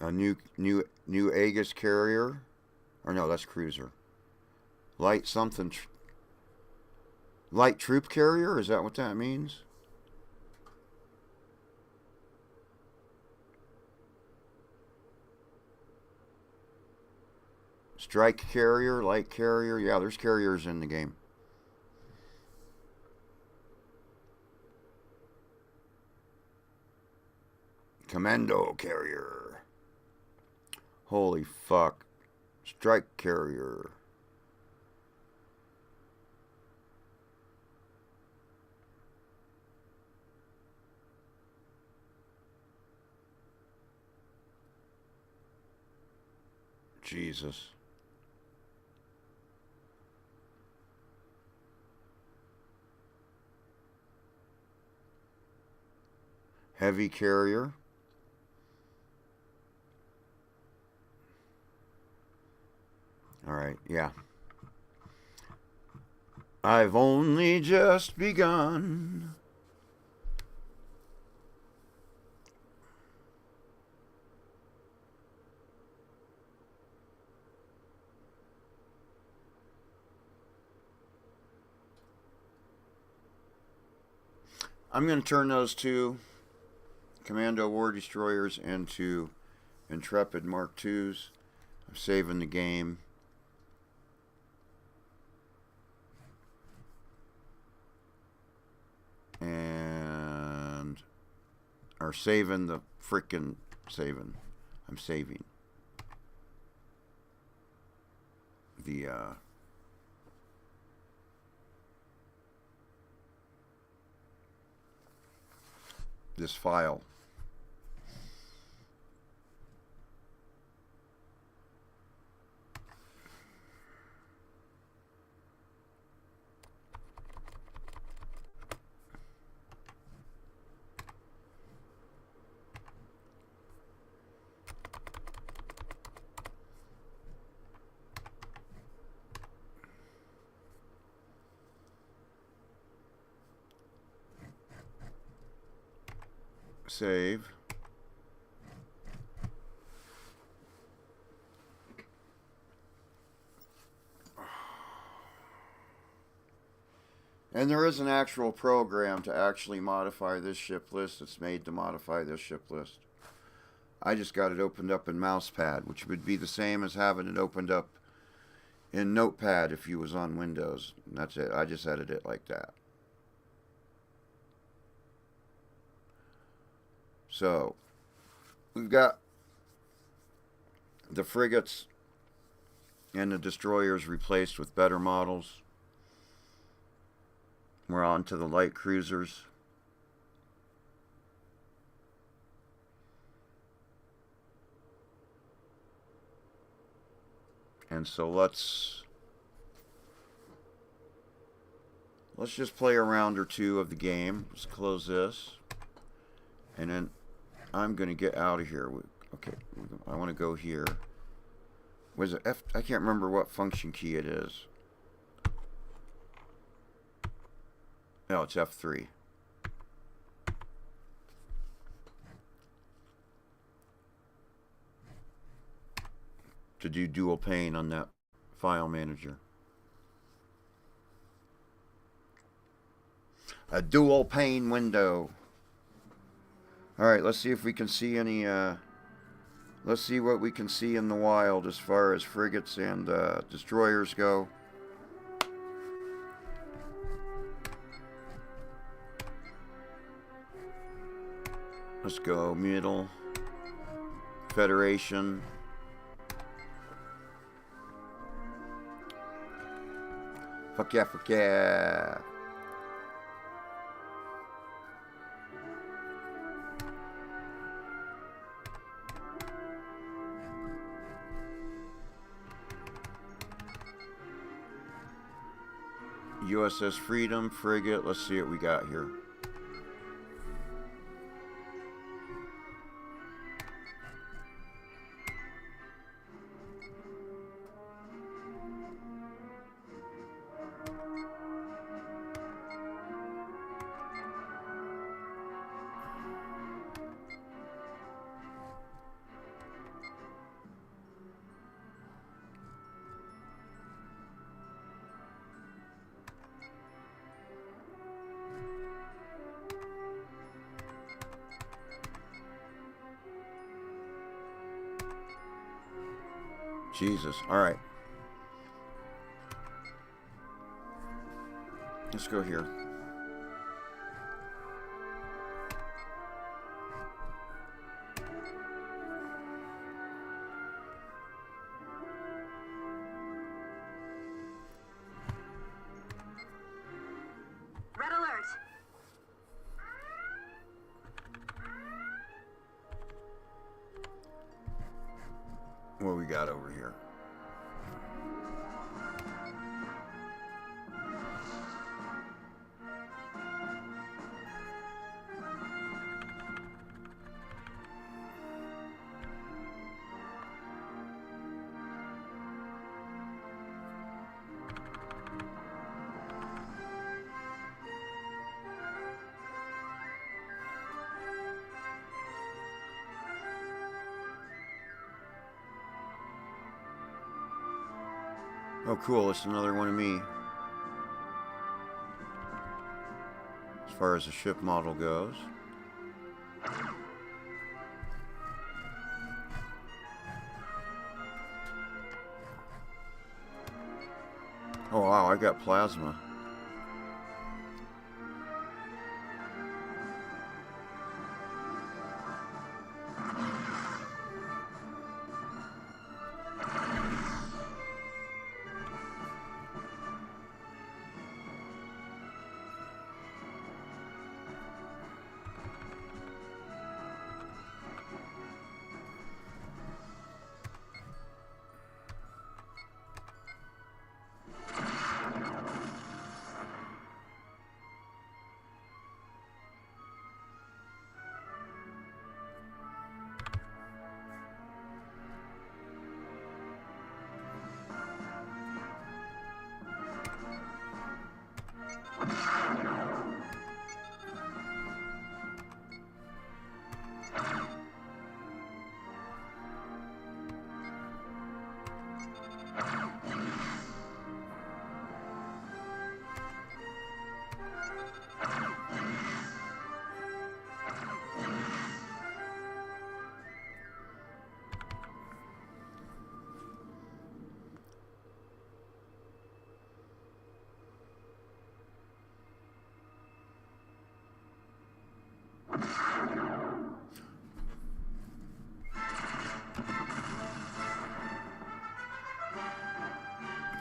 [SPEAKER 1] A new Aegis carrier, or no, that's cruiser. Light something. Light troop carrier, is that what that means? Strike carrier, light carrier. Yeah, there's carriers in the game. Commando carrier. Holy fuck. Strike carrier. Jesus. Heavy carrier. All right, yeah. I've only just begun. I'm going to turn those 2 Commando War Destroyers into Intrepid Mark IIs. I'm saving the game. And are saving the frickin' saving. I'm saving the this file. Save. And there is an actual program to actually modify this ship list. It's made to modify this ship list. I just got it opened up in Mousepad, which would be the same as having it opened up in Notepad if you was on Windows. And that's it. I just edited it like that. So, we've got the frigates and the destroyers replaced with better models. We're on to the light cruisers. And so let's just play a round or 2 of the game. Let's close this. And then I'm going to get out of here. Okay, I want to go here. Was it F? I can't remember what function key it is. No, it's F3. To do dual pane on that file manager. A dual pane window. Alright, let's see if we can see any, let's see what we can see in the wild as far as frigates and destroyers go. Let's go middle. Federation. Fuck yeah, fuck yeah. USS Freedom, frigate. Let's see what we got here. Jesus. All right. Let's go here.
[SPEAKER 2] Red alert.
[SPEAKER 1] What we got over here? Oh, cool. It's another one of me. As far as the ship model goes. Oh, wow. I got plasma.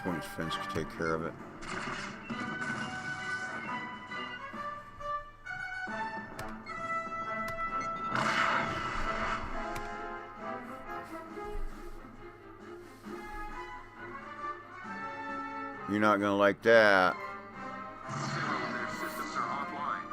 [SPEAKER 1] Points fence to take care of it. You're not gonna like that.
[SPEAKER 4] Several of their systems are offline.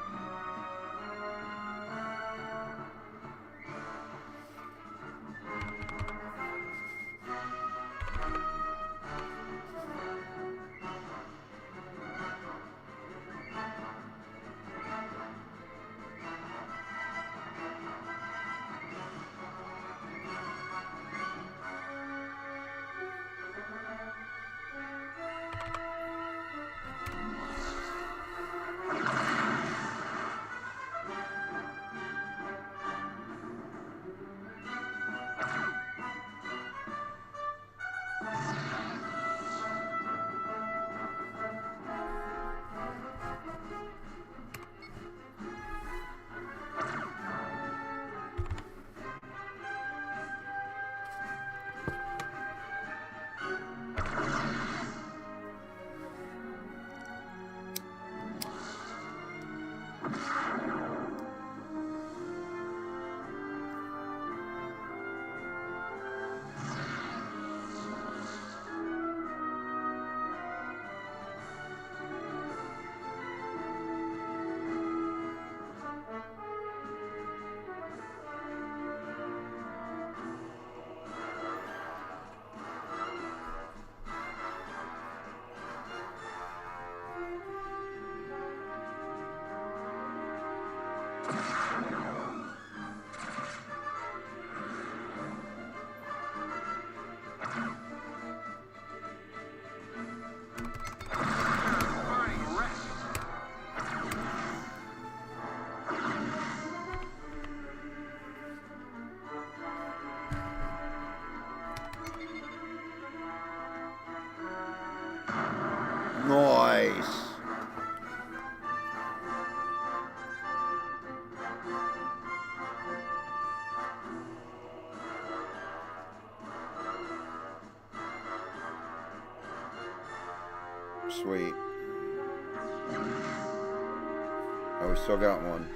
[SPEAKER 1] Sweet. Oh, we still got one.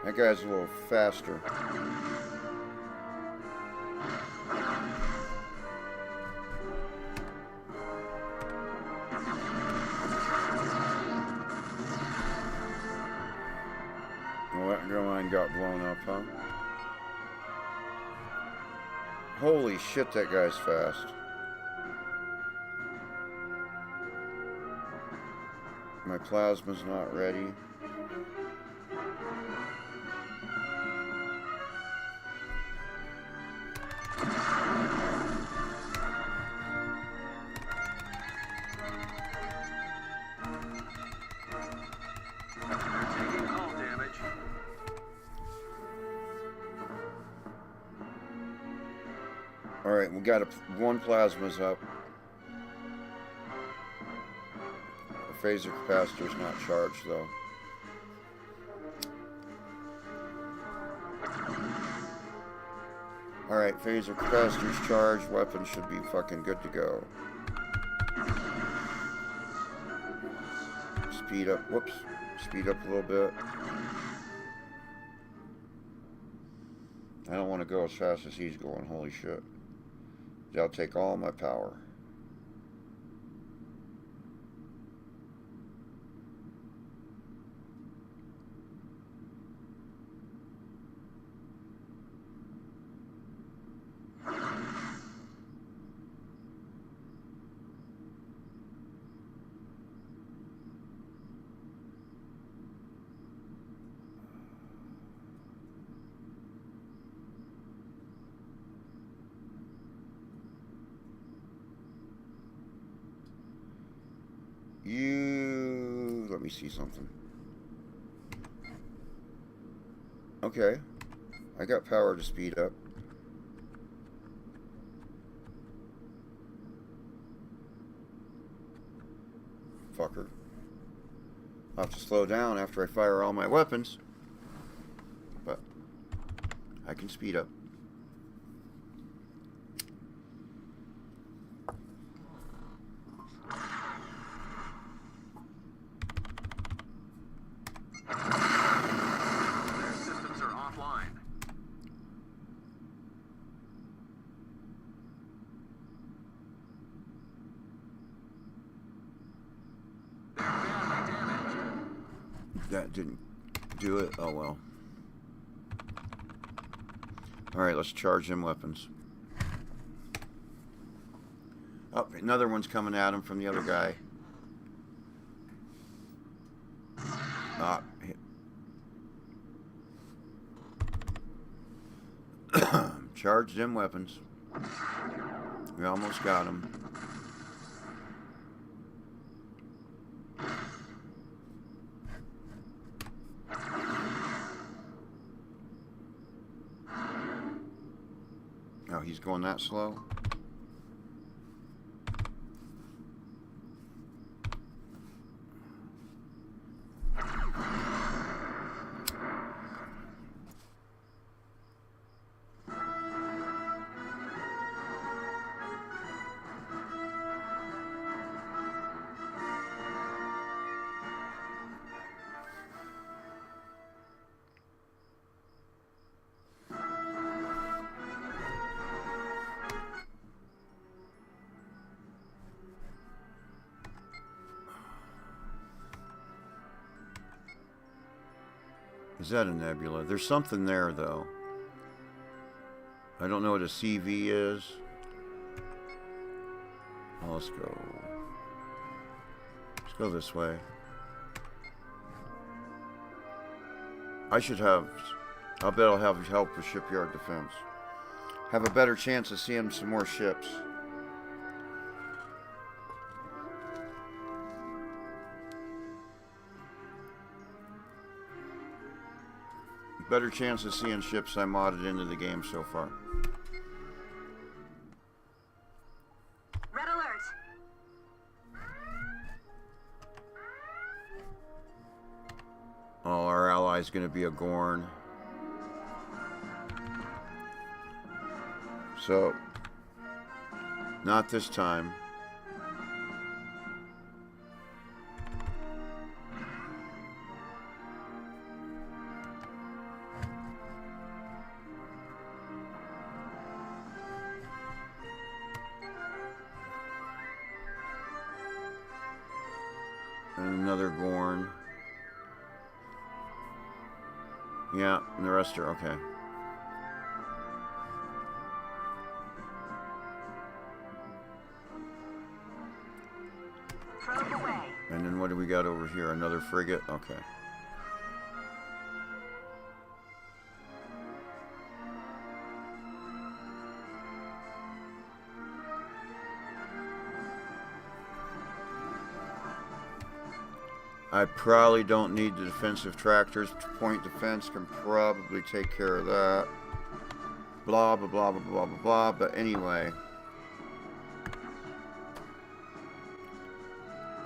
[SPEAKER 1] That guy's a little faster. Well, that line got blown up, huh? Holy shit, that guy's fast. My plasma's not ready. Alright, we got one plasma's up. The phaser capacitor's not charged though. Alright, phaser capacitor's charged, weapon should be fucking good to go. Speed up, whoops, speed up a little bit. I don't want to go as fast as he's going, holy shit. That'll take all my power. Let me see something. Okay. I got power to speed up. Fucker. I'll have to slow down after I fire all my weapons. But I can speed up. That didn't do it. Oh well. Alright, let's charge them weapons. Oh, another one's coming at him from the other guy. Charge them weapons. We almost got him. Oh, he's going that slow? Is that a nebula? There's something there, though. I don't know what a CV is. Oh, let's go. Let's go this way. I bet I'll have help with shipyard defense. Have a better chance of seeing some more ships. Better chance of seeing ships I modded into the game so far.
[SPEAKER 2] Red alert!
[SPEAKER 1] ally is going to be a Gorn. So, not this time. And another Gorn. Yeah, and the rest are okay.
[SPEAKER 2] Probe away.
[SPEAKER 1] And then what do we got over here? Another frigate? Okay. I probably don't need the defensive tractors. Point defense can probably take care of that. Blah, blah, blah, blah, blah, blah, blah. But anyway.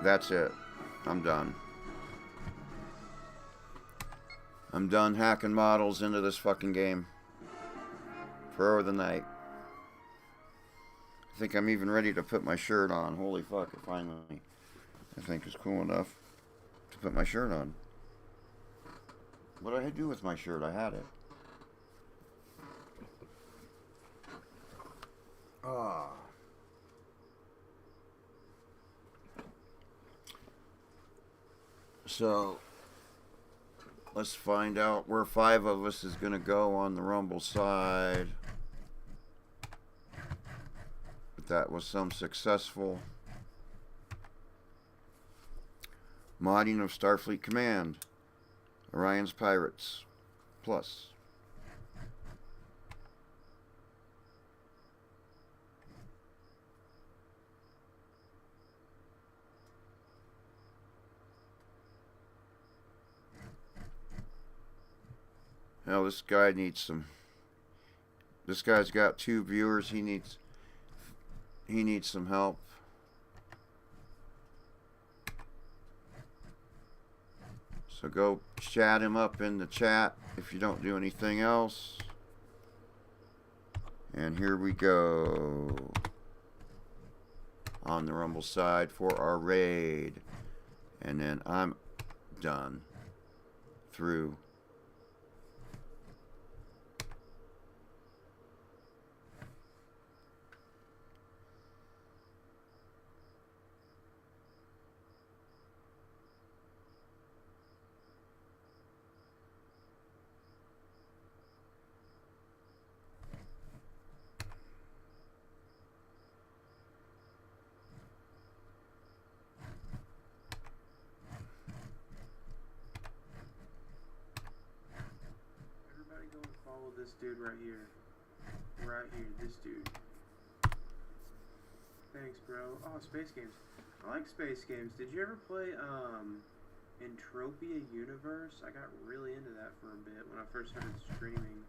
[SPEAKER 1] That's it. I'm done. I'm done hacking models into this fucking game. For the night. I think I'm even ready to put my shirt on. Holy fuck, it finally, I think, is cool enough to put my shirt on. What did I do with my shirt? I had it. Ah. So, let's find out where 5 of us is going to go on the Rumble side. But that was some successful modding of StarFleet Command. Orion's Pirates. Plus. Now this guy needs some. This guy's got 2 viewers. He needs some help. So go chat him up in the chat if you don't do anything else. And here we go. On the Rumble side for our raid. And then I'm done. Through.
[SPEAKER 5] This dude right here. Right here, this dude. Thanks, bro. Oh, space games. I like space games. Did you ever play Entropia Universe? I got really into that for a bit when I first started streaming.